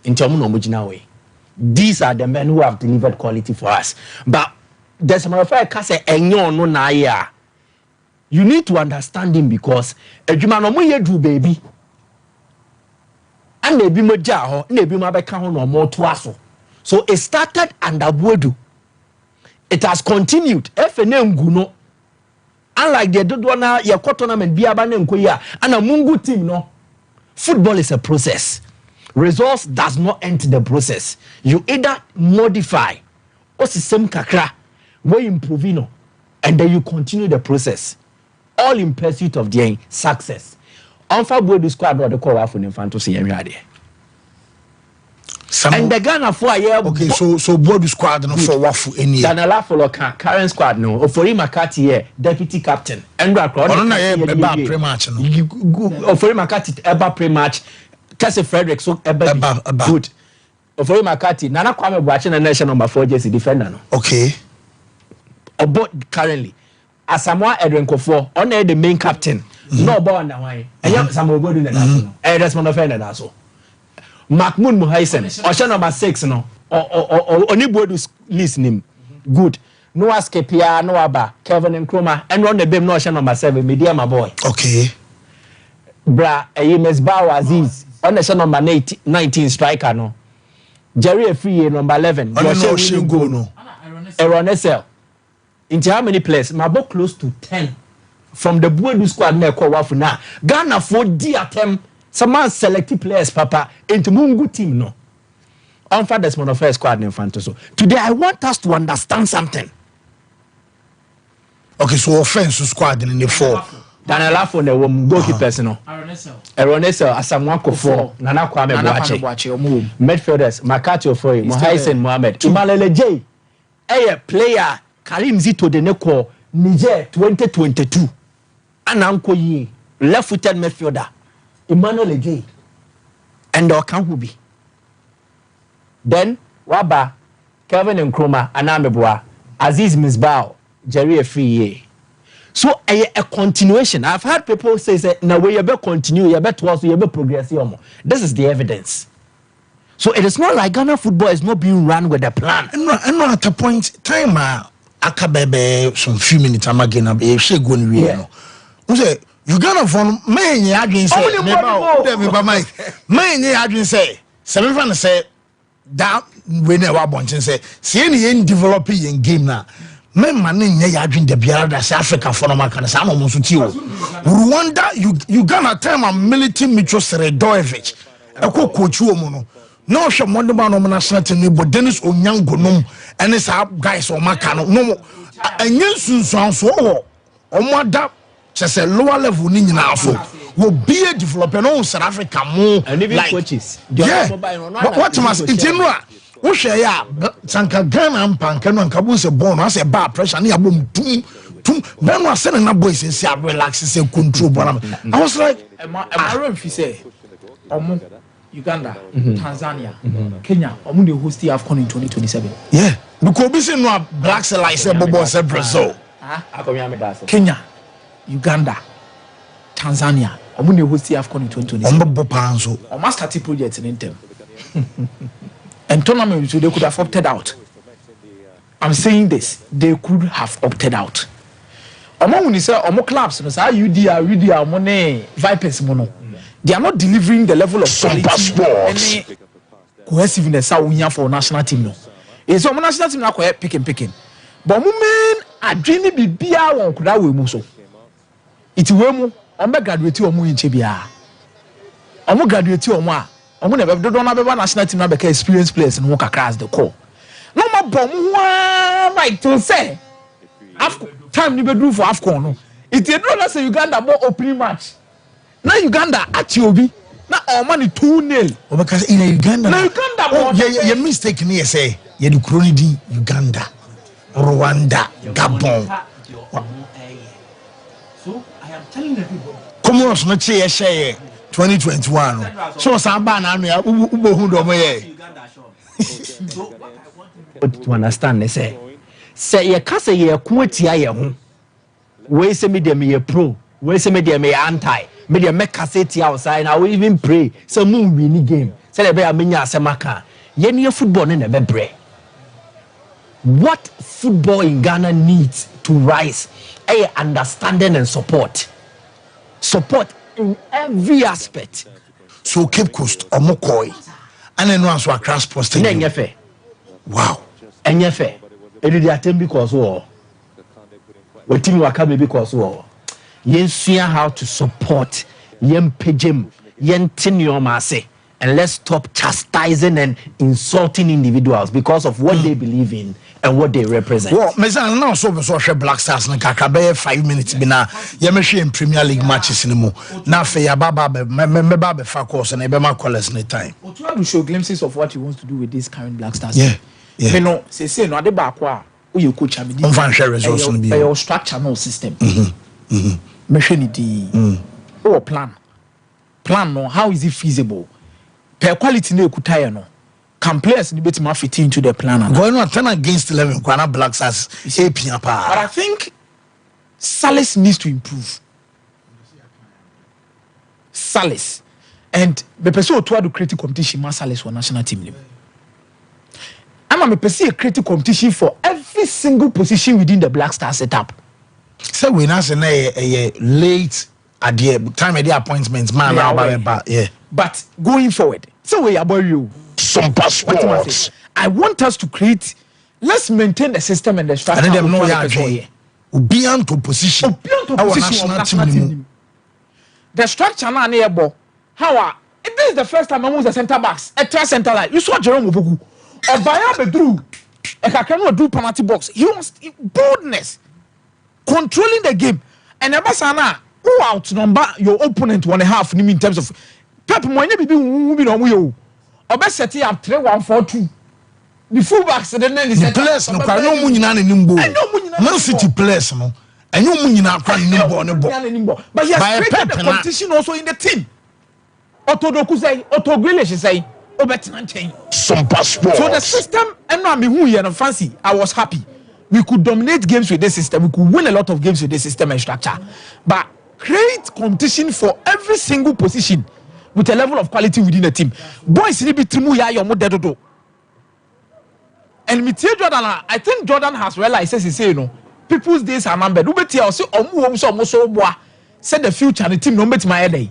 In terms of way. These are the men who have delivered quality for us. But there's some of you need to understand him because baby. And maybe moja maybe mabeka no more to. So it started under Bodu. It has continued. FNM unlike the Dodwana ya tournament biabane nkoya and a mungu team no. Football is a process. Results does not end the process. You either modify or system kakra where improve and then you continue the process. All in pursuit of the success. Onfa Bodu squad or the call for Infanto see every and the Ghana for a year. Okay, so Bodu squad no for wafu any. Danala for current squad no. Ofori Makati here, deputy captain. Endra Crowd. Eba pre-match no. Ofori Makati eba pre-match. Kase Frederick so eba good. Ofori Makati Nana Kwame Boache na nation number 4 jersey defender no. Okay. About currently Asamoah Edwin Kofo on the main captain. No ball na why. Eya Samuel Bodu na so. Desmond Ofe na so. Mahmoud Muhaisen, Osha number 6 no. Oni Bodu list name. Good. No Askepia, no Aba, Kevin Nkrumah, and run the beam no Osha number 7, media my boy. Okay. Bra, Mesbah Aziz, on the number 19 striker no. Jerry Efriye number 11. Osha go no. Aaron Essel. Into how many players? My book close to 10. From the Bodu squad na kwa wafu na Ghana for di attempt some man selected players papa into mungu team no on for this one first squad in front so today I want us to understand something. Okay, so offense squad in the 4 Daniel for the goalkeepers no Aaron Essel Asamoah Kofo Nana Kwame Boache midfielders Makati Ofori Mohaisen Mohamed Imalele J player Karim Zito de Neko Niger 2022 Ananko yi left-footed midfielder Emmanuel Ejay and Okan be. Then Waba Kevin Nkrumah Anamebua Aziz Misbah Jerry Efriye. So a continuation. I've heard people say now we you better continue, you better also you better progress. This is the evidence. So it is not like Ghana football is not being run with a plan. And not at a point time akabebe some few minutes I'm again a she going no. You Ghana from me adwin say me adwin say seven fan say that we never bonchen say see any develop in game na me man nye adwin de biara da South Africa for no man kan say am so ti o Rwanda you Ghana time am military Mitro Sredojevic e ko coach wo mu no no hwe modern man no national team but Dennis Onyango nom ene sa guys o maka no no enye sunsun so wo o moda just a lower level ni nyina so will be a developer no South Africa more and even like, coaches yeah what must in general wo hwe ya sanka Ghana mpanka no nka bo se born no say bar pressure na abom tum ben no say na boys say relax say control bona I was like Aaron fi say omo Uganda Tanzania Kenya omo dey host AFCON in 2027 yeah because we say no black say like say bobo say Brazil Kenya Uganda, Tanzania, omu ne host AFCON in 2027. Omu start project in them. And tournament so they could have opted out. I'm saying this, they could have opted out. Omu when you say omu clubs, no say UDR, money Vipers mono. They are not delivering the level of quality any cohesiveness we have for national team no. It's so national team na picking. But men adwene bibia won koda we mu so. Iti we mu on be graduate omu inche bia. Omu graduate omu a omu na be do na be national team na be experience players no kakra as the core. No ma bom wa right to say. Time ni be do for AFCON no. Iti do na say Uganda more opening match. Na Uganda at obi na money 2-0. Because in Uganda. Na Uganda oh, you mistake me say you do Cronidi Uganda. Rwanda, Gabon. So I am telling everybody. Come on, no share 2021. So samba na no ubo hu do mo ye. To understand they say you can say you kwatia ye ho. We say me dem ye pro, we say me dem ye anti. Me dem make cassette outside and I will even pray so moon win game. Say le be amenya asemaka. Ye ne football ne be bre. What football in Ghana needs to rise is understanding and support. Support in every aspect. So Cape Coast or Mokoi and then once we cross posting. Wow. And ye fair. It is the attempt because war. What team waka be because war. Yen see how to support yen pejim yen tinyo. And let's stop chastising and insulting individuals because of what they believe in and what they represent. Well, Mesa now so Black Stars na kakabe 5 minutes bina yemehwe in Premier League matches ni mu. Na fe ya baba be fa course na be ma callers any time. But you have to show glimpses of what he wants to do with this current Black Stars. Yeah. Yeah. You know, say no ade ba kwa who you coach am. On share results no be. Your structure no system. Mehwe ni di. Oh plan no, how is it feasible? Per quality no ekutaye no. Can players ni betima fit into the plan? Going on turn against 11 Kwana Black Stars APA. But I think Salis needs to improve. Salis and the person to do creative competition ma Salis for national team. I'm a person creative competition for every single position within the Black Star setup. So we now say a late at the time of the appointments man yeah. But going forward, so we about you. Some passports. I want us to create. Let's maintain the system and the structure. And them know beyond to position. Our national team. The structure now nearby. How this is the first time I use the centre backs. A try centre line. You saw Jerome Obugu. A Bayern Bedru. A Kakano do penalty box. He wants boldness, controlling the game, and Abasana who outnumber your opponent 1.5 in terms of. Pep Moyne bibi moving on you. Obe set up 3-1-4-2. The fullbacks the players no kwa no munyina na nimbo. Man City players no. Enyo munyina kwa nimbo. But he has created the competition also in the team. Otodoku say, Otogrilesh say, Obetina chain. Some passport. So the system and no me who here no fancy. I was happy. We could dominate games with this system. We could win a lot of games with this system and structure. But create competition for every single position. With a level of quality within the team. Boys need to be trimu ya your modedo. And Mr. Jordan, I think Jordan has realized, says he say, you know, people's days are numbered. Ubeti also said the future and the team no bet my head. He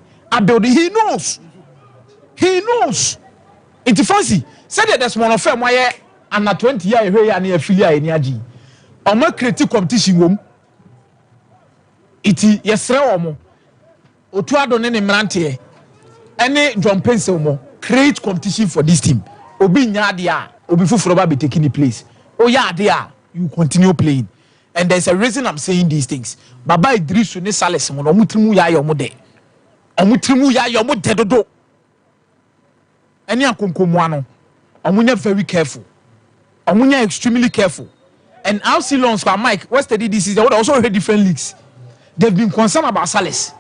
knows. He knows. It's fancy. Said that there's one of them why and a 20 year here and a filia in Yaji. On my creative competition room. It is yes, Omo. Otuado nene mrantie. Any drum pencil more create competition for this team. Obi nyadia, Obi Fufroba be taking the place. Oh yeah, there you continue playing, and there's a reason I'm saying these things. Baba Idrisu ne Sales mo omutrimu ya yomode, omutrimu ya yomode dodo. Any akonkomuano, omunya very careful, omunya extremely careful. And I'll see long for Mike. What's the this is also heard different leagues. They've been concerned about Sales.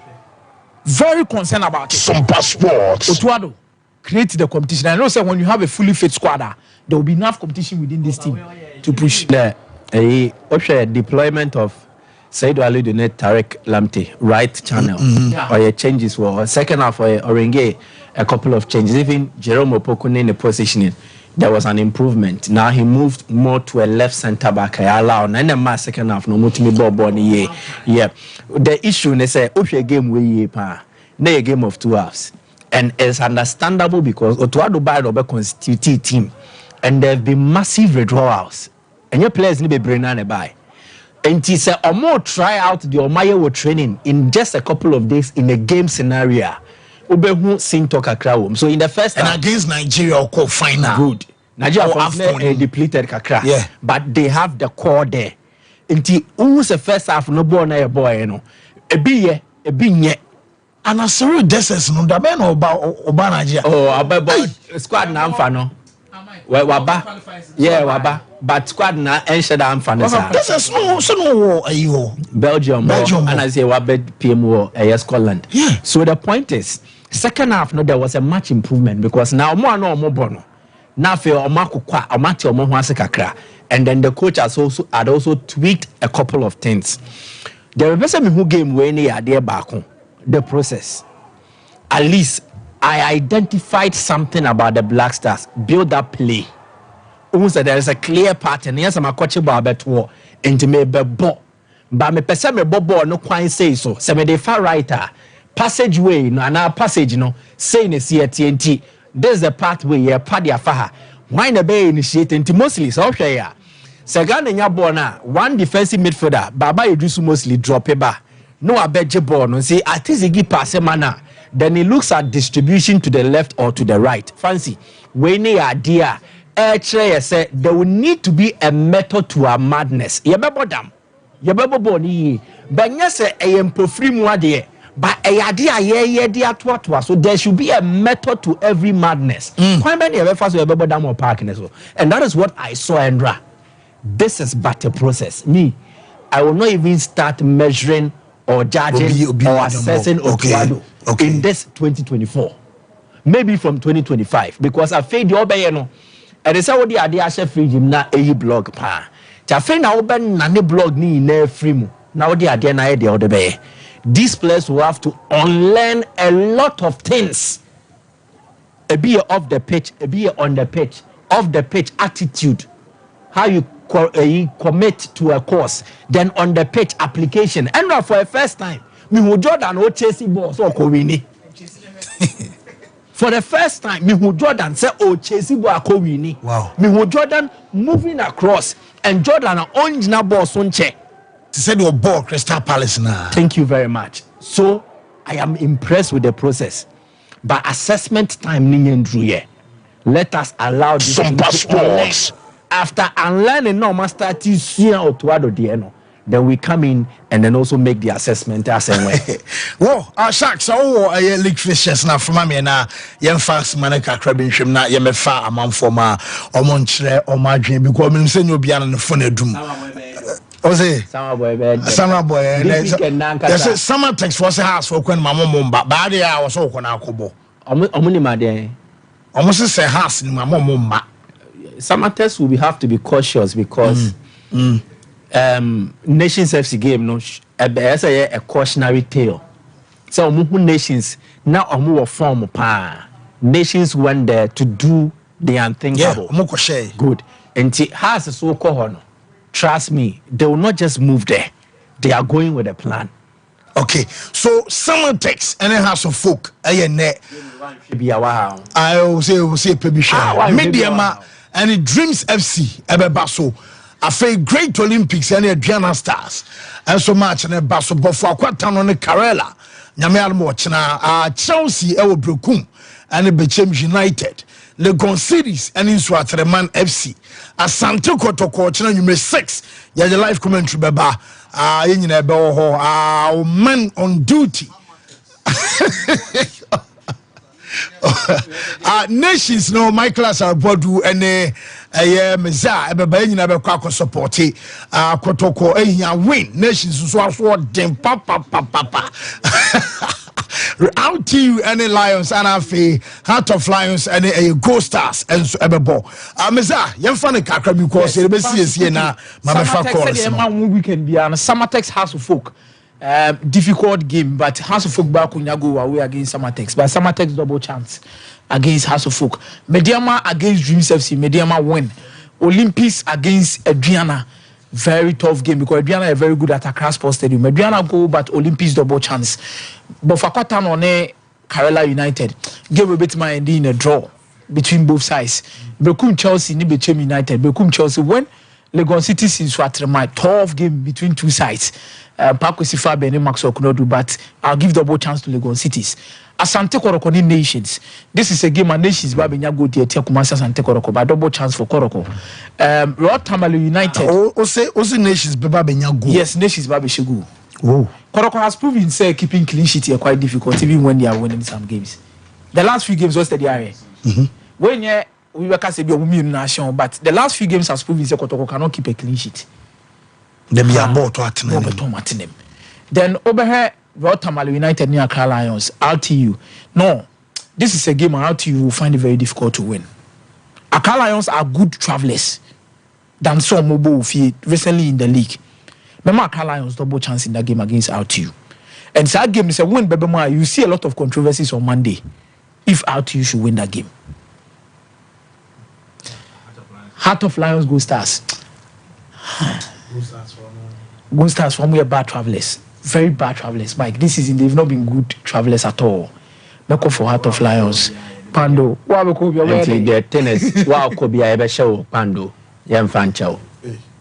Very concerned about it. Some passports. Otuado, create the competition. I know say when you have a fully fit squad, there will be enough competition within this team to push. The deployment of Saidu Ali Dunet Tarek Lamte right channel or your changes were second half or Orenge a couple of changes. Even Jerome Opokune in the positioning, there was an improvement. Now he moved more to a left centre back. I allow and then my second half no mutimi ball yeah. The issue they say okay game we pa na a game of 2 halves. And it's understandable because Otuado Bayern will constitute team. And there have been massive withdrawals. And your players need to be bringing by. And he said, or more try out the Omaye training in just a couple of days in a game scenario. Ubehu sing talk crowd. So in the first and against Nigeria, or final. Good. Nigeria have depleted kakra. Yeah. But they have the core there. Until who's the first half no boy na boy no. Ebi nye. And as sorry desses no da ben oba Nigeria. Oh, about squad na amfa no. Waba. Yeah, waba. But squad na ensure da amfa no sir. Desses no ayo. Belgium. And I say wabe PMO Scotland. Yeah. So the point is, second half no there was a much improvement because now more no more bono. Now for Omakukwa, Omati Omohuase kakra. And then the coach had also tweaked a couple of things. The person who game when they are there back home, the process. At least I identified something about the Black Stars. Build that play. Almost there is a clear pattern. Yes, I'm a coach about war into me ball. But me person me ball no quite say so. So me the far writer passageway no na passage no say ne TNT. There's the pathway here party afaha. Why na be initiate into mostly so okay ya. Segane nya ball na one defensive midfielder Baba Idrisu mostly drop it back. No abeje ball no say I think he give pass mana. Then he looks at distribution to the left or to the right. Fancy when they are there say there will need to be a method to our madness. Yebebo dam. Yebebo boni. Benya say eyempo free mu ade. But so there should be a method to every madness. And that is what I saw, Andra. This is but a process. Me, I will not even start measuring or judging or assessing Otuado in this 2024. Maybe from 2025. Because I feel the obeyeno. And it's how the idea free gym na a blog pa. Chafe na oben nane blog ni ne free mu. Now the idea na the other bay. These players will have to unlearn a lot of things. A be off the pitch, a be on the pitch, off the pitch attitude, how you commit to a course, then on the pitch application. And for the first time, me who Jordan o chasing ball so kowini. For the first time, me who Jordan say oh chasing ball kowini. Wow. Me who Jordan moving across and Jordan on na ball sonche. He said your ball Crystal Palace now. Thank you very much. So I am impressed with the process. But assessment time let us allow this to unlearn. After unlearning no master then we come in and then also make the assessment as same way. Well, our sharks are league fishers now from me na yem fast manaka crabbing shim na yem fa among for ma or montre or my dream because I'm saying you'll be on the phone doom. Ose summer boy there's a summer text for a house for when my mom but I was all gonna kobo almost say house in my mom. Summer tests will have to be cautious because Nations FC game no a cautionary tale. So nations now more form pa nations went there to do the unthinkable. Good. And has so called. Trust me, they will not just move there. They are going with a plan. Okay, so someone takes any house of folk. I will say Media and it Dreams FC Ebebaso. I feel great Olympics and Adriana Stars. And so much and a basso before Quatan on the Karela. Nyamial Mochna, Chelsea, Ewo Brukum, and the Bechem United. Legon Series and in Swatreman FC. Asante Kotoko, China number 6. Yeah, the live commentary beba. Man on duty. Nations no my class are bodu and meza ebeba nyina be kwa support Kotoko win nations so dem papa out to any Lions and Heart of Lions and a Ghost Stars and so ebebo meza yemfa ne kakra because e be sie na ma fa call weekend bia na Samatex House of Folk difficult game but House of Folk back go away against Samatex but Samatex double chance against House of Folk. Mediama against Dreams FC, Mediama win. Olympics against Adriana, very tough game because Adriana is very good at Accra Sports Stadium. Adriana go but Olympics double chance. But for Kwatan on Kerala United. Game a bit my end in a draw between both sides. Bekum Chelsea ni Bechem United. Bekum Chelsea when Legon City since my 12 game between two sides. Paco Sifa Bene Max Okunodu, but I'll give double chance to Legon Cities. Asante Koroko ni Nations. This is a game of Nations. Babi Nyago Diete Kumasa Asante Koroko, but double chance for Koroko. Rod Tamale United. Also Nations Babi Nyago. Yes, Nations Babi Shigu. Oh. Koroko has proven say keeping clean sheet here quite difficult, even when they are winning some games. The last few games was the area. When we were cast a nation, but the last few games has proven say Koroko cannot keep a clean sheet. They be about to attend. Then over here, Rod Tamale United near Accra Lions, RTU. No, this is a game RTU will find it very difficult to win. Accra Lions are good travelers than some mobile recently in the league. Remember, Accra Lions double chance in that game against RTU. And that game is a win, baby. You see a lot of controversies on Monday if RTU should win that game. Heart of Lions go Stars. Go Stars from where bad travelers. Very bad travelers. Mike, this season they've not been good travelers at all. Make for Heart of Lions. Pando. Wow, the tennis. Wow, could be a show. Pando. Yam Fancho.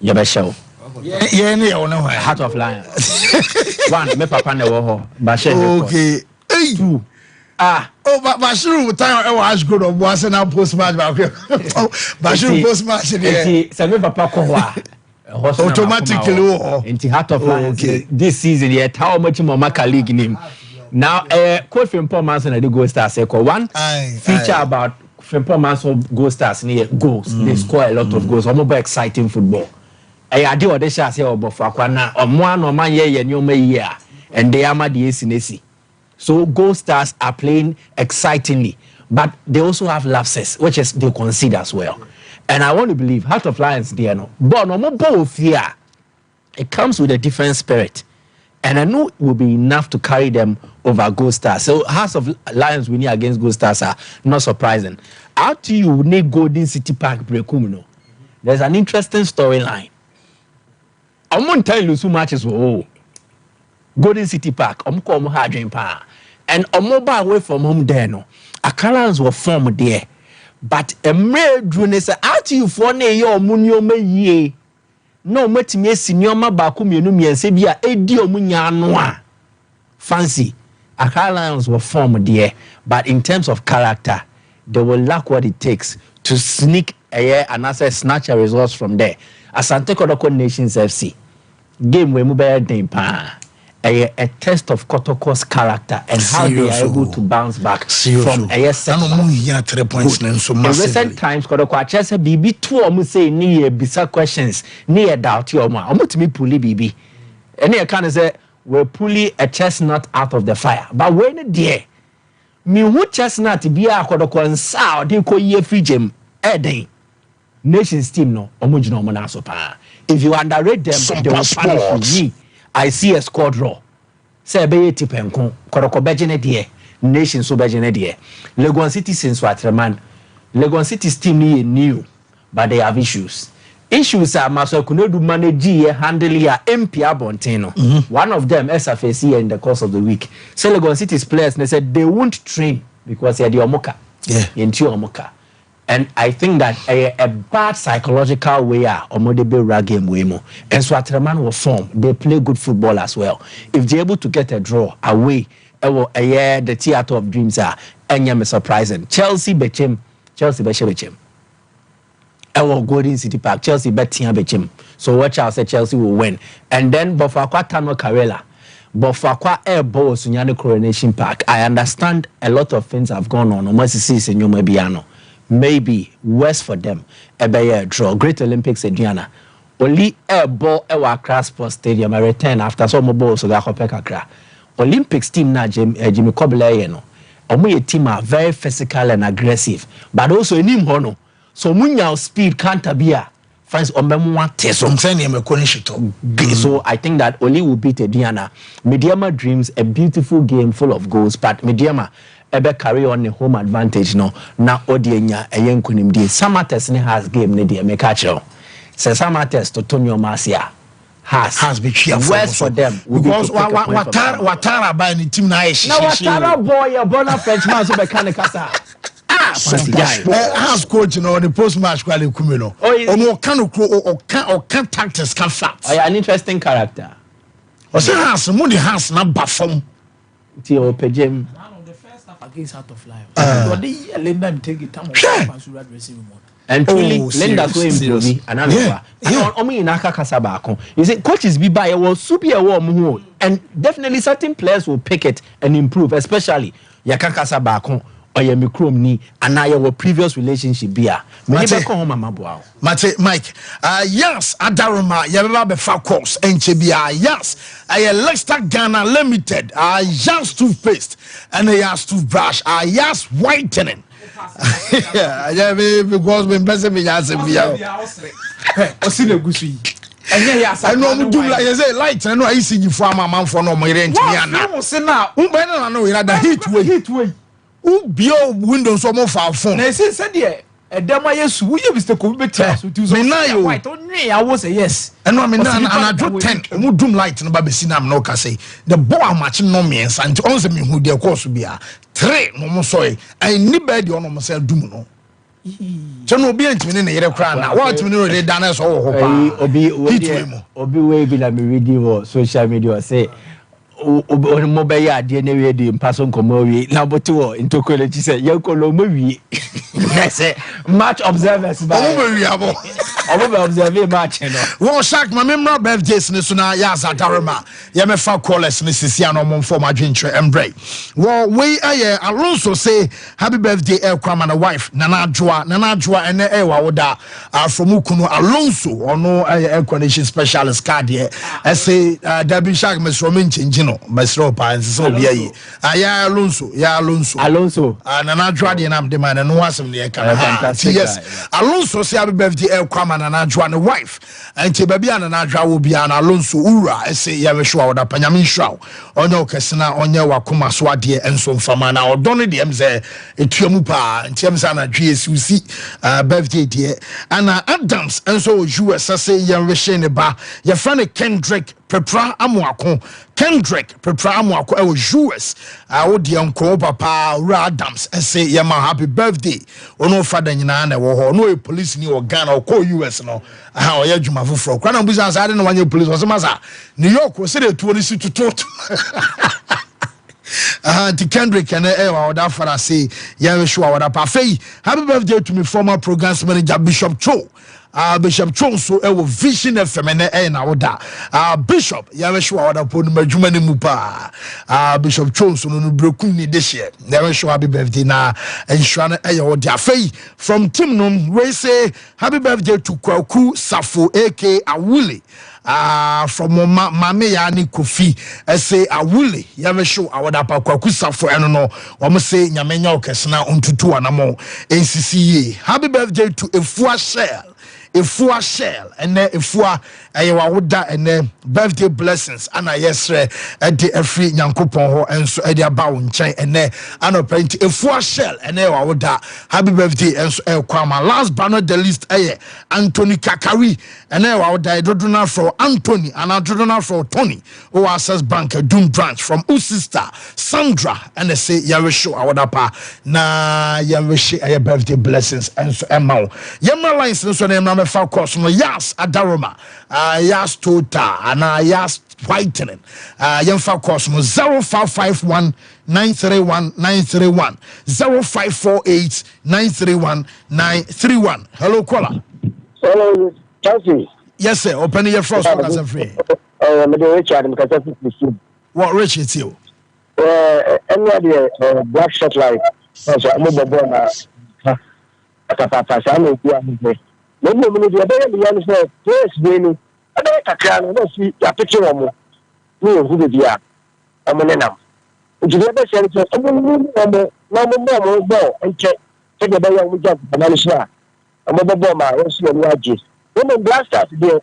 Yabba show. Yeah, Heart of Lions. One, me papa ne wo ho. Okay. Hey. Two. Bashiru time I was good on once and now post match back. Bashiru post match there. Say me papa ko ho automatically into Heart of Lions. This season yet how much more Maka League name. Now Coach Frimpong Manson at the Gold Stars say one feature about Frimpong Manson Gold Stars near goals. They score a lot of goals. Almost exciting football. I do what they shall say about Fakwana or one or man year and they are my DSNC. So Gold Stars are playing excitingly, but they also have lapses, which is they consider as well. And I want to believe Heart of Lions, they are no. But no more both here. It comes with a different spirit, and I know it will be enough to carry them over Gold Stars. So Heart of Lions winning against Gold Stars are not surprising. After you need Golden City Park Brekumino, there's an interesting storyline. I won't tell you so much as Golden City Park, and a mobile away from home there. No, Accra were formed there, but a mere druness out you for your munio me no much me senior bakumunu and sebia edio munya noa. Fancy, Accra Lions were formed there, but in terms of character, they will lack what it takes to sneak a year and also snatch a results from there. Asante Kotoko Nations FC game we move a test of Kotoko's character and how they are able to bounce back from a setback. 3 points in recent times, Kotoko just a BB 2 almost say near bizarre questions near doubt your ma. Almost me pulley BB. And I can say we pulley a chestnut out of the fire. But when dear me who chestnut be a Kotoko and sow they call ye free gem a day. Nations team no omujino monaso pa. If you underrate them, they will punish you. I see a squad draw. Say be tipenko Koroko bejene die Nation so bejene die. Legon City since Waterman. Legon City's team is new, but they have issues. Issues are Maso Kunodu manage handle ya MPA Bonteno. One of them SFAC in the course of the week. So Legon City's players they said they won't train because they're the Omoka. Yeah. Into Omoka. And I think that a bad psychological way Omodebe game way more. And so Atraman will form. They play good football as well. If they're able to get a draw away, the theater of dreams are and surprising. Chelsea Bechem. Golden City Park. Chelsea Betia Bechem. So watch out, say Chelsea will win. And then Bofakwa Tano Karela. Bofakwa Air Bowl Sunyani Coronation Park. I understand a lot of things have gone on. Omosisi in Yomabiano. Maybe worse for them. A draw. Great Olympics Adriana. Only a ball Accra Sports Stadium. I return after some balls so Accra. Olympics team na Jimmy Kobler a team are very physical and aggressive, but also in him hono. So munya speed can't be a fans on so I think that Oli will beat Adriana. Mediama Dreams a beautiful game full of goals, but Mediama ebe carry on the home advantage no na odienya eyenkunimdi Samates ne has game ne de make catch. Se Samates to Tonyo Masia has been cheerful. Worse for them because Watara by the team now. Now Watara boy, a born Frenchman, so mechanical. Has coach, you know, the post match quality Kumino. Or can tactics can flat. An interesting character. Or say has money has not bafom. Tio Pejem. Against Heart of Lions. Linda take it time and truly Linda's way improve another only in Aka Kasabako. You see, coaches be by a super warm and definitely certain players will pick it and improve, especially Yaka Kasabako or Yemikrom ni and I our previous relationship be a Mate Mike, yes, Adaruma, Yabba Befa course, and Chibia, yes, I Leicester Ghana Limited, yes, toothpaste, and a yes, toothbrush, yes, whitening. Yeah, because when person me as a via. I know do like say light. I know I see you for my man for no my rent. Me na. I know you the heat way. Who bio windows so more for phone. Na say there. Edema yesu we Mr. Kubeta so to me na you. White only I was say yes. And no me na and I drop 10. Omo doom light no ba be sin am no ka say. The boy match no me and on say me hu dey course bia. 3 no mo so I ni bed on mo say doom no. So no be antimi ne yere kra na. What me no dey dan so wo ho pa. Obi we be na me read you social media say mobile ya de na we dey mpaso nkomo we na boto into college say yakolo mo wi say match observers ba mo wi abo obo observe match no wo shark ma memra birthdays ne so na ya Zadarema ya me fa callers ne sisia no mo form adwentre embrace wo we aye Alonso say happy birthday Elkwama na wife Nana Adwoa ene wa woda from Ukunu Alonso ono aye Elkwa specialist card here I say Dabi Shark me from change no mesro pa nso bia yi aya Alonso Nana Adwoa de na de man no asem ne ka yes Alonso say happy birthday Elkwama Nana Adwoa na wife enti babia Nana Adwoa wo bia na Alonso ura say ya mehwa woda panyame hwa onye okesena onye wakoma so ade enso mfama na odono de emze etuamu pa enti emza na dwe esusi birthday de ana Adams enso US say ya rehye ne ba ya fra ne Kendrick Pepra Amuako e US wo de enko papa Ura Adams say ya ma happy birthday ono fada nyina na wo ho no police ni Ghana o ko US no aha o ya dwuma foforo kwa na mbuza sa ade no wanye police o se masa New York o se de tuo ni si tutot the Kendrick and that for us say yeah sure what up happy birthday to me former programs manager Bishop Cho Bishop Cho so Vision FM na oda Bishop yeah sure what up on madwuma ne mu pa Bishop Cho so no breku ni this year yeah sure happy birthday na ensure na oda from team no we say happy birthday to Kwaku Safo AK Awule from Mame Yani Kofi say Awule ya show awada pa Kwaku Safo eno no wo say nyamenya okesena ontutu anamo NCCA happy birthday to Efua Shell and Efua ayewa woda and birthday blessings ana yesre de every nyankopon ho enso e de aba wo nchen ene anopenti Efua Shell and wa woda happy birthday enso Kwama last but not the least Anthony Kakari and wa woda dodona from Anthony and dodona from Tony o access bank Doom branch from u sister Sandra and say ya show awoda pa na ya wish birthday blessings enso emma yemma lines so na emma me fa course no yes Adaroma yas total and yas whitening yemfa course no 0551 931 931 0548 931 931 hello caller. Hello Chelsea. Yes sir, open your first focus free. Me dey Richard because what Richard you any black shot like so I'm bobo na papa sa no ku am no me dey be yan say place dey no ade kakra no si ya picture wo no hu be dia amonenam ujide be share so amonenam no bo enche te be ya mu ja na sha amobobo ma wo si onu aje no blaster dey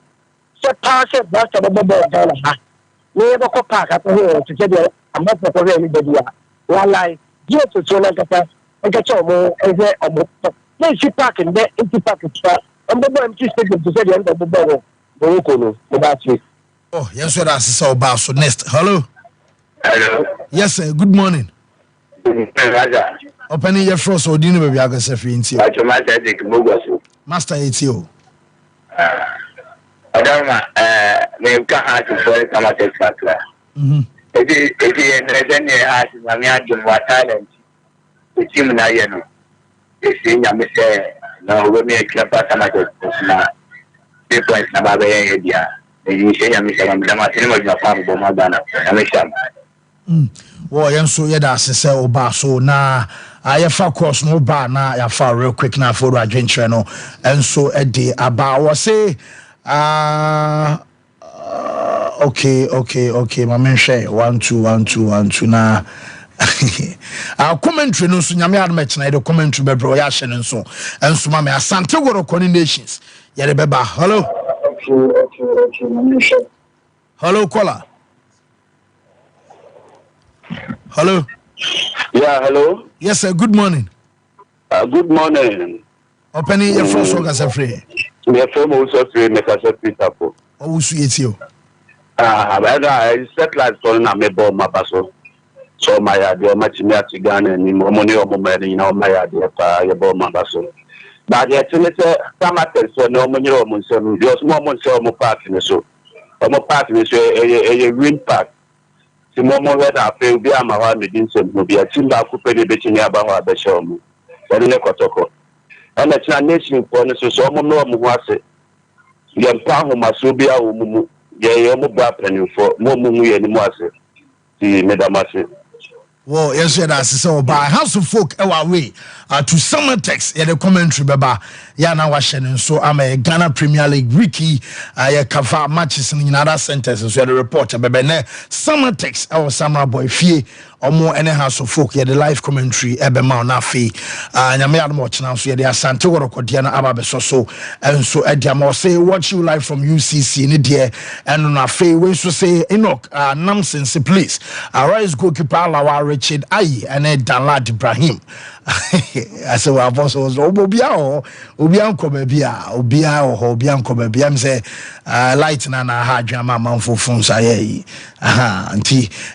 se pass blaster bobo da ha me be ko park at ho to je dey amapo ko re ni be dia walai je to na kata enche mo eze omo no si park in there empty park I'm the boy. I'm just taking to say the end of the ball. No, no, that's it. Oh, yes, what I saw about so next. Hello. Hello. Yes, sir. Good morning. Opening your frost or dinner baby I can say free into Master ATO. Adama me ka ha to for kama te sakra. Edi ne ha si na me adum wa talent. Team na ye no. Esi nya me se na wo me ekla pa kama te na. Be point na ba be ye dia. Eyi se nya me se na ma tini mo na fa bo ma bana. Na me sham. Well, yenso ye da sese oba so na ayefa course no ba na ya fa real quick na for adventure no enso e dey aba wo say okay ma menhwe 1 2 na commentary no so nyame adom ekina the commentary bebro ya hye no so enso ma me asante woro nations ye de beba. Hello. Hello caller. Hello. Yeah, hello. Yes, sir. Good morning. Good morning. Opening your first work as a free. Me from also free me as a Peter po. Oh, sweet you. But I set like so na me bo mabaso. So my idea much me at Ghana ni mo money o mo me na my idea pa ye bo mabaso. But the tenete tamate so no money o mo so no just mo so mo party ni so. Mo party ni so e green park. Si momo weda ape ubi ama wa medinse mubi atimba akupe de betini aba wa abesha omu wadi ne kotoko ena tina nation po ne so omo no omu ho ase ye mpa ho maso bi a omu ye omu ba planifo mo mu ye ni mo ase ti medamase. Well, yes, that's so by House of Folk away to summer text the commentary beba ya na wa hye so am a Ghana Premier League wiki ya cover matches in other centers so the report beba na summer text our summer boy fie omo ene House of Folk the live commentary ebe ma na fe nyame adom ochina so the asante worokodia na aba beso so enso ediamo say watch you live from UCC ni de eno na fe we so say Enoch nonsense please arise goalkeeper Alawa Richard Ayi and Danlad Ibrahim. I said, well, boss was Obian Kobebia, Obian Kobebia, say, light and I had Jama Manful phones. Auntie,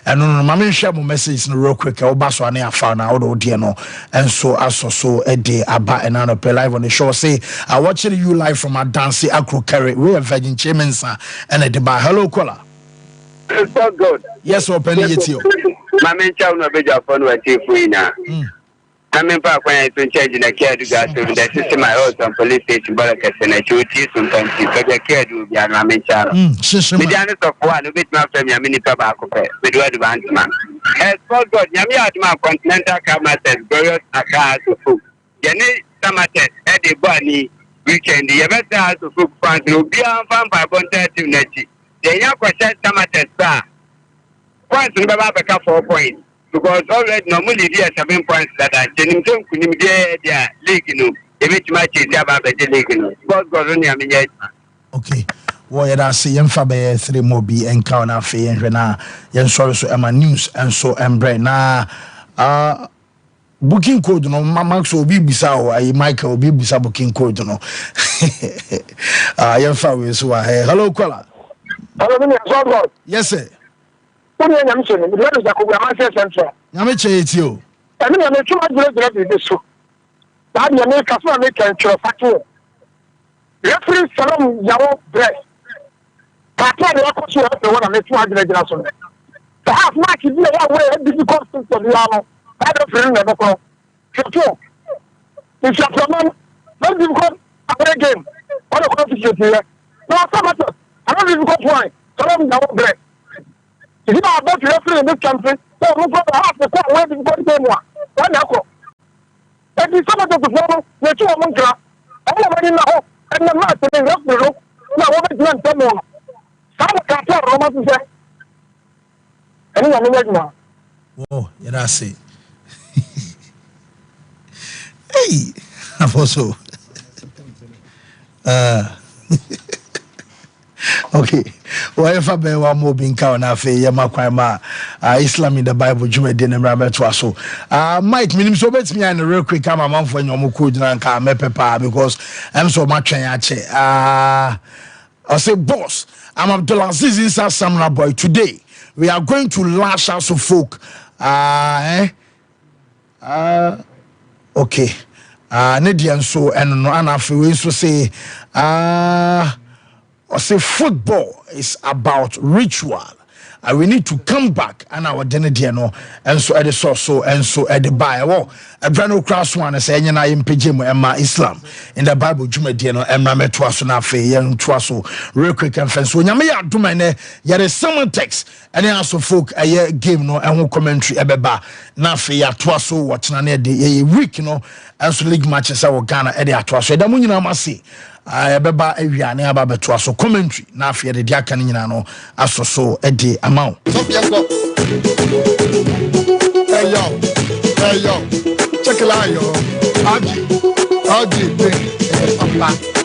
and on my shabu message in real quick, Obaso and I found out, Diano, and so I saw a day about another play live on the show. Say, I watching you live from a dancey acro carry, we are Virgin Chairman's and a debate. Hello, caller. It's so good. Yes, open it to you. My main child no be your phone with you now. I mean, Papa, when I change in a care to go to the system, I also police station, but I can I choose sometimes because I care to be an main child. The honest of one, a bit my family, a mini tobacco, with what advance man. As for God, Yami Atma Continental Camas, glorious Accra to food. Yanni Samates, Eddie Bunny, weekend, the Yavata has to food front, will be on farm by Bontet to Netty. The young question Samates star. Points in Baba 4 points. Because already normally there are 7 points that are telling them couldn't be their league, you know. Every match is about the league, you know. God got only a minute. Okay. Well, I see him for 3 more be encounter fee and Rena, Yan sorry, so Emma News and so Embrana. Booking code, no, Max will be beside Michael will be beside booking code, no. Yan Fawi, so hello, caller. Hello, yes, sir. What are you saying? What is the Central? Yamiche, it's you. I mean, I'm too much to this. That you make us make a factor. Referee Salom Yawo breast. Papa, the opposite of the one I make 200 generation. The half match is a way difficult thing for the arm. I don't feel never go. If you're from them, not difficult away game. What a competition here. No, some matters. I don't even go point. Salom Yawo breast. If you are about to referee in this country, so look for the half the court where the body game one. One echo. And the summer of the former, the 2 months, all of it now, and the match in the referee, now what is not done more. Some can't tell Roma to say. Anyone now. Oh, yeah, that's it. Hey, I'm also. Okay, whatever be one more being count na fe yema kwan ma Islam in the Bible jume de nemra metwa so Mike minim so bet me and real quick am manfo nyom ko dina nka mepepa because I'm so much twen ache I say, boss, I'm Abdulaziz Isa Samra Boy. Today, we are going to lash out some folk. Okay. Nedian so and we so say, I say football is about ritual. We need to come back and our dinner and so at the so and so at the buy. Well, a brand new cross one is saying I am Pijim and Islam in the Bible Jumediano and Mametwasuna Fe and Twasso real quick and fence. When Yamia do my ne, yet is someone text and then also folk a year game no and commentary ebeba na fe ya Twasso watching an a week no and so league matches our Ghana at the Twasso. The Munina Masi. Beba ewiane aba beto aso commentary na afia de dia kan nyina no aso so e de amount hey yo check it out yo aji papa